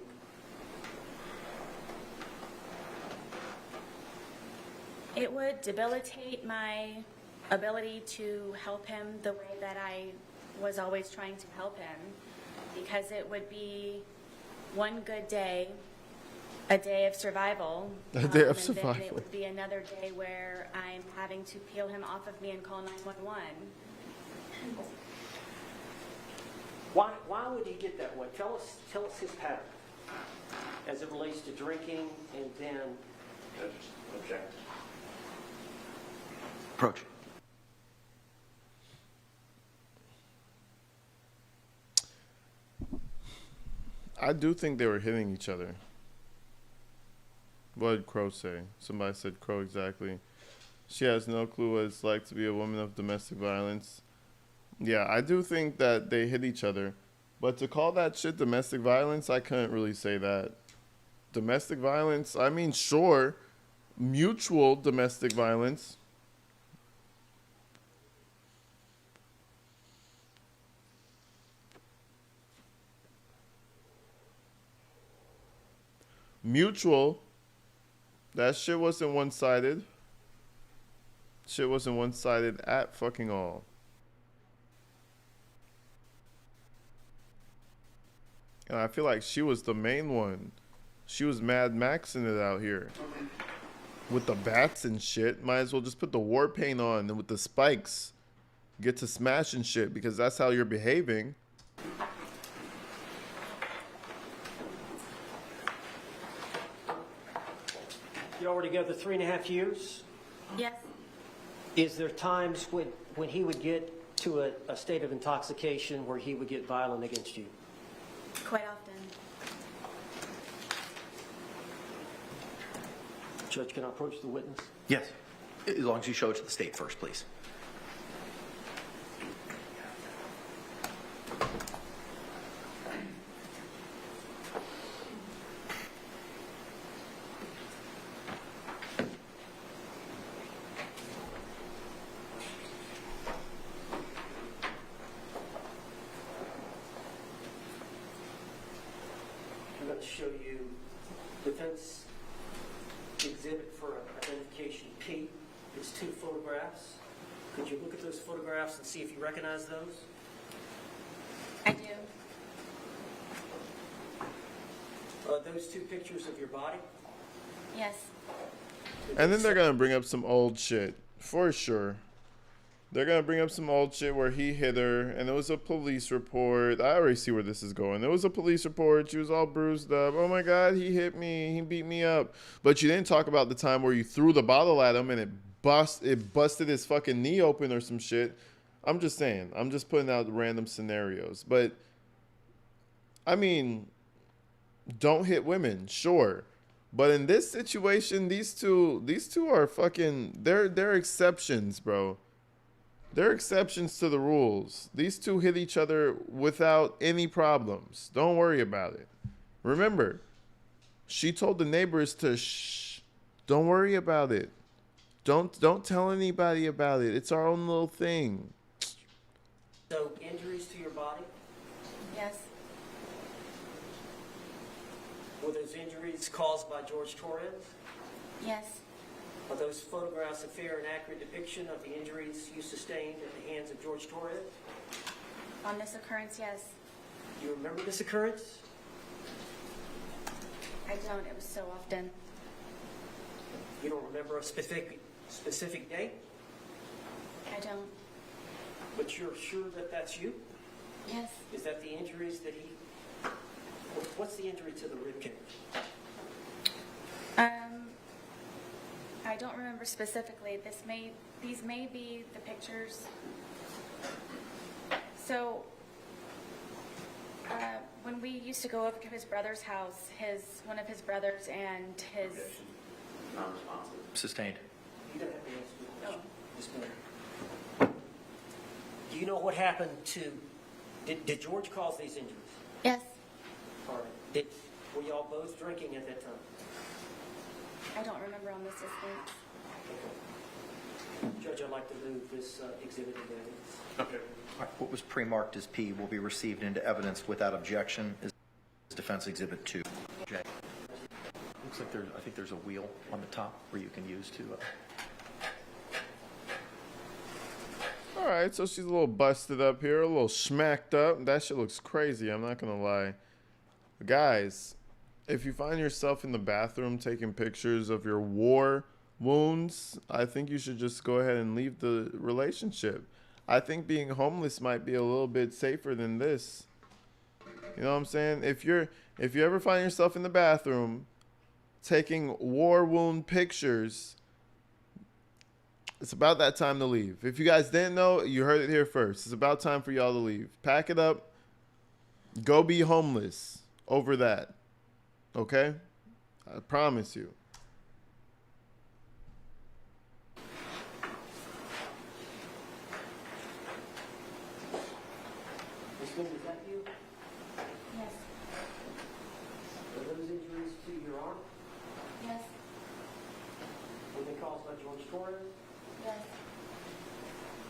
It would debilitate my ability to help him the way that I was always trying to help him, because it would be one good day, a day of survival.
A day of
and
survival.
then it would be another day where I'm having to peel him off of me and call 911.
Why would he get that way? Tell us his pattern as it relates to drinking and then
Object.
Approach.
I do think they were hitting each other. What did Crow say? Somebody said Crow exactly. She has no clue what it's like to be a woman of domestic violence. Yeah, I do think that they hit each other. But to call that shit domestic violence, I couldn't really say that. Domestic violence, I mean, sure, mutual domestic violence. Mutual. That shit wasn't one-sided. Shit wasn't one-sided at fucking all. And I feel like she was the main one. She was Mad Maxing it out here. With the bats and shit. Might as well just put the war paint on and with the spikes. Get to smashing shit because that's how you're behaving.
Y'all were together 3.5 years.
Yes.
Is there times when he would get to a state of intoxication where he would get violent against you?
Quite often.
Judge, can I approach the witness?
Yes. As long as you show it to the state first, please.
I'm going to show you defense exhibit for identification P. It's 2 photographs. Could you look at those photographs and see if you recognize those?
I do.
Those 2 pictures of your body?
Yes.
And then they're gonna bring up some old shit for sure. They're gonna bring up some old shit where he hit her, and it was a police report. I already see where this is going. There was a police report. She was all bruised up. Oh my God, he hit me. He beat me up. But you didn't talk about the time where you threw the bottle at him and it busted his fucking knee open or some shit. I'm just saying. I'm just putting out random scenarios. But I mean, don't hit women, sure. But in this situation, these two are fucking. They're exceptions, bro. They're exceptions to the rules. These two hit each other without any problems. Don't worry about it. Remember, she told the neighbors to shh. Don't worry about it. Don't tell anybody about it. It's our own little thing.
So, injuries to your body?
Yes.
Were those injuries caused by George Torres?
Yes.
Are those photographs a fair and accurate depiction of the injuries you sustained at the hands of George Torres?
On this occurrence, yes.
Do you remember this occurrence?
I don't. It was so often.
You don't remember a specific date,
I don't.
but you're sure that that's you?
Yes.
Is that the injuries that he... What's the injury to the rib cage?
I don't remember specifically. These may be the pictures. So, when we used to go over to his brother's house, one of his brothers and his...
Non-responsive.
Sustained.
You don't have to answer the question.
Oh.
Just a minute. Do you know what happened to... Did George cause these injuries?
Yes.
All right. Were y'all both drinking at that time?
I don't remember on this instance.
Judge, I'd like to move this exhibit into evidence.
Okay.
All right, what was pre-marked as P will be received into evidence without objection as Defense Exhibit 2. J. Looks like I think there's a wheel on the top where you can use to...
All right, so she's a little busted up here, a little smacked up. That shit looks crazy. I'm not gonna lie, guys. If you find yourself in the bathroom taking pictures of your war wounds, I think you should just go ahead and leave the relationship. I think being homeless might be a little bit safer than this. You know what I'm saying? If you ever find yourself in the bathroom taking war wound pictures, it's about that time to leave. If you guys didn't know, you heard it here first. It's about time for y'all to leave. Pack it up. Go be homeless over that. Okay? I promise you.
Miss Boone, is that you?
Yes.
Are those injuries to your arm?
Yes.
Were they caused by George Torres?
Yes.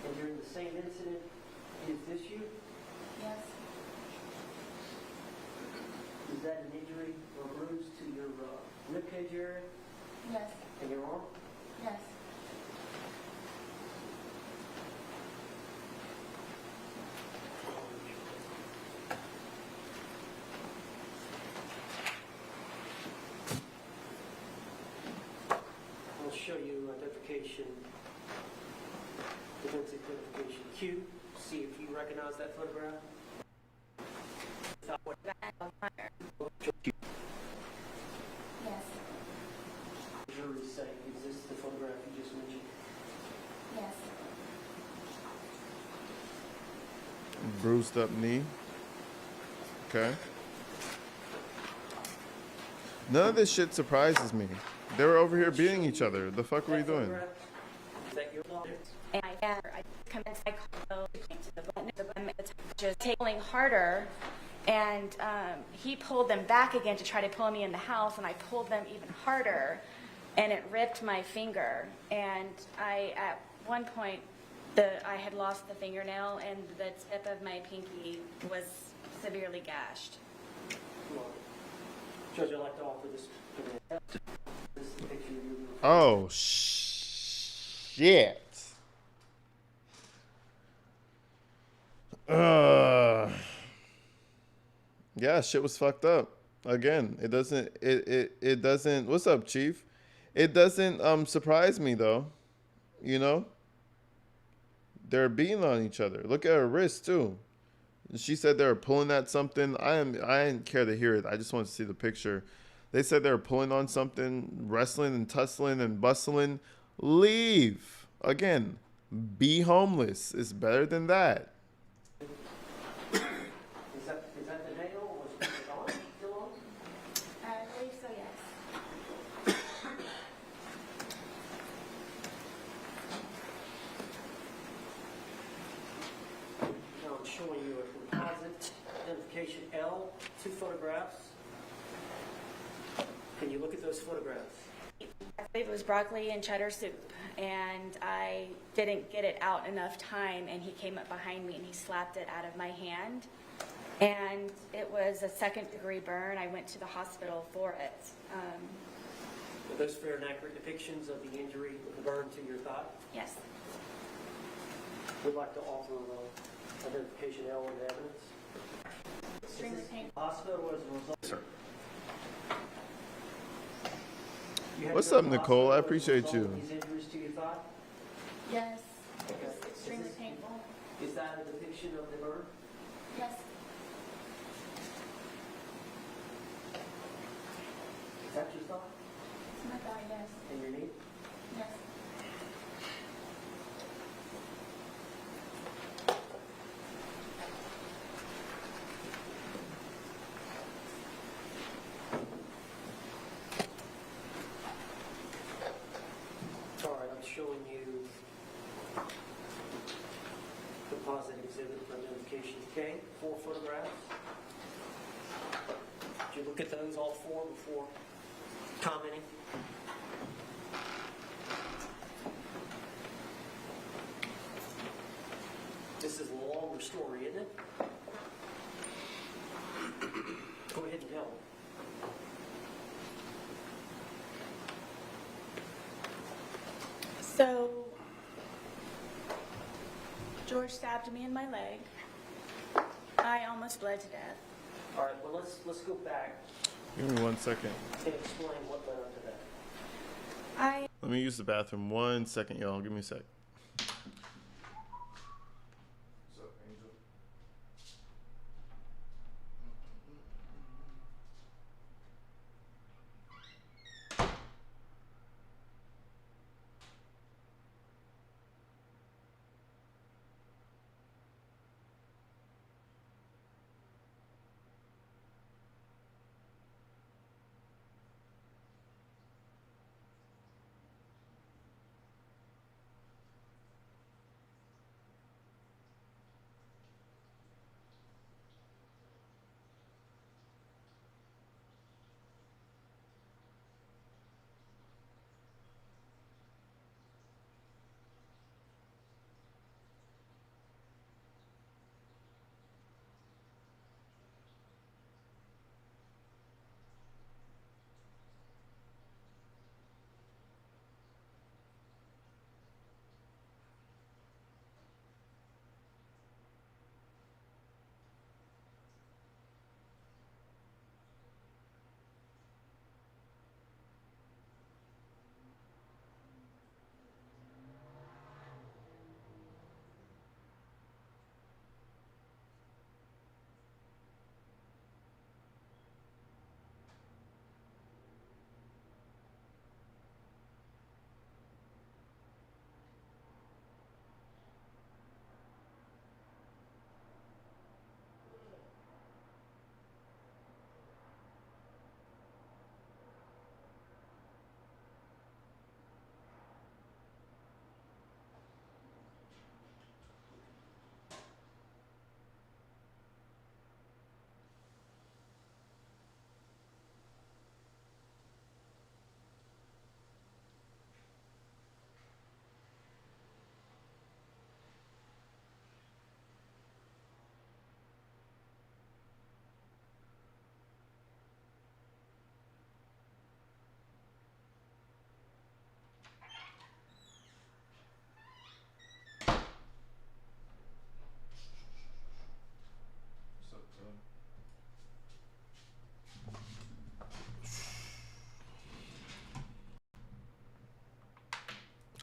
And during the same incident, is this you?
Yes.
Is that an injury or bruise to your ribcage area
Yes.
and your arm?
Yes.
I'll show you identification, defense identification Q. See if you recognize that photograph.
Yes.
The jury is saying, is this the photograph you just mentioned?
Yes.
Bruised up knee. Okay. None of this shit surprises me. They were over here beating each other. The fuck were you doing?
Is that your photograph?
And I commenced my car to the button, just pulling harder, and he pulled them back again to try to pull me in the house, and I pulled them even harder, and it ripped my finger. And at one point, I had lost the fingernail, and the tip of my pinky was severely gashed.
Judge, I'd like to offer this. This is the picture of
Oh, shit. Yeah, shit was fucked up. Again, it doesn't, what's up, Chief? It doesn't surprise me though. You know? They're beating on each other. Look at her wrist too. She said they were pulling at something. I didn't care to hear it. I just wanted to see the picture. They said they were pulling on something, wrestling and tussling and bustling. Leave. Again, be homeless. It's better than that.
Is that the nail? Was it on? Still on?
I believe so, yes.
Now I'm showing you a composite identification L, 2 photographs. Can you look at those photographs?
I believe it was broccoli and cheddar soup, and I didn't get it out enough time, and he came up behind me and he slapped it out of my hand, and it was a second-degree burn. I went to the hospital for it.
Are those fair and accurate depictions of the injury, of the burn to your thigh?
Yes.
Would like to offer identification L in evidence.
Extremely painful.
Hospital as a result.
Sir.
You had to
What's
go
up,
to the
Nicole? I
hospital as a
appreciate
result
you.
of These injuries to your thigh?
Yes. It was extremely painful.
Is that a depiction of the burn?
Yes.
Is that your thigh?
It's my thigh, yes.
And your knee?
Yes.
All right, I'm showing you composite exhibit for identification K, 4 photographs. Did you look at those all 4 before commenting? This is a longer story, isn't it? Go ahead and tell me.
So, George stabbed me in my leg. I almost bled to death.
All right, well, let's go back
Give me 1 second.
and explain what led up to that.
I
Let me use the bathroom 1 second, y'all. Give me a sec.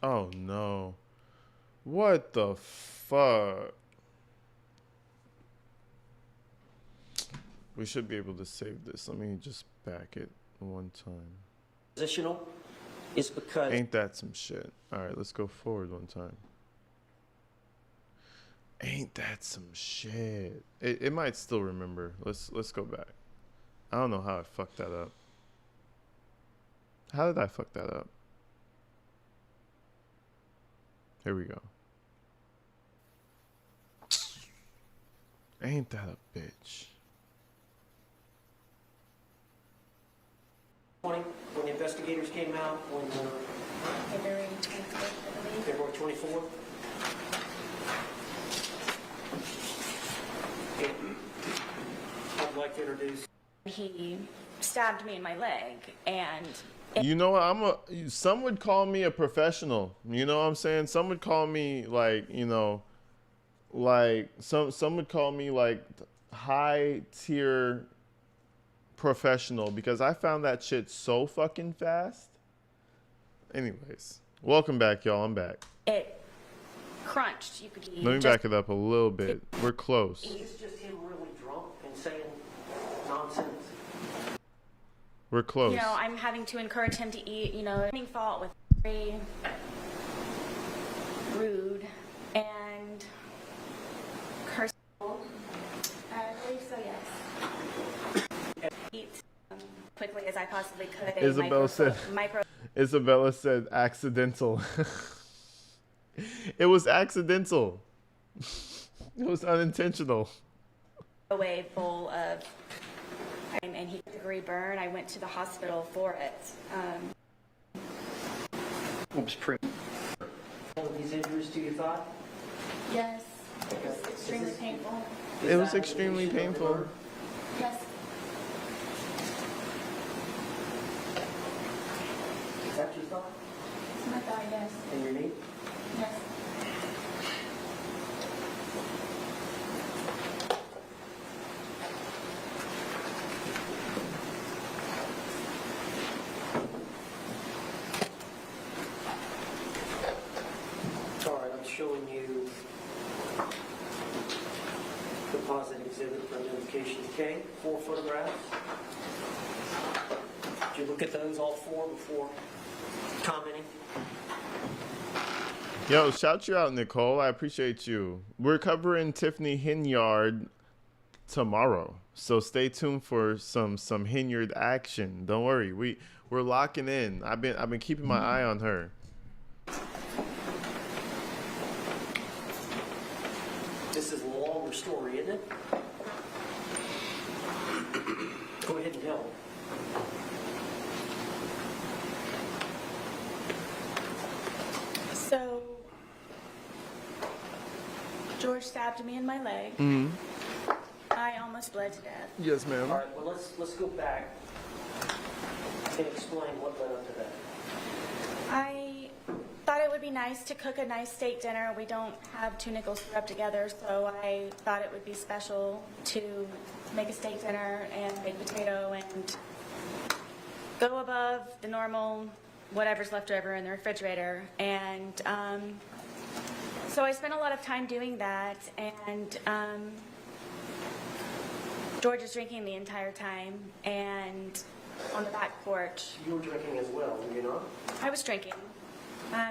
Oh no. What the fuck? We should be able to save this. Let me just back it one time.
Positional is because
Ain't that some shit? All right, let's go forward one time. Ain't that some shit? It might still remember. Let's go back. I don't know how I fucked that up. How did I fuck that up? Here we go. Ain't that a bitch?
20, when the investigators came out, when
February 24th, I believe.
February 24th. Okay. I'd like to introduce.
He stabbed me in my leg, and
You know what? Some would call me a professional. You know what I'm saying? Some would call me like, you know, like some would call me like high tier professional because I found that shit so fucking fast. Anyways, welcome back, y'all. I'm back.
it crunched. You could
Let me back it up a little bit. We're close.
Is this just him really drunk and saying nonsense?
We're close.
You know, I'm having to encourage him to eat, you know, finding fault with very rude and curseful. I believe so, yes. Eat quickly as I possibly could.
Isabella said accidental. It was accidental. It was unintentional.
Away full of, and he degree burn. I went to the hospital for it.
Oops,
All of these injuries to your thigh?
Yes, it was extremely painful.
It was extremely painful.
Yes.
Is that your thigh?
It's my thigh, yes.
And your knee?
Yes.
All right, I'm showing you composite exhibit for identification K, 4 photographs. Did you look at those all 4 before commenting?
Yo, shout you out, Nicole. I appreciate you. We're covering Tiffany Hinyard tomorrow, so stay tuned for some Hinyard action. Don't worry, we're locking in. I've been keeping my eye on her.
This is a longer story, isn't it? Go ahead and tell them.
So, George stabbed me in my leg.
Mm-hmm.
I almost bled to death.
Yes, ma'am.
All right, well, let's go back and explain what led up to that.
I thought it would be nice to cook a nice steak dinner. We don't have 2 nickels to rub together, so I thought it would be special to make a steak dinner and baked potato and go above the normal whatever's left over in the refrigerator. And so I spent a lot of time doing that, and George is drinking the entire time, and on the back porch.
You were drinking as well, were you not?
I was drinking.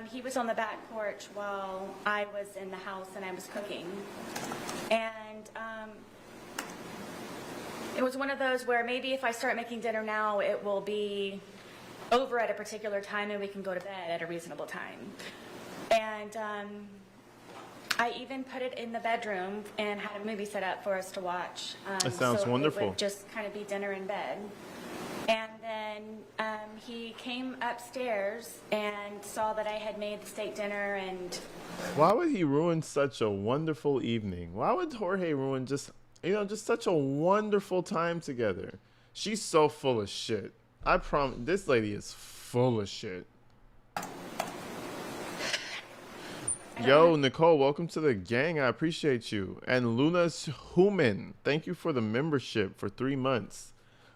He was on the back porch while I was in the house and I was cooking. And it was one of those where maybe if I start making dinner now, it will be over at a particular time and we can go to bed at a reasonable time. And I even put it in the bedroom and had a movie set up for us to watch.
That sounds
so
wonderful.
It would just kind of be dinner in bed. And then he came upstairs and saw that I had made the steak dinner, and
Why would he ruin such a wonderful evening? Why would Jorge ruin just such a wonderful time together? She's so full of shit. I promise, this lady is full of shit. Yo, Nicole, welcome to the gang. I appreciate you. And Luna's Human, thank you for the membership for 3 months.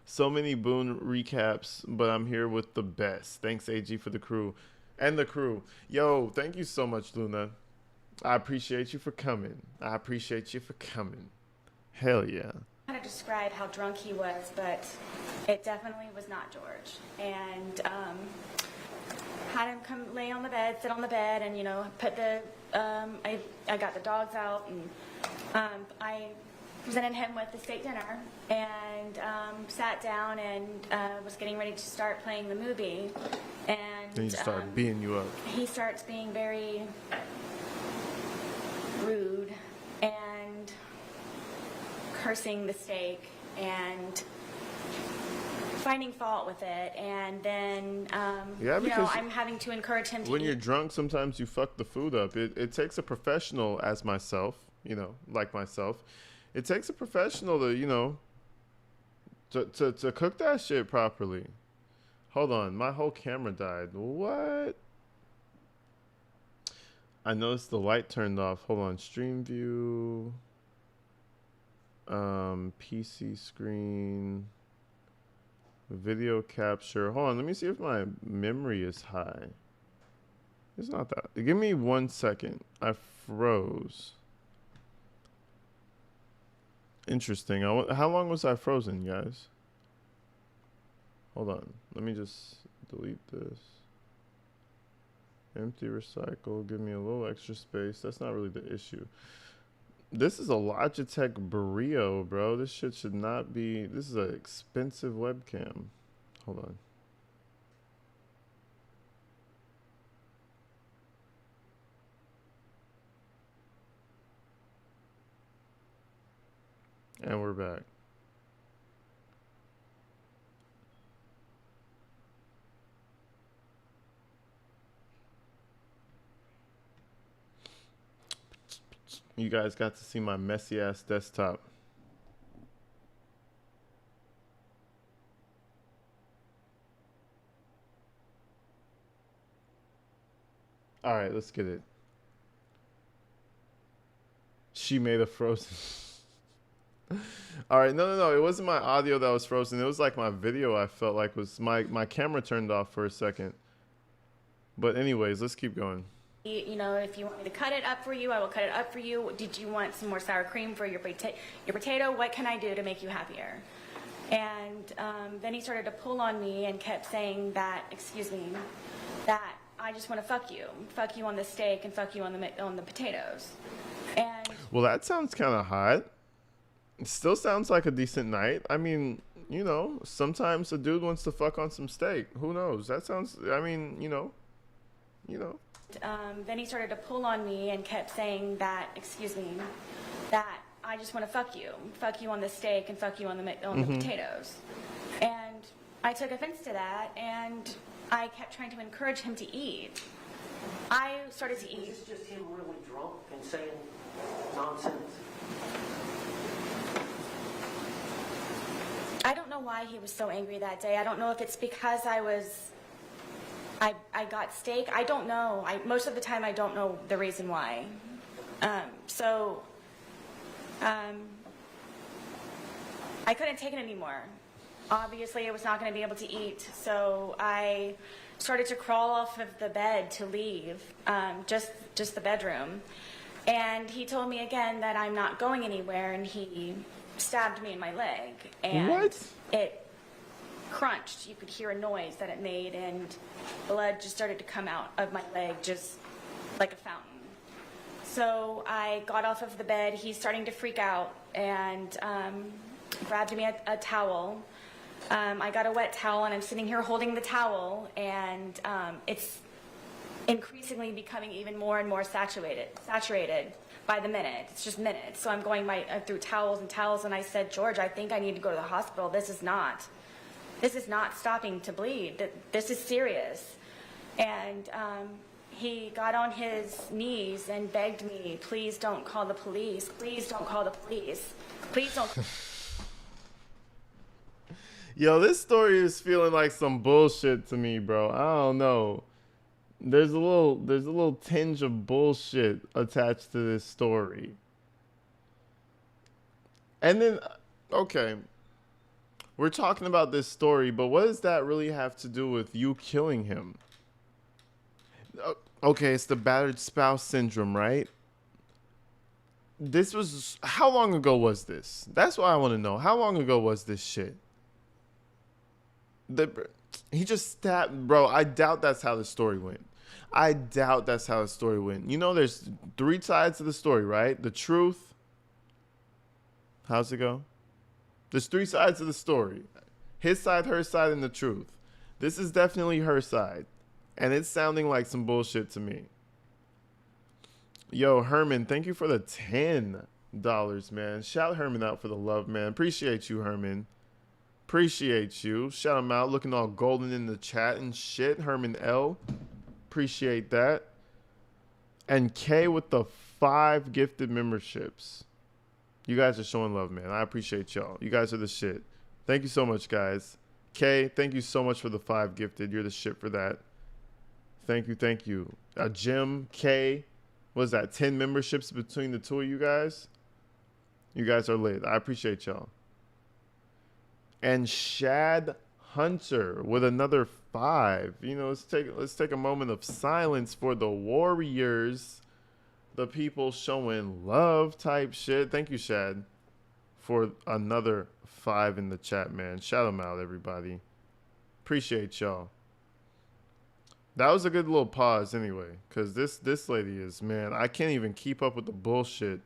So many Boone recaps, but I'm here with the best. Thanks, AG, for the crew. And the crew. Yo, thank you so much, Luna. I appreciate you for coming. I appreciate you for coming. Hell yeah.
Kind of describe how drunk he was, but it definitely was not George. And had him come lay on the bed, sit on the bed, and put the I got the dogs out, and I presented him with the steak dinner, and sat down and was getting ready to start playing the movie, and
Then he start beating you up.
he starts being very rude and cursing the steak and finding fault with it, and then
Yeah, because
I'm having to encourage him to
when
eat.
you're drunk, sometimes you fuck the food up. It takes a professional, as myself, like myself. It takes a professional to, to cook that shit properly. Hold on, my whole camera died. What? I noticed the light turned off. Hold on, stream view. PC screen. Video capture. Hold on, let me see if my memory is high. It's not that. Give me 1 second. I froze. Interesting. How long was I frozen, guys? Hold on. Let me just delete this. Empty recycle. Give me a little extra space. That's not really the issue. This is a Logitech Brio, bro. This shit should not be. This is an expensive webcam. Hold on. And we're back. You guys got to see my messy ass desktop. All right, let's get it. She made a frozen. All right, no. It wasn't my audio that was frozen. It was like my video. I felt like was my camera turned off for a second. But anyways, let's keep going.
If you want me to cut it up for you, I will cut it up for you. Did you want some more sour cream for your potato? What can I do to make you happier? And then he started to pull on me and kept saying that, that I just want to fuck you on the steak and fuck you on the potatoes. And
well, that sounds kind of hot. It still sounds like a decent night. I mean, sometimes a dude wants to fuck on some steak. Who knows? That sounds. I mean,
then he started to pull on me and kept saying that, that I just want to fuck you on the steak and fuck you on the potatoes. And I took offense to that, and I kept trying to encourage him to eat. I started to eat.
Is this just him really drunk and saying nonsense?
I don't know why he was so angry that day. I don't know if it's because I got steak. I don't know. Most of the time I don't know the reason why. I couldn't take it anymore. Obviously I was not going to be able to eat, so I started to crawl off of the bed to leave, just the bedroom. And he told me again that I'm not going anywhere, and he stabbed me in my leg. And
what?
It crunched. You could hear a noise that it made, and blood just started to come out of my leg just like a fountain. So I got off of the bed. He's starting to freak out, and grabbed me a towel. I got a wet towel, and I'm sitting here holding the towel, and it's increasingly becoming even more and more saturated by the minute. It's just minutes. So I'm going through towels, and I said, George, I think I need to go to the hospital. This is not stopping to bleed. This is serious. And he got on his knees and begged me, please don't call the police. Please don't call the police. Please don't.
Yo, this story is feeling like some bullshit to me, bro. I don't know. There's a little tinge of bullshit attached to this story. And then, okay, we're talking about this story, but what does that really have to do with you killing him? Okay, it's the battered spouse syndrome, right? This was, how long ago was this? That's what I want to know. How long ago was this shit? He just stabbed, bro. I doubt that's how the story went. I doubt that's how the story went. You know, there's 3 sides to the story, right? The truth. How's it go? There's 3 sides to the story. His side, her side, and the truth. This is definitely her side. And it's sounding like some bullshit to me. Yo, Herman, thank you for the $10, man. Shout Herman out for the love, man. Appreciate you, Herman. Appreciate you. Shout him out. Looking all golden in the chat and shit. Herman L. Appreciate that. And K with the 5 gifted memberships. You guys are showing love, man. I appreciate y'all. You guys are the shit. Thank you so much, guys. K, thank you so much for the 5 gifted. You're the shit for that. Thank you, thank you. Jim, K, what is that, 10 memberships between the 2 of you guys? You guys are lit. I appreciate y'all. And Shad Hunter with another 5. You know, let's take a moment of silence for the Warriors, the people showing love type shit. Thank you, Shad, for another 5 in the chat, man. Shout them out, everybody. Appreciate y'all. That was a good little pause anyway, because this lady is, man, I can't even keep up with the bullshit.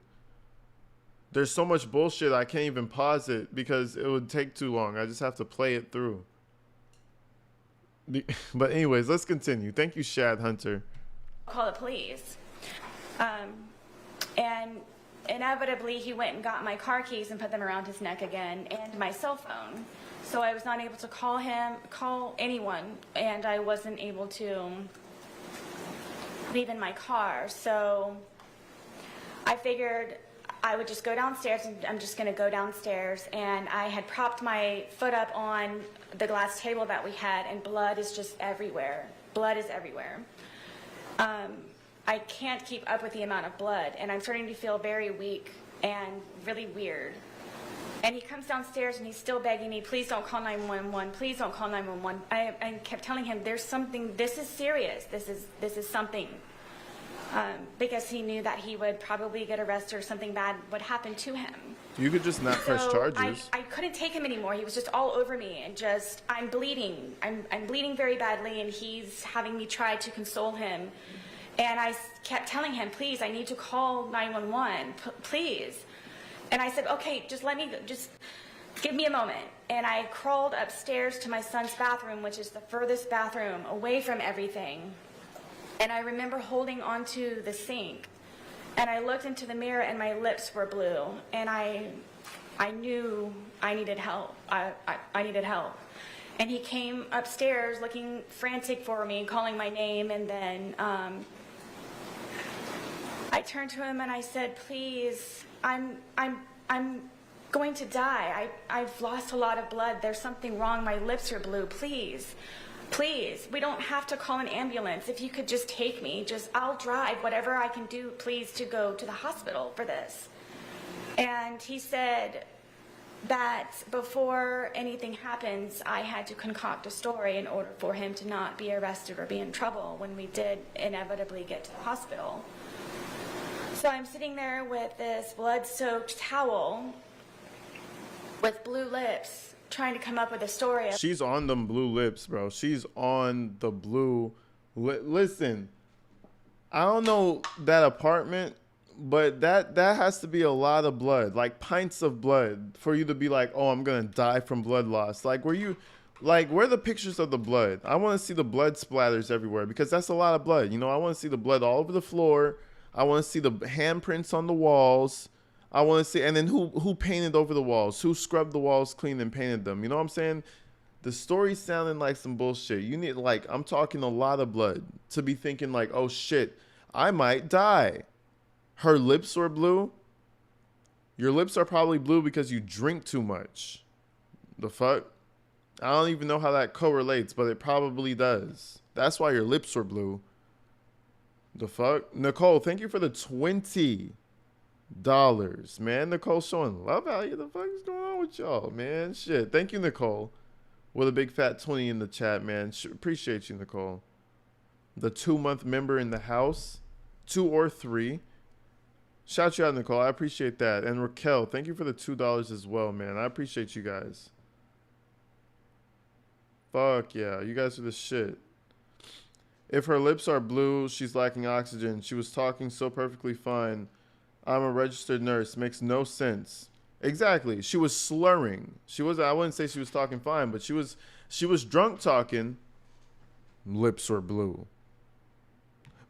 There's so much bullshit, I can't even pause it because it would take too long. I just have to play it through. But anyways, let's continue. Thank you, Shad Hunter.
Call the police. And inevitably, he went and got my car keys and put them around his neck again, and my cell phone. So I was not able to call anyone, and I wasn't able to leave in my car. So I figured I would just go downstairs, and I'm just going to go downstairs. And I had propped my foot up on the glass table that we had, and blood is just everywhere. Blood is everywhere. I can't keep up with the amount of blood, and I'm starting to feel very weak and really weird. And he comes downstairs and he's still begging me, please don't call 911, please don't call 911. I kept telling him, there's something, this is serious, this is something. Because he knew that he would probably get arrested or something bad would happen to him.
You could just not press charges.
I couldn't take him anymore. He was just all over me, and just, I'm bleeding. I'm bleeding very badly, and he's having me try to console him. And I kept telling him, please, I need to call 911, please. And I said, okay, just give me a moment. And I crawled upstairs to my son's bathroom, which is the furthest bathroom away from everything. And I remember holding onto the sink, and I looked into the mirror and my lips were blue, and I knew I needed help. I needed help. And he came upstairs looking frantic for me, calling my name, and then I turned to him and I said, please, I'm going to die. I've lost a lot of blood. There's something wrong. My lips are blue. Please, please, we don't have to call an ambulance. If you could just take me, I'll drive whatever I can do, please, to go to the hospital for this. And he said that before anything happens, I had to concoct a story in order for him to not be arrested or be in trouble when we did inevitably get to the hospital. So I'm sitting there with this blood-soaked towel with blue lips, trying to come up with a story.
She's on them blue lips, bro. She's on the blue. Listen, I don't know that apartment, but that has to be a lot of blood, like pints of blood, for you to be like, oh, I'm gonna die from blood loss. Like, where are the pictures of the blood? I want to see the blood splatters everywhere, because that's a lot of blood. You know, I want to see the blood all over the floor. I want to see the handprints on the walls. I want to see, and then who painted over the walls? Who scrubbed the walls clean and painted them? You know what I'm saying? The story's sounding like some bullshit. You need, like, I'm talking a lot of blood to be thinking like, oh shit, I might die. Her lips were blue. Your lips are probably blue because you drink too much. The fuck? I don't even know how that correlates, but it probably does. That's why your lips were blue. The fuck? Nicole, thank you for the $20. Man, Nicole showing love out here. The fuck is going on with y'all, man? Shit. Thank you, Nicole. With a big fat 20 in the chat, man. Appreciate you, Nicole. the 2-month member in the house, 2 or 3. Shout you out, Nicole. I appreciate that. And Raquel, thank you for the $2 as well, man. I appreciate you guys. Fuck yeah, you guys are the shit. If her lips are blue, she's lacking oxygen. She was talking so perfectly fine. I'm a registered nurse. Makes no sense. Exactly. She was slurring. I wouldn't say she was talking fine, but she was drunk talking. Lips were blue.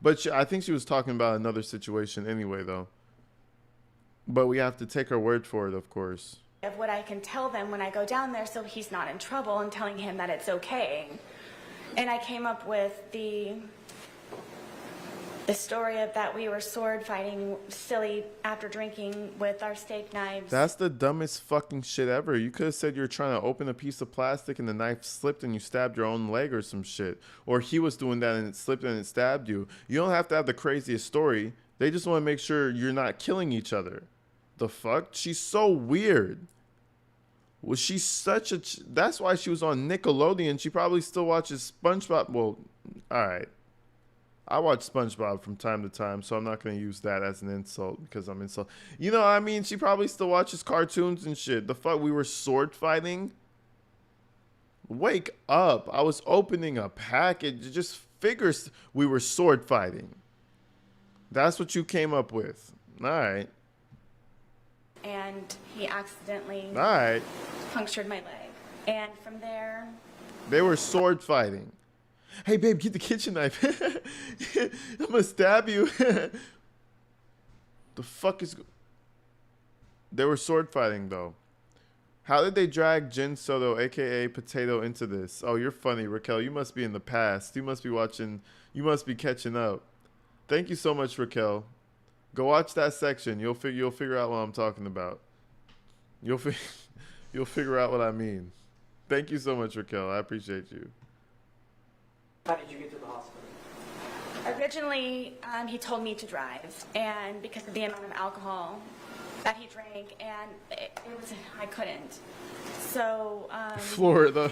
But I think she was talking about another situation anyway, though. But we have to take her word for it, of course.
Of what I can tell them when I go down there so he's not in trouble, and telling him that it's okay. And I came up with the story of that we were sword fighting silly after drinking with our steak knives.
That's the dumbest fucking shit ever. You could have said you're trying to open a piece of plastic and the knife slipped and you stabbed your own leg or some shit. Or he was doing that and it slipped and it stabbed you. You don't have to have the craziest story. They just want to make sure you're not killing each other. The fuck? She's so weird. Was she such a... That's why she was on Nickelodeon. She probably still watches SpongeBob. Well, all right. I watch SpongeBob from time to time, so I'm not going to use that as an insult because I'm insult. You know what I mean? She probably still watches cartoons and shit. The fuck? We were sword fighting? Wake up. I was opening a package. It just figures we were sword fighting. That's what you came up with. All right.
And he accidentally
All right.
punctured my leg. And from there...
They were sword fighting. Hey, babe, get the kitchen knife. I'm going to stab you. The fuck is... They were sword fighting, though. How did they drag Jen Soto, a.k.a. Potato, into this? Oh, you're funny, Raquel. You must be in the past. You must be watching... You must be catching up. Thank you so much, Raquel. Go watch that section. You'll figure out what I'm talking about. You'll figure out what I mean. Thank you so much, Raquel. I appreciate you.
How did you get to the hospital?
Originally, he told me to drive, and because of the amount of alcohol that he drank, and it was, I couldn't. So,
Florida.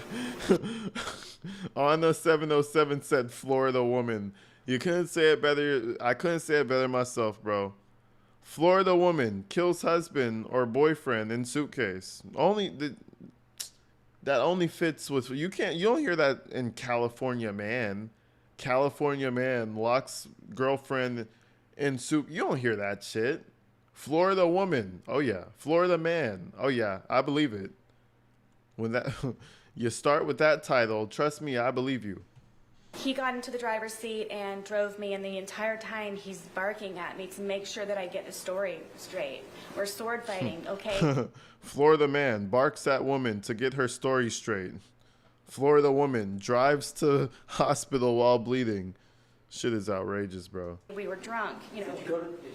On the 707 said Florida woman. You couldn't say it better. I couldn't say it better myself, bro. Florida woman kills husband or boyfriend in suitcase. That only fits with you don't hear that in California man. California man locks girlfriend in suit. You don't hear that shit. Florida woman. Oh yeah. Florida man. Oh yeah. I believe it. When that you start with that title, trust me, I believe you.
he got into the driver's seat and drove me, and the entire time he's barking at me to make sure that I get the story straight. We're sword fighting, okay?
Florida man barks at woman to get her story straight. Florida woman drives to hospital while bleeding. Shit is outrageous, bro.
We were drunk,
Did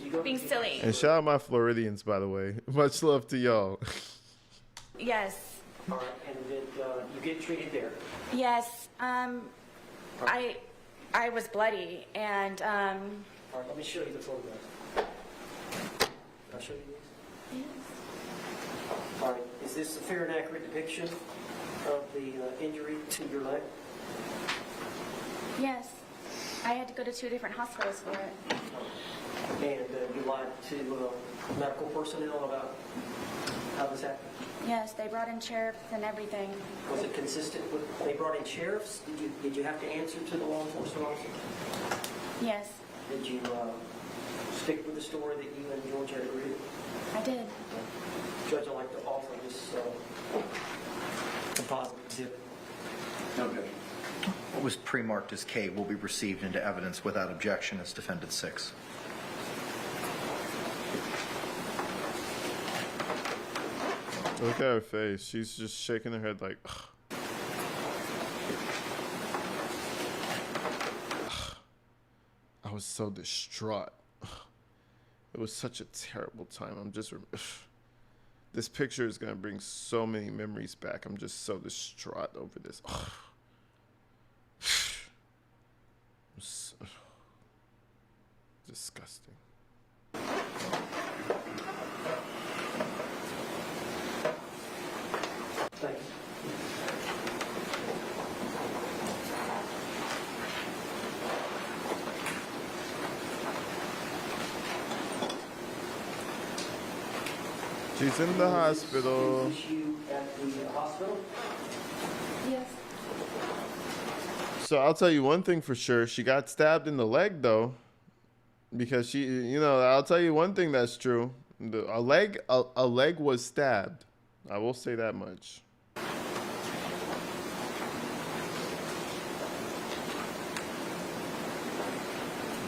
you go
being silly.
And shout out my Floridians, by the way. Much love to y'all.
Yes,
All right, and did you get treated there?
yes. I was bloody, and
All right, let me show you the photograph. I'll show you these. All right, is this a fair and accurate depiction of the injury to your leg?
yes, I had to go to 2 different hospitals for it.
And you lied to medical personnel about how this happened?
Yes, they brought in sheriffs and everything.
Was it consistent with, they brought in sheriffs? Did you have to answer to the law enforcement officer?
Yes,
Did you stick with the story that you and George had agreed?
I did.
Judge, I'd like to offer this composite exhibit.
Okay.
What was pre-marked as K will be received into evidence without objection as Defendant 6.
Look at her face. She's just shaking her head like, ugh. I was so distraught. It was such a terrible time. I'm just... This picture is going to bring so many memories back. I'm just so distraught over this. Disgusting.
Thanks.
She's in the hospital.
Is she at the hospital?
Yes.
So I'll tell you one thing for sure. She got stabbed in the leg though. Because she, you know, I'll tell you one thing that's true. A leg was stabbed. I will say that much.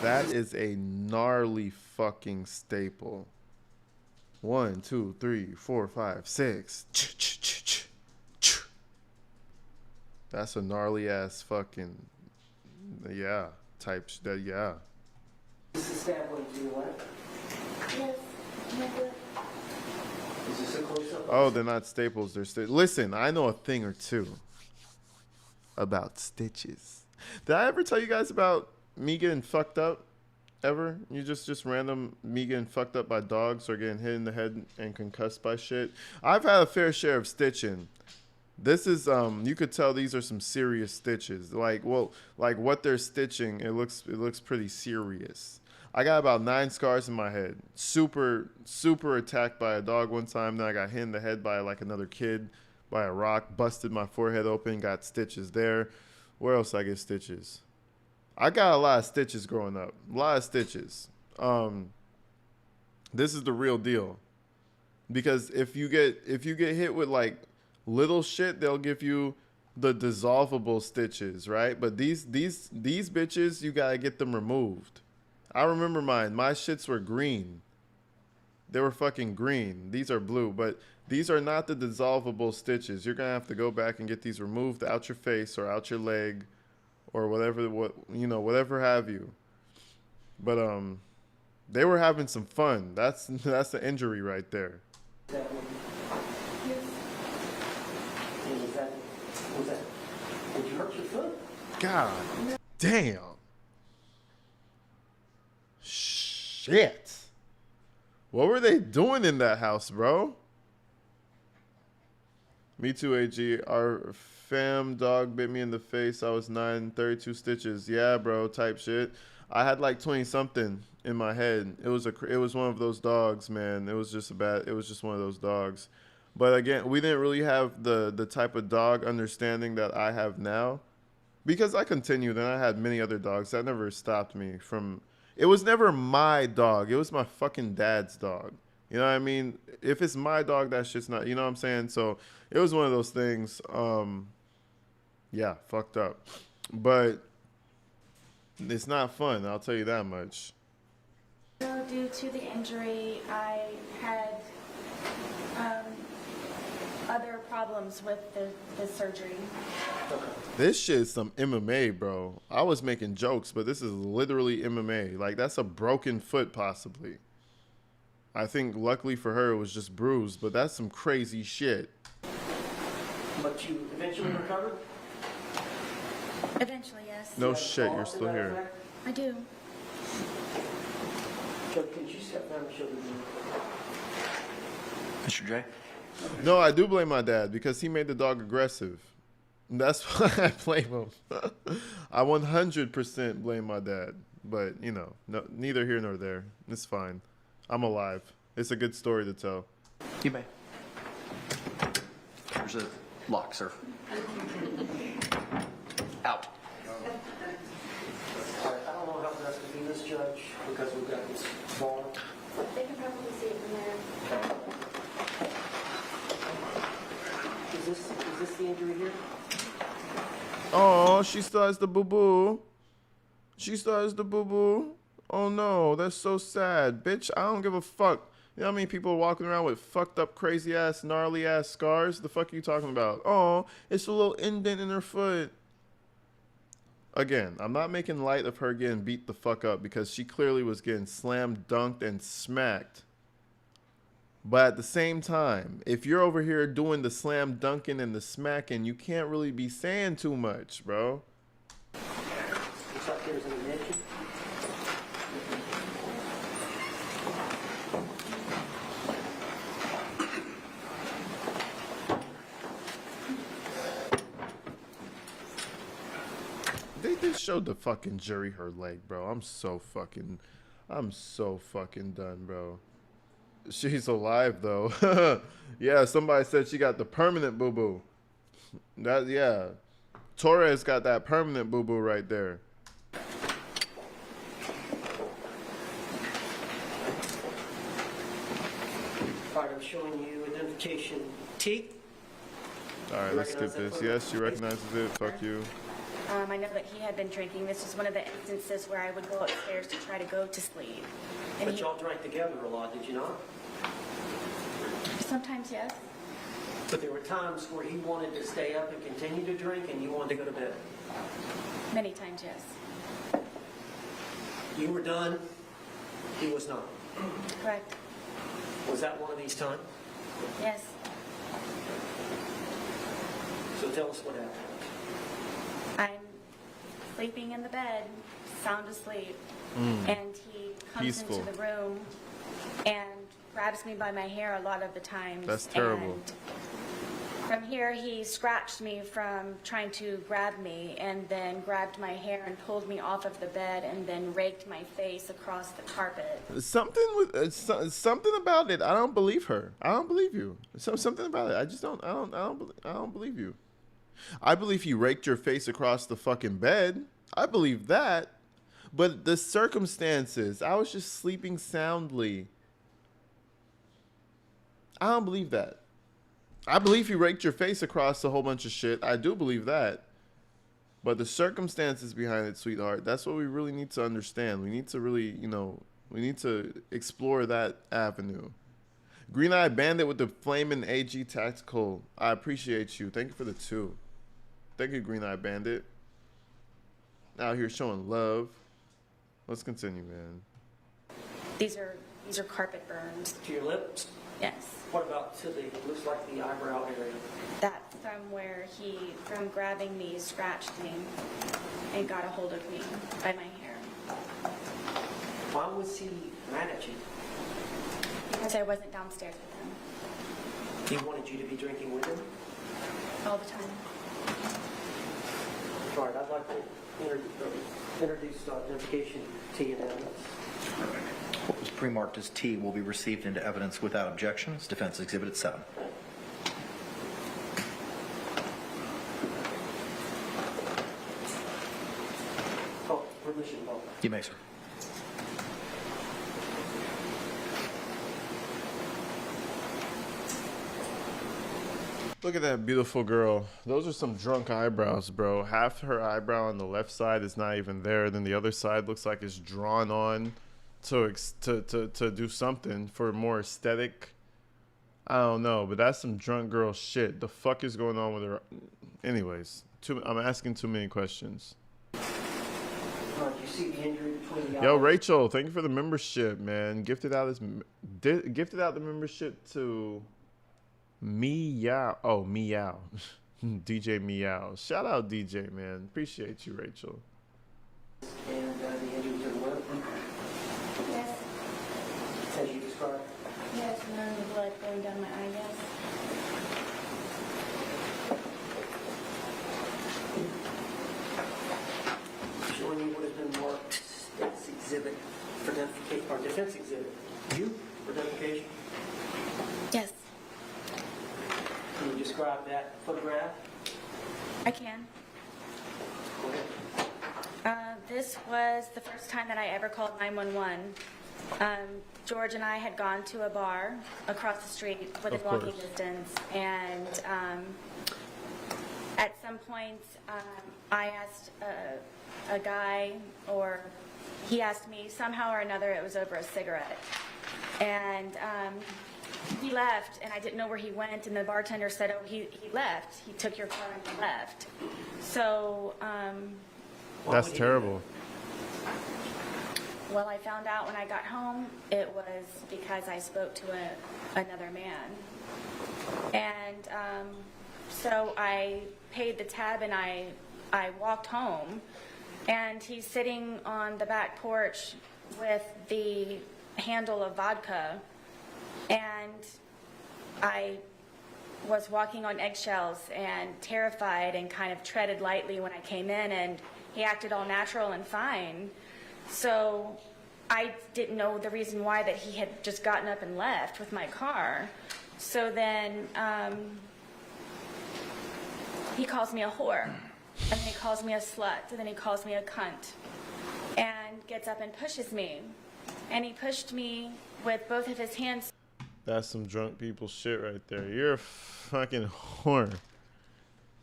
That is a gnarly fucking staple. 1, 2, 3, 4, 5, 6. That's a gnarly ass fucking, yeah, type that, yeah.
Is this stab wound to your leg?
Yes. Never.
Is this a close-up?
Oh, they're not staples. They're listen, I know a thing or two about stitches. Did I ever tell you guys about me getting fucked up? Ever? You just random me getting fucked up by dogs or getting hit in the head and concussed by shit? I've had a fair share of stitching. This is you could tell these are some serious stitches. Like what they're stitching, it looks pretty serious. I got about 9 scars in my head. Super attacked by a dog one time. Then I got hit in the head by like another kid by a rock. Busted my forehead open. Got stitches there. Where else I get stitches? I got a lot of stitches growing up. A lot of stitches. This is the real deal. Because if you get hit with like little shit, they'll give you the dissolvable stitches, right? But these bitches, you gotta get them removed. I remember mine. My shits were green. They were fucking green. These are blue, but these are not the dissolvable stitches. You're gonna have to go back and get these removed out your face or out your leg or whatever have you. But they were having some fun. That's the injury right there.
That one.
Yes.
And was that, did you hurt your foot?
God damn. Shit. What were they doing in that house, bro? Me too, AG. Our fam dog bit me in the face. I was 9, 32 stitches. Yeah, bro, type shit. I had like 20 something in my head. It was one of those dogs, man. It was just one of those dogs. But again, we didn't really have the type of dog understanding that I have now. Because I continued and I had many other dogs. That never stopped me from... It was never my dog. It was my fucking dad's dog. You know what I mean? If it's my dog, that shit's not... You know what I'm saying? So it was one of those things. Yeah, fucked up. But it's not fun. I'll tell you that much.
So due to the injury, I had other problems with the surgery.
This shit is some MMA, bro. I was making jokes, but this is literally MMA. Like, that's a broken foot, possibly. I think, luckily for her, it was just bruised, but that's some crazy shit.
But you eventually recovered?
Eventually, yes.
No shit, you're still here.
I do.
Could you step down and show me?
Mr. J?
No, I do blame my dad because he made the dog aggressive. That's why I blame him. I 100% blame my dad. But, you know, no, neither here nor there. It's fine. I'm alive. It's a good story to tell.
You may. There's a lock, sir. Out.
All right, I don't know how that's going to be this judge because we've got this bar.
They can probably see it from there.
Is this the injury here?
Oh, she still has the boo-boo. She still has the boo-boo. Oh, no. That's so sad. Bitch, I don't give a fuck. You know how many people are walking around with fucked up, crazy-ass, gnarly-ass scars? The fuck are you talking about? Oh, it's a little indent in her foot. Again, I'm not making light of her getting beat the fuck up because she clearly was getting slammed, dunked, and smacked. But at the same time, if you're over here doing the slam dunking and the smacking, you can't really be saying too much, bro.
Looks like there's an indention.
They just showed the fucking jury her leg, bro. I'm so fucking done, bro. She's alive though. Yeah, somebody said she got the permanent boo boo. That yeah, Torres got that permanent boo boo right there.
All right, I'm showing you identification T.
All right, let's skip this. Yes, she recognizes it. Fuck you.
I know that he had been drinking. This was one of the instances where I would go upstairs to try to go to sleep. And
But y'all drank together a lot, did you not?
sometimes, yes.
But there were times where he wanted to stay up and continue to drink, and you wanted to go to bed.
Many times, yes.
You were done, he was not.
Correct.
Was that one of these times?
Yes.
So tell us what happened.
I'm sleeping in the bed, sound asleep, and he comes
Peaceful.
into the room and grabs me by my hair a lot of the times.
That's terrible.
And from here, he scratched me from trying to grab me, and then grabbed my hair and pulled me off of the bed, and then raked my face across the carpet.
Something with something about it. I don't believe her. I don't believe you. Something about it. I just don't. I don't believe you. I believe he raked your face across the fucking bed. I believe that. But the circumstances. I was just sleeping soundly. I don't believe that. I believe he raked your face across a whole bunch of shit. I do believe that. But the circumstances behind it, sweetheart, that's what we really need to understand. We need to really, we need to explore that avenue. Green Eye Bandit with the Flamin' AG Tactical. I appreciate you. Thank you for the 2. Thank you, Green Eye Bandit. Out here showing love. Let's continue, man.
These are carpet burns.
To your lips?
Yes.
What about to the, looks like the eyebrow area?
That's from where he, from grabbing me, scratched me and got a hold of me by my hair.
Why was he mad at you?
Because I wasn't downstairs with him
He wanted you to be drinking with him?
all the time.
All right, I'd like to introduce identification T and evidence.
What was pre-marked as T will be received into evidence without objection. It's Defense Exhibit 7.
Oh, permission, Paul.
You may, sir.
Look at that beautiful girl. Those are some drunk eyebrows, bro. Half her eyebrow on the left side is not even there. Then the other side looks like it's drawn on to do something for more aesthetic. I don't know, but that's some drunk girl shit. The fuck is going on with her? Anyways, I'm asking too many questions.
All right, you see the injury between the
Yo,
eyes?
Rachel, thank you for the membership, man. Gifted out the membership to Meow. Oh, Meow. DJ Meow. Shout out DJ, man. Appreciate you, Rachel.
And the injury to the lip,
Yes.
as you described.
Yes, and then the blood going down my eye, yes.
Showing you what has been marked as exhibit for identification, or defense exhibit. You for identification.
Yes,
Can you describe that photograph?
I can.
Go ahead.
This was the first time that I ever called 911. George and I had gone to a bar across the street within
Of
walking
course.
distance, and at some point I asked a guy, or he asked me, somehow or another it was over a cigarette, and he left, and I didn't know where he went, and the bartender said, oh, he left. He took your car and he left. So,
Why
That's
would he do
terrible.
well, I found out when I got home, it was because I spoke to another man. And so I paid the tab and I walked home, and he's sitting on the back porch with the handle of vodka, and I was walking on eggshells and terrified and kind of treaded lightly when I came in, and he acted all natural and fine. So I didn't know the reason why that he had just gotten up and left with my car. So then he calls me a whore, and then he calls me a slut, and then he calls me a cunt, and gets up and pushes me. And he pushed me with both of his hands.
That's some drunk people shit right there. You're a fucking whore.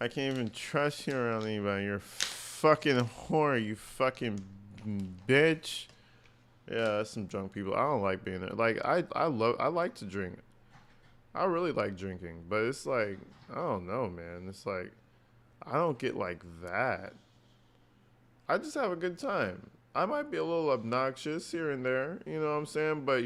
I can't even trust you around anybody. You're a fucking whore, you fucking bitch. Yeah, that's some drunk people. I don't like being there. Like, I like to drink. I really like drinking, but it's like, I don't know, man. It's like, I don't get like that. I just have a good time. I might be a little obnoxious here and there, you know what I'm saying? But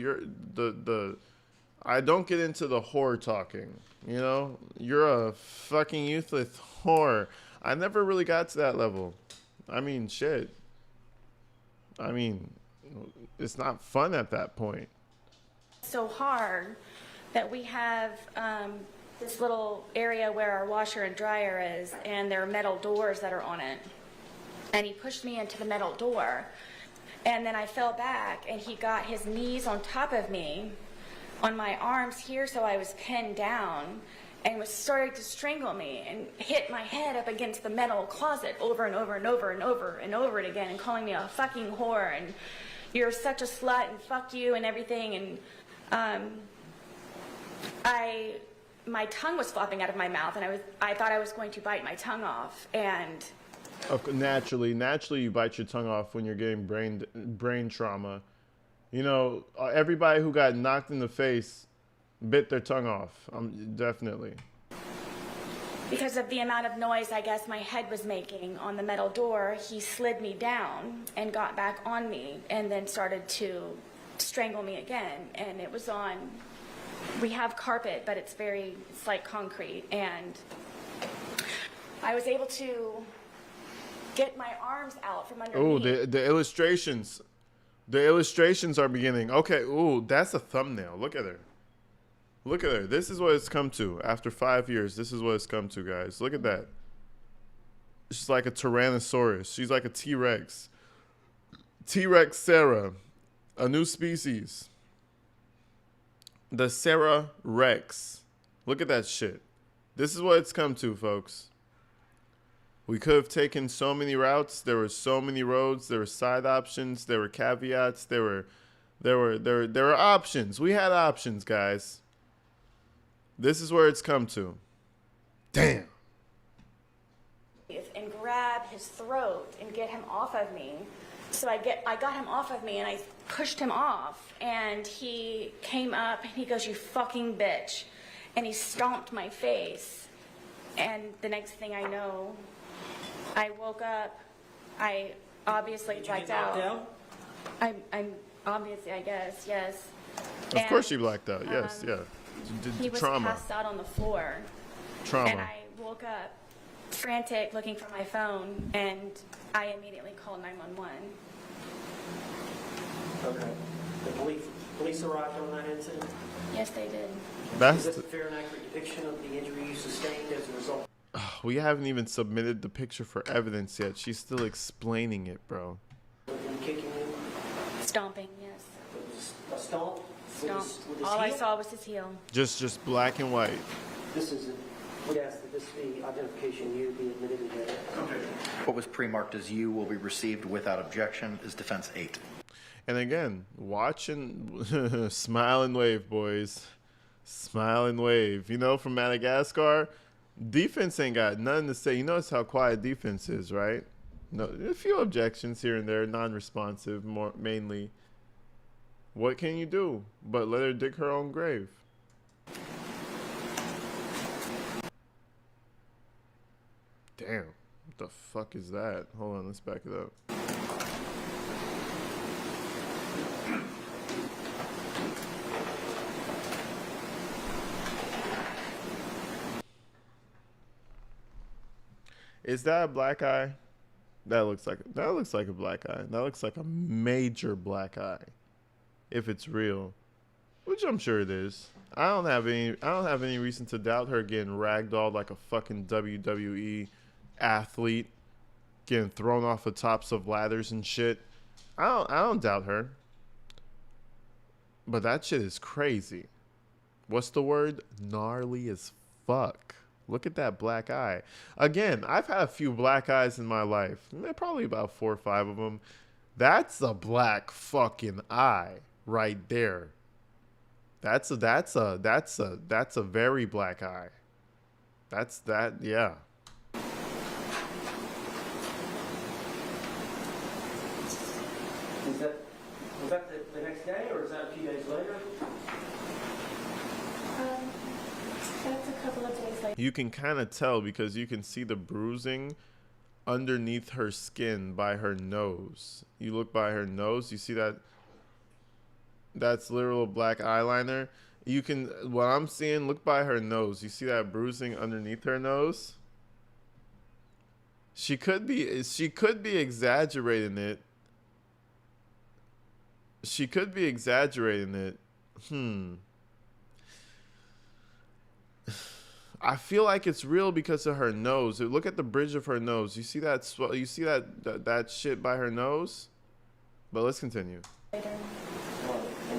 I don't get into the whore talking, you know? You're a fucking useless whore. I never really got to that level. I mean, shit. I mean, it's not fun at that point.
So hard that we have this little area where our washer and dryer is, and there are metal doors that are on it. And he pushed me into the metal door, and then I fell back, and he got his knees on top of me, on my arms here, so I was pinned down, and was starting to strangle me, and hit my head up against the metal closet over and over and over and over and over it again, and calling me a fucking whore, and you're such a slut, and fuck you, and everything, and my tongue was flopping out of my mouth, and I thought I was going to bite my tongue off, and
Naturally, you bite your tongue off when you're getting brain trauma. You know, everybody who got knocked in the face bit their tongue off. Definitely.
because of the amount of noise I guess my head was making on the metal door, he slid me down and got back on me and then started to strangle me again. And it was on, we have carpet, but it's like concrete. And I was able to get my arms out from underneath.
Oh, the illustrations. The illustrations are beginning. Okay, ooh, that's a thumbnail. Look at her. Look at her. This is what it's come to. After 5 years, this is what it's come to, guys. Look at that. She's like a Tyrannosaurus. She's like a T-Rex. T-Rex Sarah. A new species. The Sarah Rex. Look at that shit. This is what it's come to, folks. We could have taken so many routes. There were so many roads. There were side options. There were caveats. There were options. We had options, guys. This is where it's come to. Damn.
And grab his throat and get him off of me. So I got him off of me and I pushed him off. And he came up and he goes, "You fucking bitch." And he stomped my face. And the next thing I know, I woke up. I obviously blacked out. I'm obviously, I guess, yes.
Of course you blacked out. Yes, yeah.
He was passed out on the floor.
Trauma.
And I woke up frantic looking for my phone, and I immediately called 911.
Okay. The police arrived on that incident?
Yes, they did.
Is this a fair and accurate depiction of the injury you sustained as a result?
We haven't even submitted the picture for evidence yet. She's still explaining it, bro.
Kicking you?
Stomping, yes.
It was a stomp?
Stomp.
With his
All I
heel?
saw was his heel.
Just black and white.
We'd ask that this be identification you be admitted together.
What was pre-marked as you will be received without objection is defense 8.
And again, watch and smile and wave, boys. Smile and wave. You know, from Madagascar, defense ain't got nothing to say. You notice how quiet defense is, right? No, a few objections here and there, non-responsive, mainly. What can you do but let her dig her own grave? Damn, what the fuck is that? Hold on, let's back it up. Is that a black eye? That looks like a black eye. That looks like a major black eye. If it's real, which I'm sure it is. I don't have any reason to doubt her getting ragdolled like a fucking WWE athlete, getting thrown off the tops of ladders and shit. I don't doubt her. But that shit is crazy. What's the word? Gnarly as fuck. Look at that black eye. Again, I've had a few black eyes in my life. Probably about 4 or 5 of them. That's a black fucking eye right there. That's a very black eye. Yeah.
Was that the next day, or is that a few days later?
That's a couple of days later.
You can kind of tell because you can see the bruising underneath her skin by her nose. You look by her nose, you see that that's literal black eyeliner. You can, what I'm seeing, look by her nose. You see that bruising underneath her nose? She could be exaggerating it. She could be exaggerating it. I feel like it's real because of her nose. Look at the bridge of her nose. You see that? You see that shit by her nose? But let's continue.
And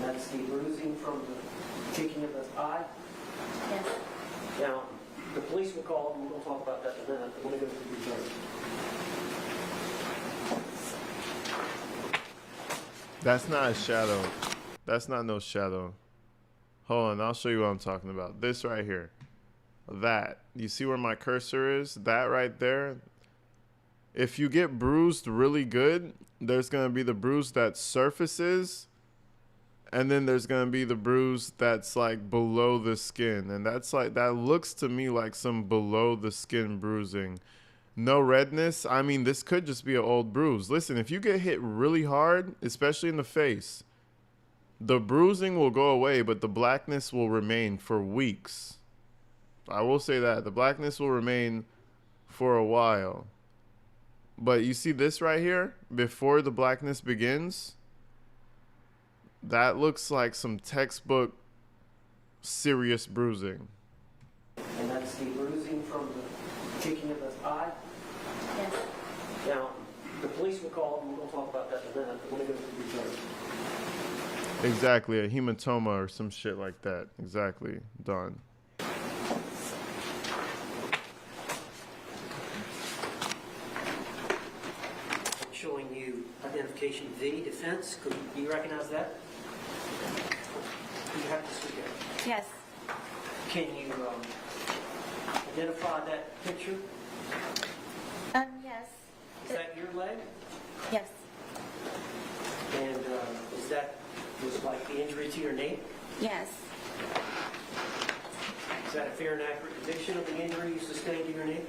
that's the bruising from the kicking of the eye?
Yes.
Now, the police were called, and we'll talk about that in a minute. I'm going to go through the charge.
That's not a shadow. That's not no shadow. Hold on, I'll show you what I'm talking about. This right here. That. You see where my cursor is? That right there. If you get bruised really good, there's going to be the bruise that surfaces. And then there's going to be the bruise that's like below the skin. And that's like, that looks to me like some below the skin bruising. No redness. I mean, this could just be an old bruise. Listen, if you get hit really hard, especially in the face, the bruising will go away, but the blackness will remain for weeks. I will say that. The blackness will remain for a while. But you see this right here? Before the blackness begins? That looks like some textbook serious bruising.
And that's the bruising from the kicking of the eye?
Yes.
Now, the police were called, and we'll talk about that in a minute. I'm going to go through the charge.
Exactly, a hematoma or some shit like that. Exactly. Done.
I'm showing you identification V, defense. Do you recognize that? You have to speak up.
Yes.
Can you identify that picture?
Yes.
Is that your leg?
Yes.
And is that was like the injury to your knee?
Yes.
Is that a fair and accurate depiction of the injury you sustained to your knee?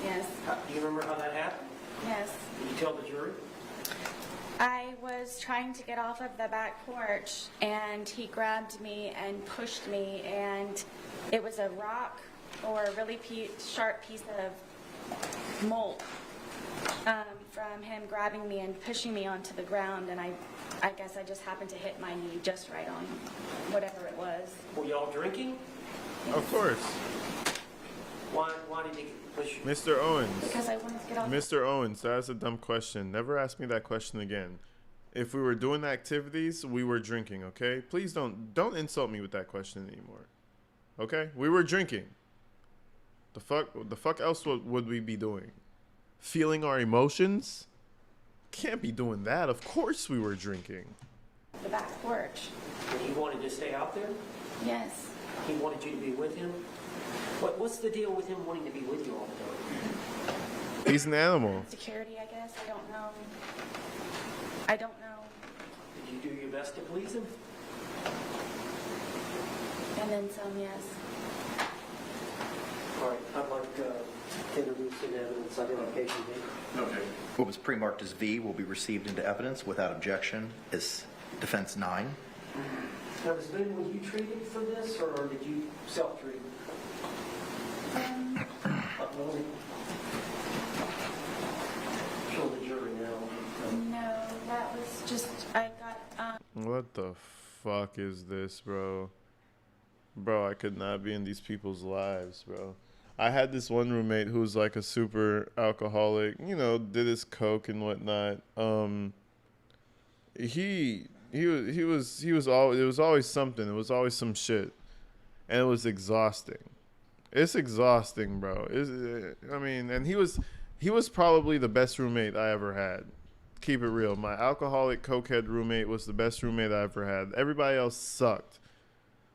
Yes.
Do you remember how that happened?
Yes.
Did you tell the jury?
I was trying to get off of the back porch, and he grabbed me and pushed me, and it was a rock or a really sharp piece of mold from him grabbing me and pushing me onto the ground, and I guess I just happened to hit my knee just right on whatever it was.
Were y'all drinking?
Of course.
Why did he push you?
Mr. Owens.
Because I wanted to get off.
Mr. Owens, that's a dumb question. Never ask me that question again. If we were doing activities, we were drinking, okay? Please don't insult me with that question anymore. Okay? We were drinking. The fuck else would we be doing? Feeling our emotions? Can't be doing that. Of course we were drinking.
The back porch.
And he wanted to stay out there?
Yes.
He wanted you to be with him? What's the deal with him wanting to be with you all the time?
He's an animal.
Security, I guess. I don't know.
Did you do your best to please him?
And then some, yes.
All right, I'd like to introduce in evidence identification V.
Okay.
What was pre-marked as V will be received into evidence without objection as defense 9.
Now, Ms. Boone, were you treated for this, or did you self-treat? Show the jury now.
No, that was just, I got,
What the fuck is this, bro? Bro, I could not be in these people's lives, bro. I had this one roommate who was like a super alcoholic, you know, did his coke and whatnot. He he was always, it was always something. It was always some shit, and it was exhausting. It's exhausting, bro. I mean, and he was probably the best roommate I ever had. Keep it real. My alcoholic cokehead roommate was the best roommate I ever had. Everybody else sucked.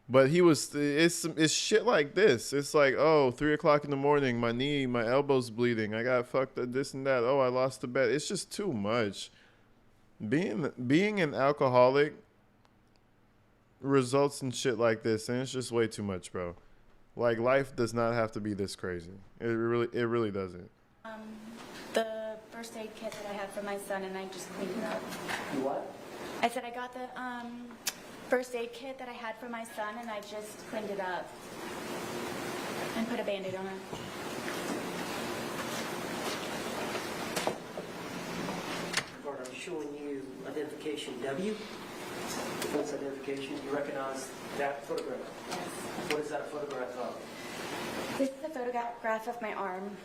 But it's shit like this. It's like, oh, 3 o'clock in the morning, my elbow's bleeding. I got fucked up, this and that. Oh, I lost the bet. It's just too much. Being an alcoholic results in shit like this, and it's just way too much, bro. Like, life does not have to be this crazy. It really doesn't.
The first aid kit that I had for my son, and I just cleaned it up.
You what?
I said I got the first aid kit that I had for my son, and I just cleaned it up and put a Band-Aid on it.
Carter, I'm showing you identification W. Defense identification. You recognize that photograph?
Yes.
What is that a photograph of?
This is a photograph of my arm.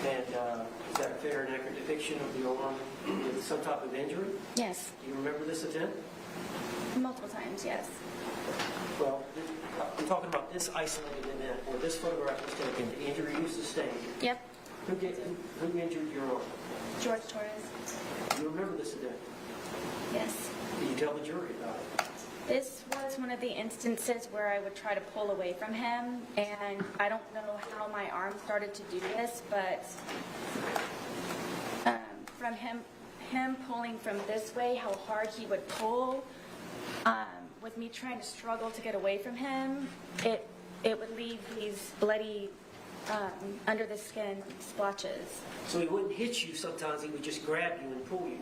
And is that a fair and accurate depiction of the arm with some type of injury?
Yes.
Do you remember this event?
Multiple times, yes.
Well, I'm talking about this isolated event where this photograph was taken, the injury you sustained.
Yep.
Who injured your arm?
George Torres.
Do you remember this event?
Yes.
Did you tell the jury about it?
This was one of the instances where I would try to pull away from him, and I don't know how my arm started to do this, but from him pulling from this way, how hard he would pull, with me trying to struggle to get away from him, it would leave these bloody under the skin splotches.
So he wouldn't hit you sometimes, he would just grab you and pull you.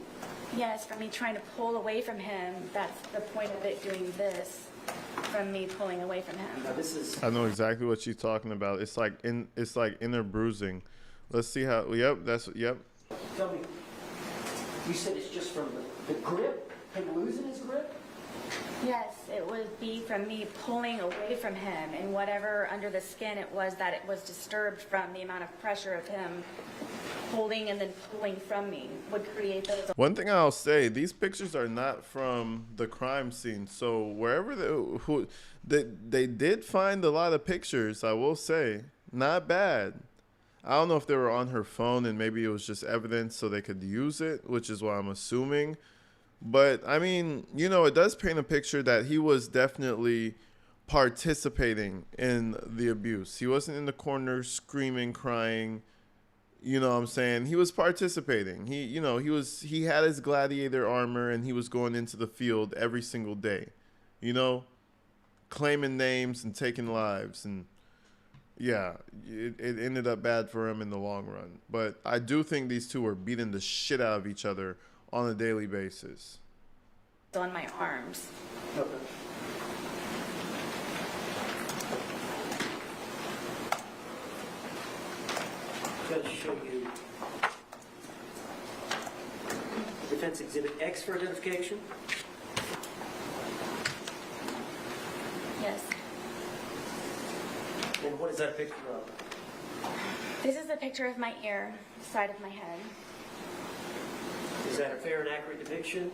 Yes, from me trying to pull away from him, that's the point of it doing this, from me pulling away from him.
Now this is...
I know exactly what she's talking about. It's like inner bruising. Let's see how. Yep.
Tell me, you said it's just from the grip? Him losing his grip?
Yes, it would be from me pulling away from him, and whatever under the skin it was that it was disturbed from the amount of pressure of him holding and then pulling from me would create those.
One thing I'll say, these pictures are not from the crime scene. So wherever they did find a lot of pictures, I will say, not bad. I don't know if they were on her phone and maybe it was just evidence so they could use it, which is what I'm assuming. But I mean, you know, it does paint a picture that he was definitely participating in the abuse. He wasn't in the corner screaming, crying. You know what I'm saying? He was participating. He had his gladiator armor and he was going into the field every single day, you know, claiming names and taking lives. And yeah, it ended up bad for him in the long run. But I do think these two were beating the shit out of each other on a daily basis.
On my arms.
Okay. I'm going to show you Defense Exhibit X for identification.
Yes.
And what is that a picture of?
This is a picture of my ear, the side of my head.
Is that a fair and accurate depiction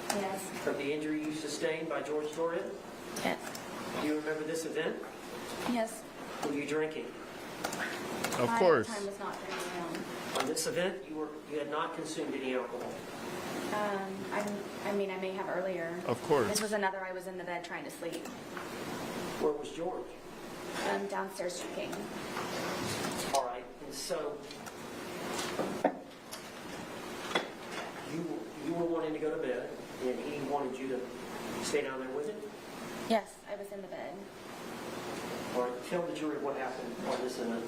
Yes.
of the injury you sustained by George Torres?
Yes.
Do you remember this event?
Yes.
Were you drinking?
Of
I
course.
at the time was not very young.
On this event, you had not consumed any alcohol.
I mean, I may have earlier.
Of course.
This was another, I was in the bed trying to sleep.
Where was George?
Downstairs drinking.
All right, and so you were wanting to go to bed, and he wanted you to stay down there with him?
Yes, I was in the bed.
All right, tell the jury what happened on this event.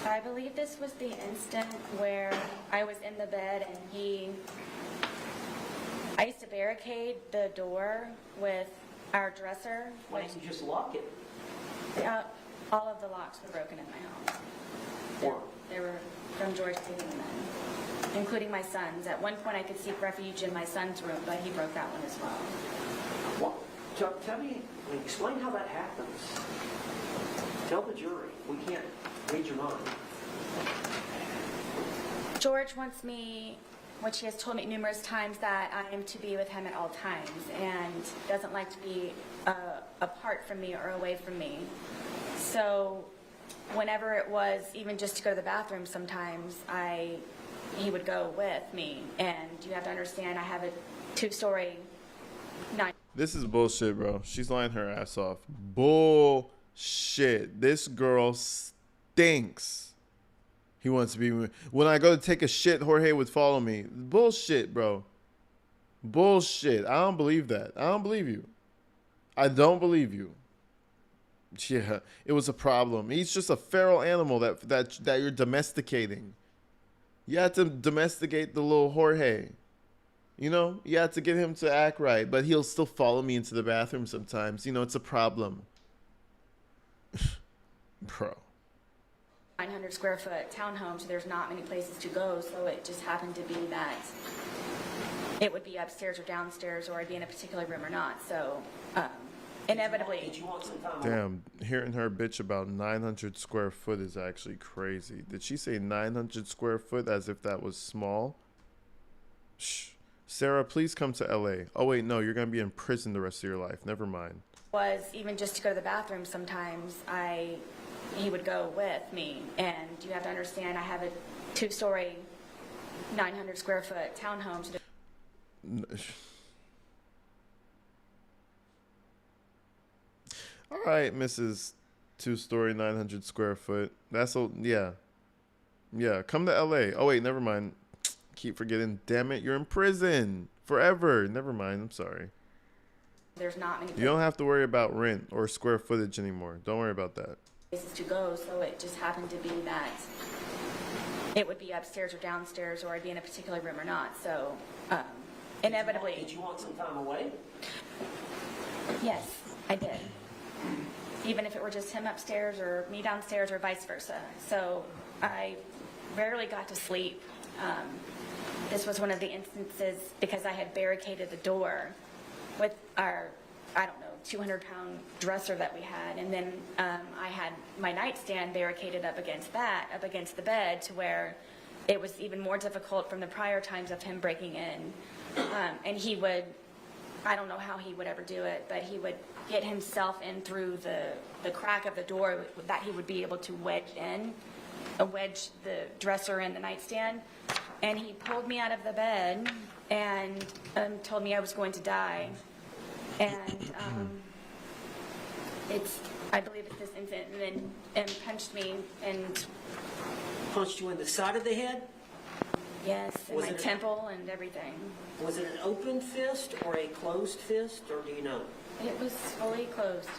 I believe this was the instant where I was in the bed and I used to barricade the door with our dresser.
Why didn't you just lock it?
All of the locks were broken in my house.
Why?
They were from George taking them in, including my son's. At one point I could seek refuge in my son's room, but he broke that one as well.
Well, tell me, explain how that happens. Tell the jury. We can't read your mind.
George wants me which he has told me numerous times that I am to be with him at all times and doesn't like to be apart from me or away from me. So whenever it was even just to go to the bathroom sometimes, he would go with me. And you have to understand, I have a 2-story, 9.
This is bullshit, bro. She's lying her ass off. Bullshit. This girl stinks. He wants to be... When I go to take a shit, Jorge would follow me. Bullshit, bro. Bullshit. I don't believe that. I don't believe you. I don't believe you. Yeah, it was a problem. He's just a feral animal that you're domesticating. You had to domesticate the little Jorge. You know, you had to get him to act right, but he'll still follow me into the bathroom sometimes. You know, it's a problem. Bro.
900 square foot townhome, so there's not many places to go, so it just happened to be that it would be upstairs or downstairs, or I'd be in a particular room or not. So inevitably.
Did you want some time?
Damn, hearing her bitch about 900 square foot is actually crazy. Did she say 900 square foot as if that was small? Shh. Sarah, please come to LA. Oh wait, no, you're gonna be in prison the rest of your life. Never mind.
Was even just to go to the bathroom sometimes, he would go with me. And you have to understand, I have a 2-story, 900 square foot townhome.
All right, Mrs. 2-story, 900 square foot. That's a, yeah. Yeah, come to LA. Oh wait, never mind. Keep forgetting. Damn it, you're in prison forever. Never mind, I'm sorry.
There's not many
You don't have to worry about rent or square footage anymore. Don't worry about that.
places to go, so it just happened to be that it would be upstairs or downstairs, or I'd be in a particular room or not. So inevitably.
Did you want some time away?
Yes, I did. Even if it were just him upstairs or me downstairs or vice versa. So I rarely got to sleep. This was one of the instances because I had barricaded the door with our, I don't know, 200-pound dresser that we had. And then I had my nightstand barricaded up against the bed, to where it was even more difficult from the prior times of him breaking in. And he would, I don't know how he would ever do it, but he would get himself in through the crack of the door that he would be able to wedge the dresser in the nightstand. And he pulled me out of the bed and told me I was going to die. And I believe it's this incident, and punched me, and
Punched you in the side of the head?
yes, and
Was
my
it-
temple and everything.
Was it an open fist or a closed fist, or do you know?
It was fully closed.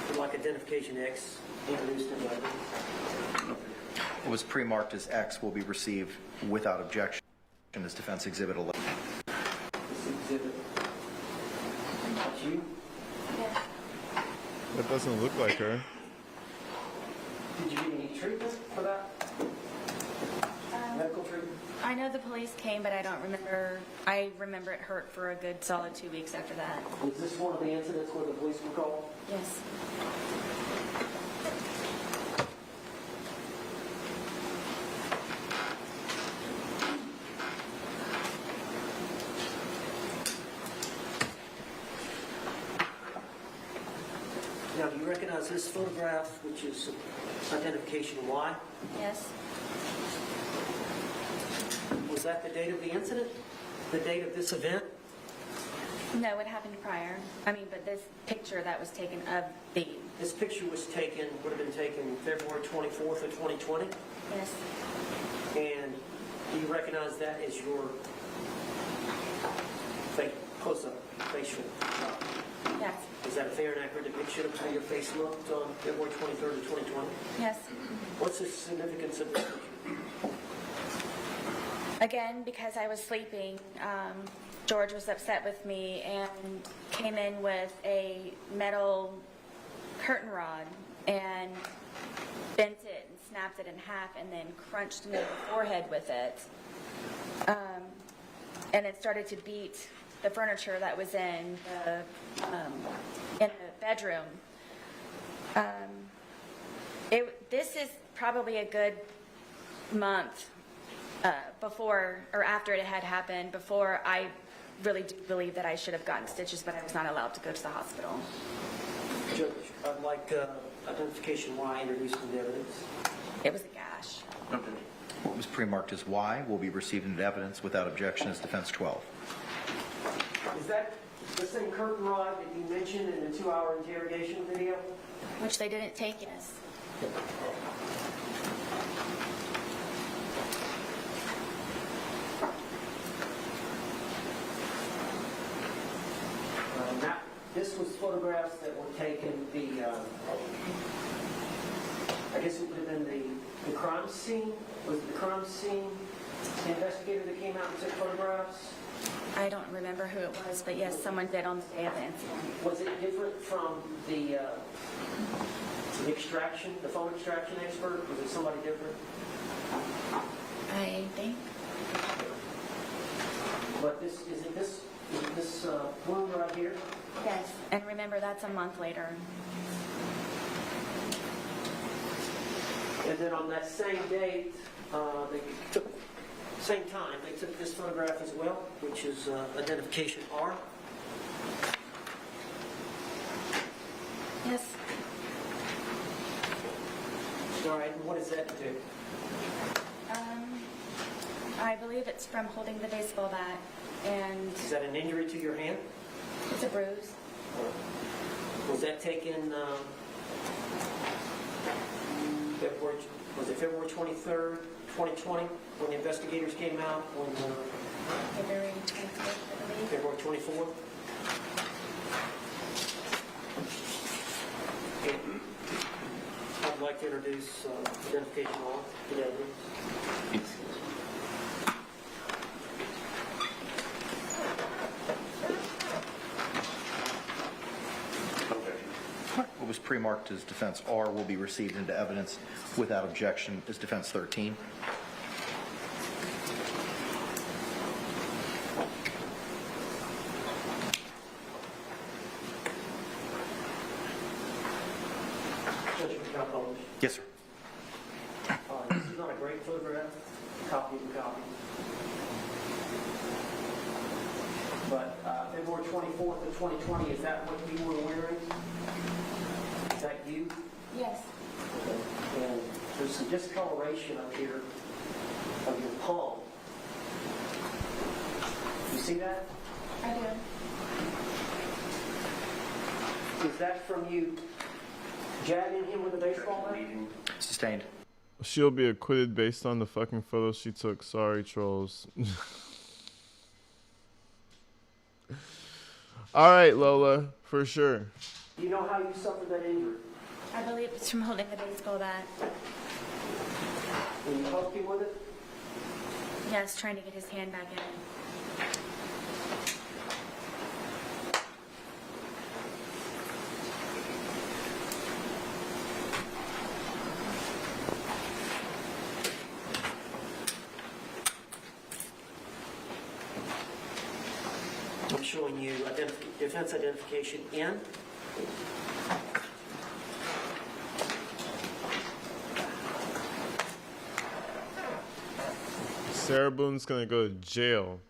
Would like identification X introduced in the
What was pre-marked as X will be received without objection as defense exhibit 11.
this exhibit. That's you?
Yeah.
That doesn't look like her.
Did you get any treatment for that? Medical treatment?
I know the police came, but I don't remember. I remember it hurt for a good solid 2 weeks after that.
Was this one of the incidents where the police were called?
Yes.
Now, do you recognize this photograph, which is identification Y?
Yes.
Was that the date of the incident? The date of this event?
No, it happened prior. I mean, but this picture that was taken of the,
This picture was taken, would have been taken February 24th of 2020.
yes,
And do you recognize that as your close-up facial shot?
yes,
Is that a fair and accurate depiction of how your face looked on February 23rd of 2020?
yes.
What's the significance of this picture?
Again, because I was sleeping, George was upset with me and came in with a metal curtain rod and bent it and snapped it in half and then crunched me in the forehead with it. And it started to beat the furniture that was in the bedroom. This is probably a good month before or after it had happened, before I really do believe that I should have gotten stitches, but I was not allowed to go to the hospital.
Judge, I'd like identification why introduced into evidence.
It was a gash.
What was pre-marked as Y will be received into evidence without objection as defense 12.
Is that the same curtain rod that you mentioned in the 2-hour interrogation video?
Which they didn't take, yes.
This was photographs that were taken, I guess it would have been the crime scene? Was it the crime scene? The investigator that came out and took photographs?
I don't remember who it was, but yes, someone did on the day of the incident.
Was it different from the extraction, the phone extraction expert? Was it somebody different?
I think.
But this Boone right here?
Yes. And remember, that's a month later.
And then on that same date, they took, same time, they took this photograph as well, which is identification R.
Yes.
All right, and what does that do?
I believe it's from holding the baseball bat, and
Is that an injury to your hand?
it's a bruise.
Was that taken February 23rd, 2020, when the investigators came out?
February 24th, I believe.
February 24th? Okay. I'd like to introduce identification law to the evidence.
What was pre-marked as defense R will be received into evidence without objection as defense 13.
Judge, you got published.
Yes, sir.
This is not a great photograph, copy and copy. But February 24th of 2020, is that what you were wearing? Is that you?
Yes.
Okay. And there's some discoloration up here of your palm. You see that?
I do.
Is that from you jabbing him with a baseball bat?
Sustained.
She'll be acquitted based on the fucking photos she took. Sorry, trolls. All right, Lola, for sure.
Do you know how you suffered that injury?
I believe it's from holding the baseball bat.
When you poked him with it?
Yes, trying to get his hand back in.
I'm showing you defense identification N.
Sarah Boone's gonna go to jail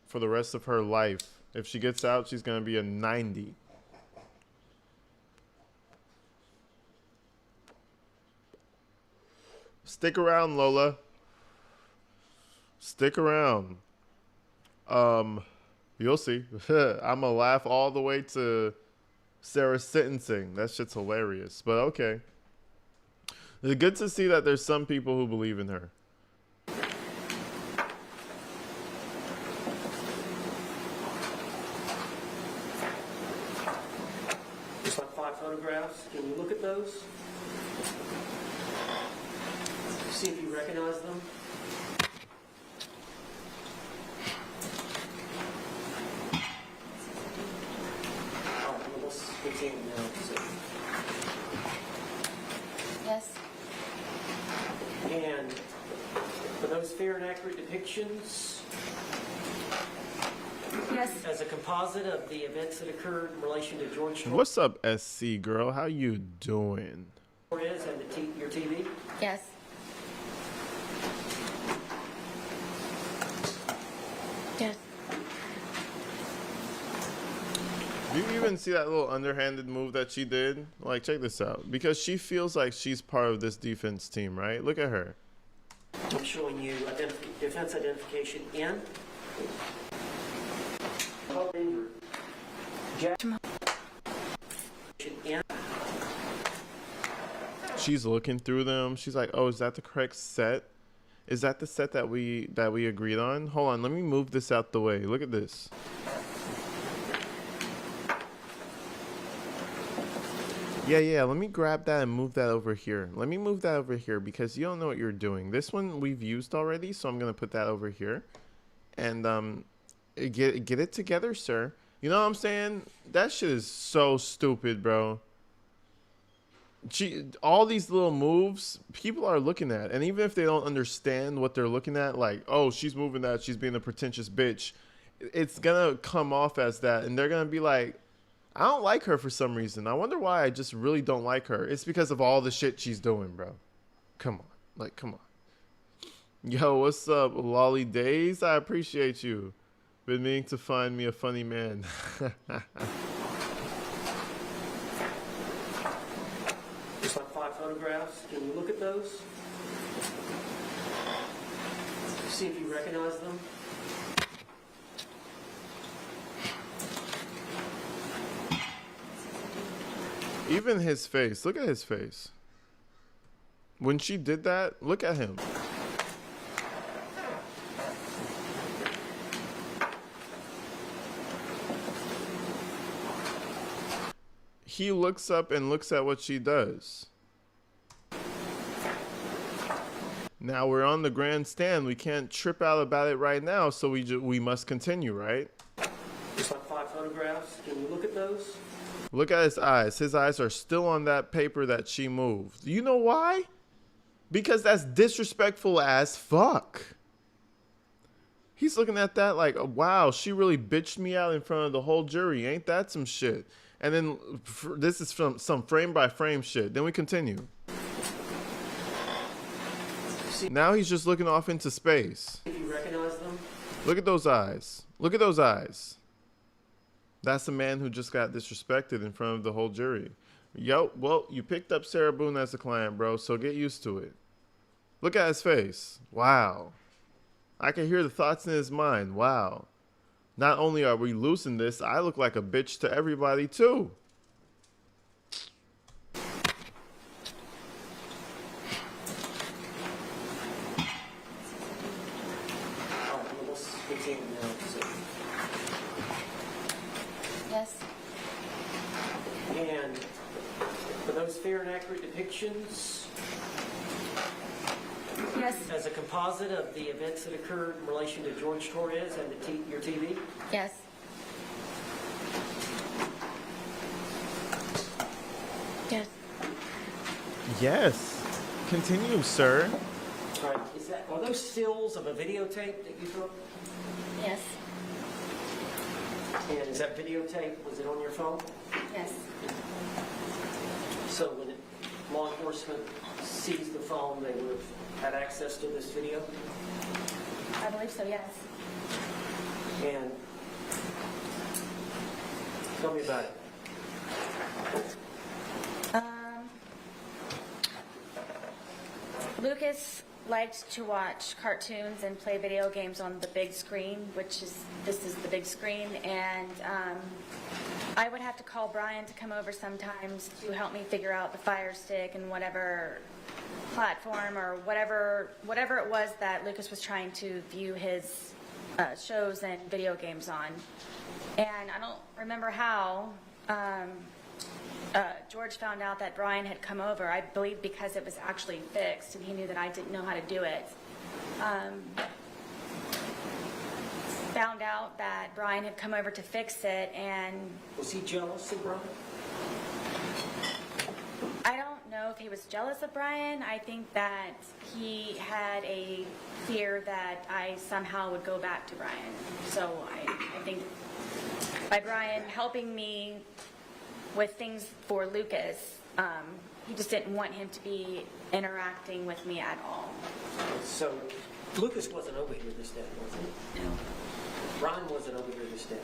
for the rest of her life. If she gets out, she's gonna be a 90. Stick around, Lola. Stick around. You'll see. I'm gonna laugh all the way to Sarah's sentencing. That shit's hilarious. But okay. It's good to see that there's some people who believe in her.
Just like 5 photographs. Can you look at those? See if you recognize them. All right, well, let's continue now.
Yes.
And for those fair and accurate depictions,
Yes.
as a composite of the events that occurred in relation to George Torres,
What's up, SC girl? How you doing?
Torres and your TV?
Yes. Yes.
Do you even see that little underhanded move that she did? Like, check this out. Because she feels like she's part of this defense team, right? Look at her.
I'm showing you defense identification in. In.
She's looking through them. She's like, "Oh, is that the correct set? Is that the set that we agreed on? Hold on, let me move this out the way. Look at this." Yeah, let me grab that and move that over here. Let me move that over here because you don't know what you're doing. This one we've used already, so I'm going to put that over here. And get it together, sir. You know what I'm saying? That shit is so stupid, bro. All these little moves, people are looking at. And even if they don't understand what they're looking at, like, oh, she's moving that, she's being a pretentious bitch, it's going to come off as that. And they're going to be like, I don't like her for some reason. I wonder why I just really don't like her. It's because of all the shit she's doing, bro. Come on. Like, come on. Yo, what's up, Lolly Days? I appreciate you. Been meaning to find me a funny man.
Just like 5 photographs. Can you look at those? See if you recognize them.
Even his face. Look at his face. When she did that, look at him. He looks up and looks at what she does. Now we're on the grandstand. We can't trip out about it right now, so we must continue, right?
Just like 5 photographs. Can you look at those?
Look at his eyes. His eyes are still on that paper that she moved. You know why? Because that's disrespectful as fuck. He's looking at that like, oh, wow, she really bitched me out in front of the whole jury. Ain't that some shit? And then this is from some frame by frame shit. Then we continue. Now he's just looking off into space.
If you recognize them.
Look at those eyes. Look at those eyes. That's the man who just got disrespected in front of the whole jury. Yo, well, you picked up Sarah Boone as a client, bro, so get used to it. Look at his face. Wow. I can hear the thoughts in his mind. Wow. Not only are we losing this, I look like a bitch to everybody, too.
Yes.
And for those fair and accurate depictions,
Yes.
as a composite of the events that occurred in relation to George Torres and your TV?
Yes. Yes.
Yes. Continue, sir.
All right. Are those stills of a videotape that you took?
Yes.
And is that videotape, was it on your phone?
Yes.
So when law enforcement seized the phone, they would have had access to this video?
I believe so, yes.
And tell me about it.
Lucas liked to watch cartoons and play video games on the big screen, this is the big screen, and I would have to call Brian to come over sometimes to help me figure out the Fire Stick and whatever platform or whatever it was that Lucas was trying to view his shows and video games on. And I don't remember how George found out that Brian had come over. I believe because it was actually fixed and he knew that I didn't know how to do it. Found out that Brian had come over to fix it, and
Was he jealous of Brian?
I don't know if he was jealous of Brian. I think that he had a fear that I somehow would go back to Brian. So I think by Brian helping me with things for Lucas, He just didn't want him to be interacting with me at all.
So Lucas wasn't over here this day, was he?
No.
Ron wasn't over here this day.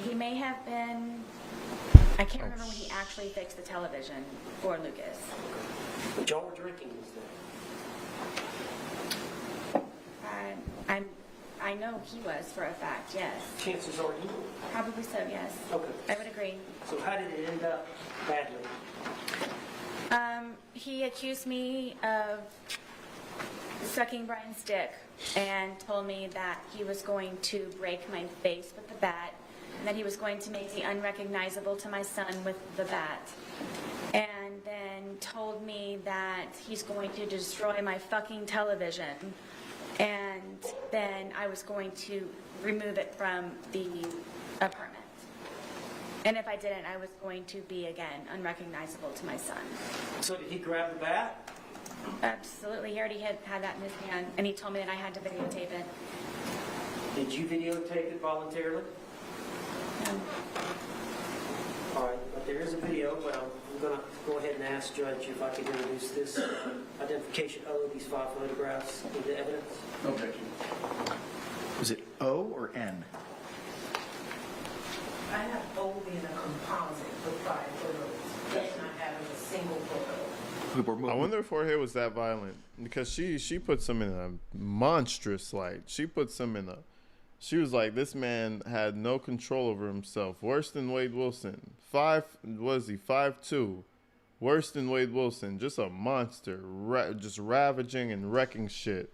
He may have been, I can't remember when he actually fixed the television for Lucas.
But y'all were drinking this day.
I know he was for a fact, yes.
Chances are you were.
Probably so, yes.
Okay.
I would agree.
So how did it end up badly?
He accused me of sucking Brian's dick and told me that he was going to break my face with the bat and that he was going to make me unrecognizable to my son with the bat. And then told me that he's going to destroy my fucking television and then I was going to remove it from the apartment. And if I didn't, I was going to be, again, unrecognizable to my son.
So did he grab the bat?
Absolutely. He already had that in his hand, and he told me that I had to videotape it.
Did you videotape it voluntarily? All right, but there is a video, but I'm going to go ahead and ask Judge if I can introduce this identification of these 5 photographs into evidence.
Objection. Was it O or N?
I have O being a composite with 5 photos, just not having a single photo.
I wonder if Jorge was that violent because she puts him in a monstrous light. She puts him in a. She was like, this man had no control over himself. Worse than Wade Wilson. 5'2". Worse than Wade Wilson. Just a monster. Just ravaging and wrecking shit.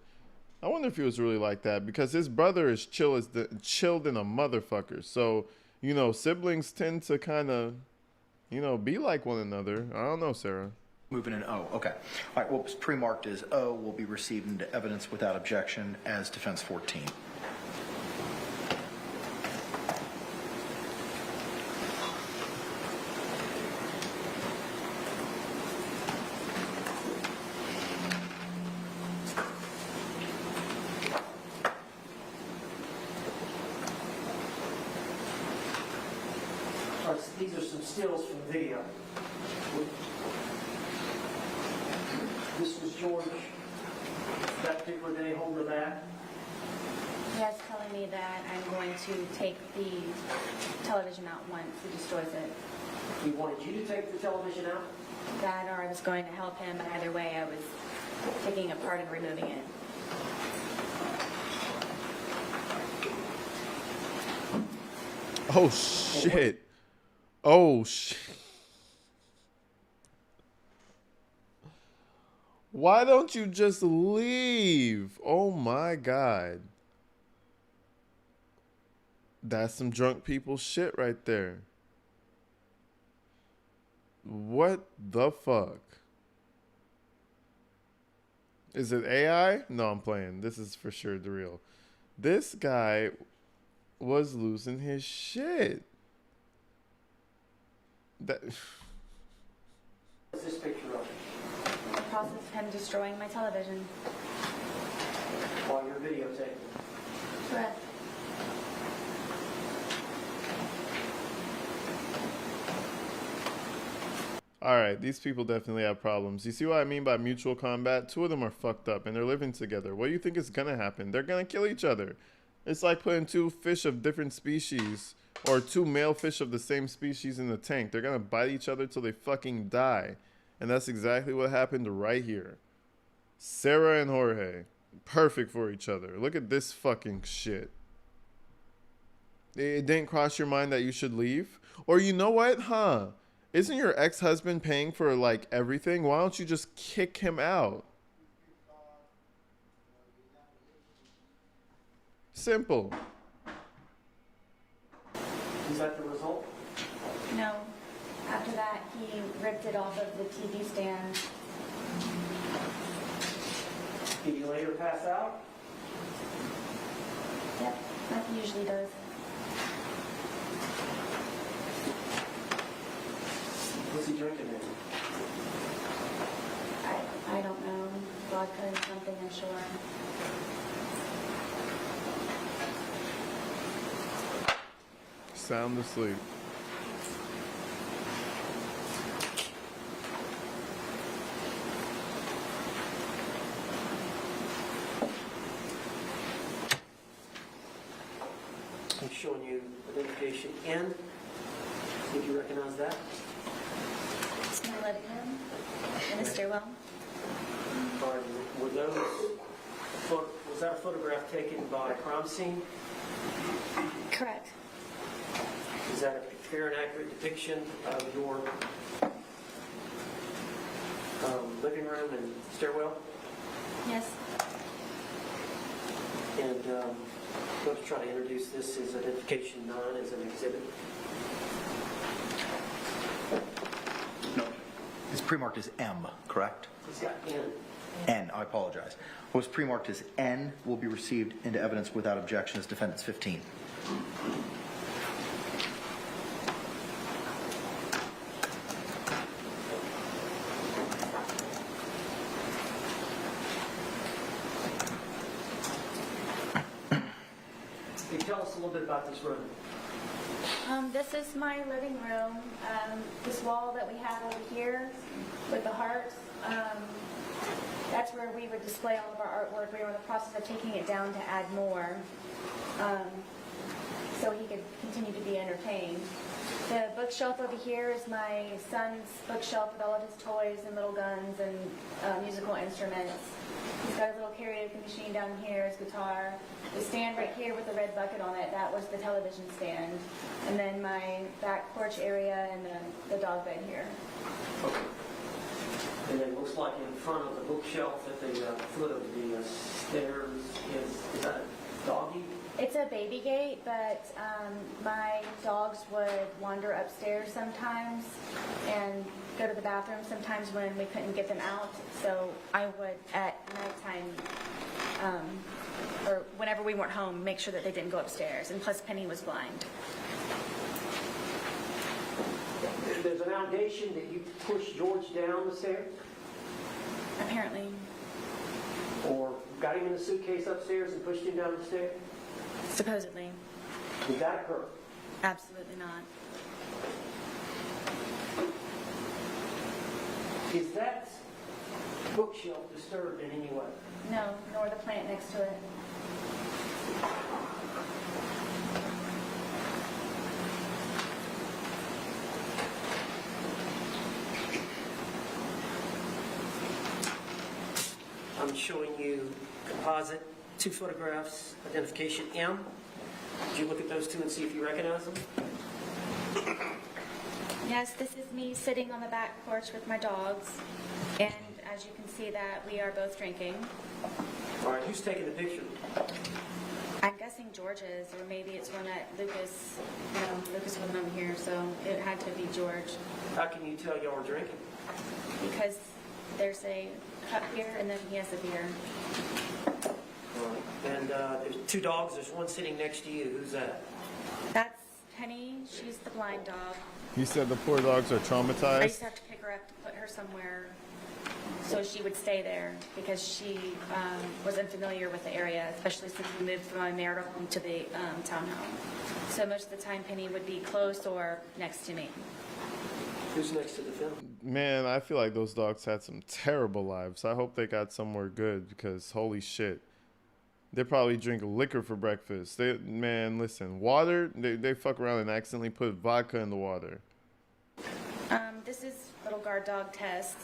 I wonder if he was really like that because his brother is chilled in a motherfucker. So, you know, siblings tend to kind of, you know, be like one another. I don't know, Sarah.
Moving in O. Okay. All right. What was pre-marked as O will be received into evidence without objection as defense 14.
These are some stills from the video. This was George that particular day holding the bat.
He was telling me that I'm going to take the television out once he destroys it.
He wanted you to take the television out?
That or I was going to help him, but either way I was taking it apart and removing it.
Oh, shit. Oh, shit. Why don't you just leave? Oh, my God. That's some drunk people shit right there. What the fuck? Is it AI? No, I'm playing. This is for sure the real. This guy was losing his shit. That.
What's this picture of?
In the process of him destroying my television.
While you're videotaping.
Correct.
All right, these people definitely have problems. You see what I mean by mutual combat? 2 of them are fucked up and they're living together. What do you think is gonna happen? They're gonna kill each other. It's like putting 2 fish of different species or 2 male fish of the same species in the tank. They're gonna bite each other till they fucking die. And that's exactly what happened right here. Sarah and Jorge, perfect for each other. Look at this fucking shit. It didn't cross your mind that you should leave? Or you know what, huh? Isn't your ex-husband paying for like everything? Why don't you just kick him out? Simple.
Is that the result?
No. After that, he ripped it off of the TV stand.
Did you later pass out?
Yep, like he usually does.
What's he drinking in?
I don't know. Vodka and something, I'm sure.
Sound asleep.
showing you identification N. See if you recognize that.
It's my living room and a stairwell.
All right, was that a photograph taken by a crime scene?
Correct.
Is that a fair and accurate depiction of your living room and stairwell?
Yes.
And I'm going to try to introduce this as identification 9 as an exhibit.
No, it's pre-marked as M, correct?
It's got N.
N, I apologize. What was pre-marked as N will be received into evidence without objection as defendant's 15.
Can you tell us a little bit about this room?
This is my living room. This wall that we have over here with the hearts, that's where we would display all of our artwork. We were in the process of taking it down to add more, so he could continue to be entertained. The bookshelf over here is my son's bookshelf with all of his toys and little guns and musical instruments. He's got his little karaoke machine down here, his guitar. The stand right here with the red bucket on it, that was the television stand. And then my back porch area and the dog bed here.
Okay. And it looks like in front of the bookshelf at the foot of the stairs is that a doggy?
It's a baby gate, but my dogs would wander upstairs sometimes and go to the bathroom sometimes when we couldn't get them out. So I would, at nighttime, or whenever we weren't home, make sure that they didn't go upstairs. And plus, Penny was blind.
There's an allegation that you pushed George down the stairs?
Apparently.
Or got him in a suitcase upstairs and pushed him down the stairs?
Supposedly.
Did that occur?
Absolutely not.
Is that bookshelf disturbed in any way?
No, nor the plant next to it.
I'm showing you composite, 2 photographs, identification M. Did you look at those 2 and see if you recognize them?
Yes, this is me sitting on the back porch with my dogs. And as you can see that, we are both drinking.
All right, who's taking the picture?
I'm guessing George's, or maybe it's one that Lucas, Lucas wasn't over here, so it had to be George.
How can you tell y'all are drinking?
Because there's a cup here, and then he has a beer.
All right. And there's 2 dogs. There's one sitting next to you. Who's that?
That's Penny. She's the blind dog.
You said the poor dogs are
I used
traumatized?
to have to pick her up to put her somewhere so she would stay there because she was unfamiliar with the area, especially since we moved from my marital home to the townhome. So most of the time Penny would be close or next to me.
Who's next to the film?
Man, I feel like those dogs had some terrible lives. I hope they got somewhere good because holy shit. They probably drink liquor for breakfast. Man, listen, water, they fuck around and accidentally put vodka in the water.
This is little guard dog Tess.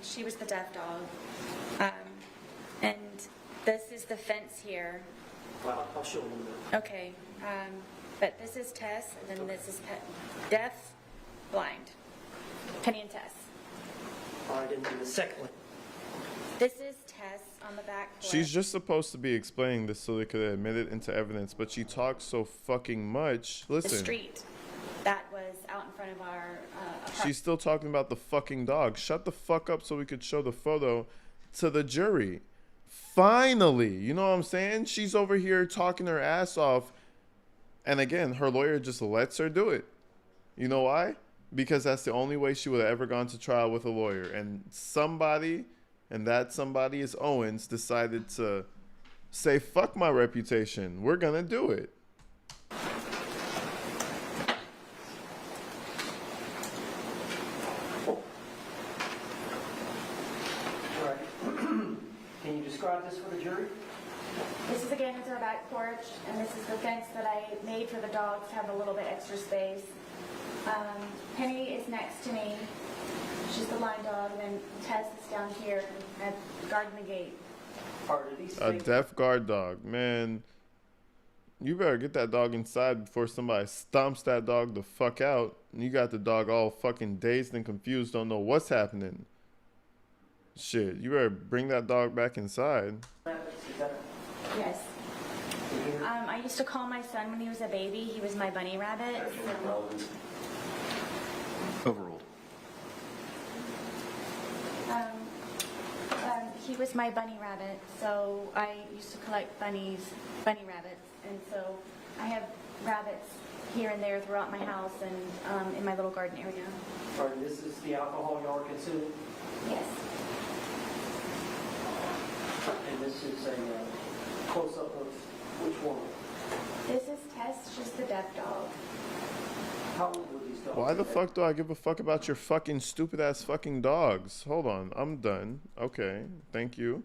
She was the deaf dog. And this is the fence here.
Well, I'll show them.
Okay. But this is Tess, and then this is deaf, blind. Penny and Tess.
All right, and then the second one.
This is Tess on the back porch.
She's just supposed to be explaining this so they could admit it into evidence, but she talks so fucking much.
The
Listen.
street that was out in front of our apartment.
She's still talking about the fucking dog. Shut the fuck up so we could show the photo to the jury. Finally, you know what I'm saying? She's over here talking her ass off. And again, her lawyer just lets her do it. You know why? Because that's the only way she would have ever gone to trial with a lawyer. And somebody, and that somebody is Owens, decided to say, fuck my reputation. We're going to do it.
All right. Can you describe this for the jury?
This is again, it's our back porch, and this is the fence that I made for the dogs to have a little bit extra space. Penny is next to me. She's the line dog, and then Tess is down here at guarding the gate.
A deaf guard dog, man. You better get that dog inside before somebody stomps that dog the fuck out. And you got the dog all fucking dazed and confused, don't know what's happening. Shit, you better bring that dog back inside.
Yes. I used to call my son when he was a baby. He was my bunny rabbit.
Overruled.
He was my bunny rabbit, so I used to collect bunny rabbits, and so I have rabbits here and there throughout my house and in my little garden area.
All right, this is the alcohol y'all are consuming,
Yes.
and this is a close-up of which one?
This is Tess. She's the deaf dog.
How old were these dogs?
Why the fuck do I give a fuck about your fucking stupid ass fucking dogs? Hold on, I'm done. Okay, thank you.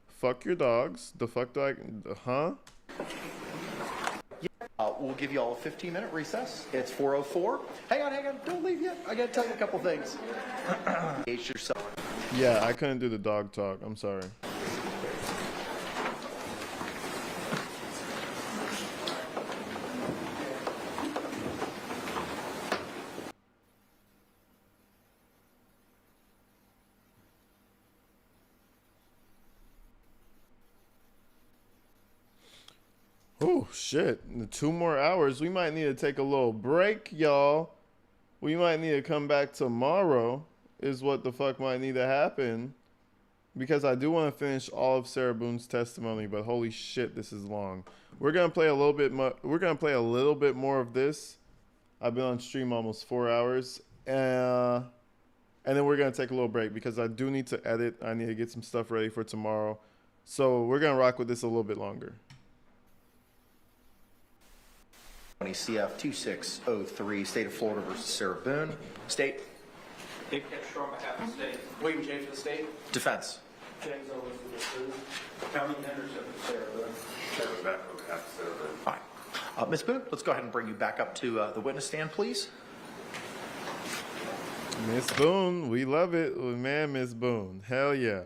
Fuck your dogs. The fuck do I, huh?
We'll give you all a 15-minute recess. It's 4:04. Hang on. Don't leave yet. I gotta tell you a couple things. Engage yourself.
Yeah, I couldn't do the dog talk. I'm sorry. Oh, shit. In 2 more hours. We might need to take a little break, y'all. We might need to come back tomorrow is what the fuck might need to happen. Because I do want to finish all of Sarah Boone's testimony, but holy shit, this is long. We're going to play a little bit more of this. I've been on stream almost 4 hours. And then we're going to take a little break because I do need to edit. I need to get some stuff ready for tomorrow. So we're going to rock with this a little bit longer.
CF 2603, State of Florida versus Sarah Boone. State.
Dick Hector on behalf of the state. William J. for the state.
Defense.
James Owens for the state.
County Henderson, Sarah Boone. Sarah back on behalf of Sarah Boone.
All right. Ms. Boone, let's go ahead and bring you back up to the witness stand, please.
Miss Boone, we love it. Man, Miss Boone. Hell yeah.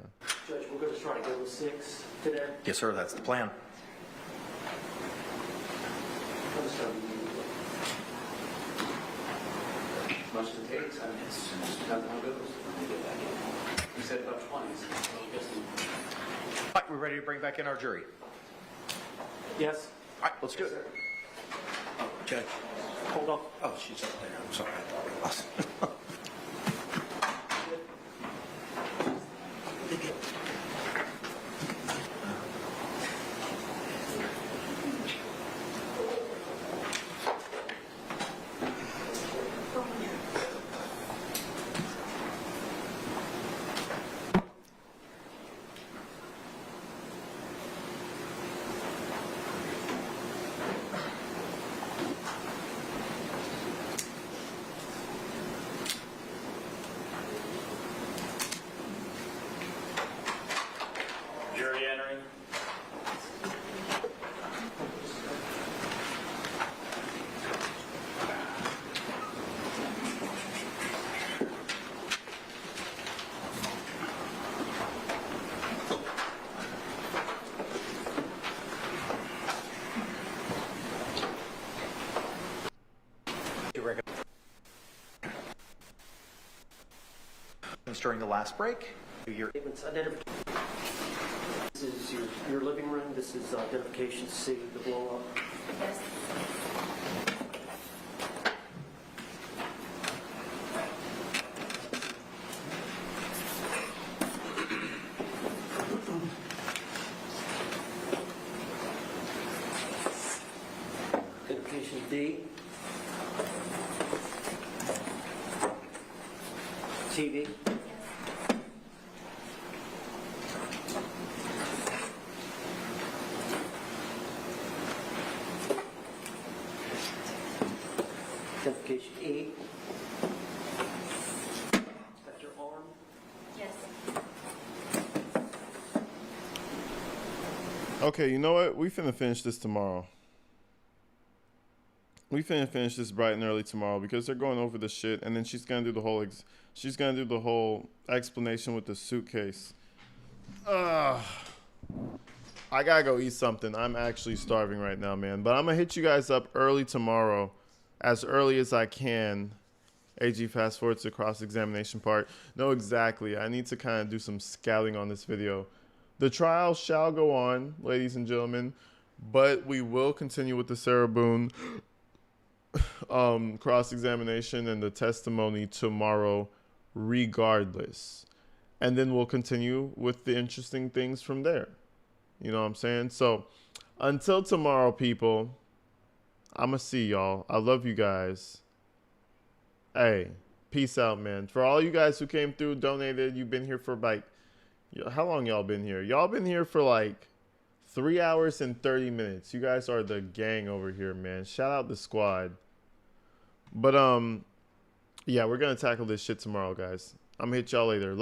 Judge, we're going to try to go with 6 today.
Yes, sir. That's the plan.
Much as it takes, I mean, it's nothing how it goes when they get back in. You said about 20, so I'm guessing.
All right, we're ready to bring back in our jury.
Yes.
All right, let's do it.
Oh, Judge.
Hold on.
Oh, she's up there. I'm sorry. Awesome.
Jury entering.
During the last break, your
Statements, identification. This is your living room. This is identification C, the blow up.
Yes.
Identification D. TV. Identification E. That's your arm.
Yes.
Okay, you know what? We finna finish this tomorrow. we finna finish this bright and early tomorrow because they're going over the shit, and then she's gonna do the whole explanation with the suitcase. I gotta go eat something. I'm actually starving right now, man. But I'm gonna hit you guys up early tomorrow, as early as I can. AG, fast forward to the cross-examination part. No, exactly. I need to kind of do some scouting on this video. The trial shall go on, ladies and gentlemen, but we will continue with the Sarah Boone cross-examination and the testimony tomorrow regardless. And then we'll continue with the interesting things from there. You know what I'm saying? So until tomorrow, people, I'm going to see y'all. I love you guys. Hey, peace out, man. For all you guys who came through, donated, you've been here for like, how long y'all been here? Y'all been here for like 3 hours and 30 minutes. You guys are the gang over here, man. Shout out the squad. But, yeah, we're going to tackle this shit tomorrow, guys. I'm going to hit y'all later.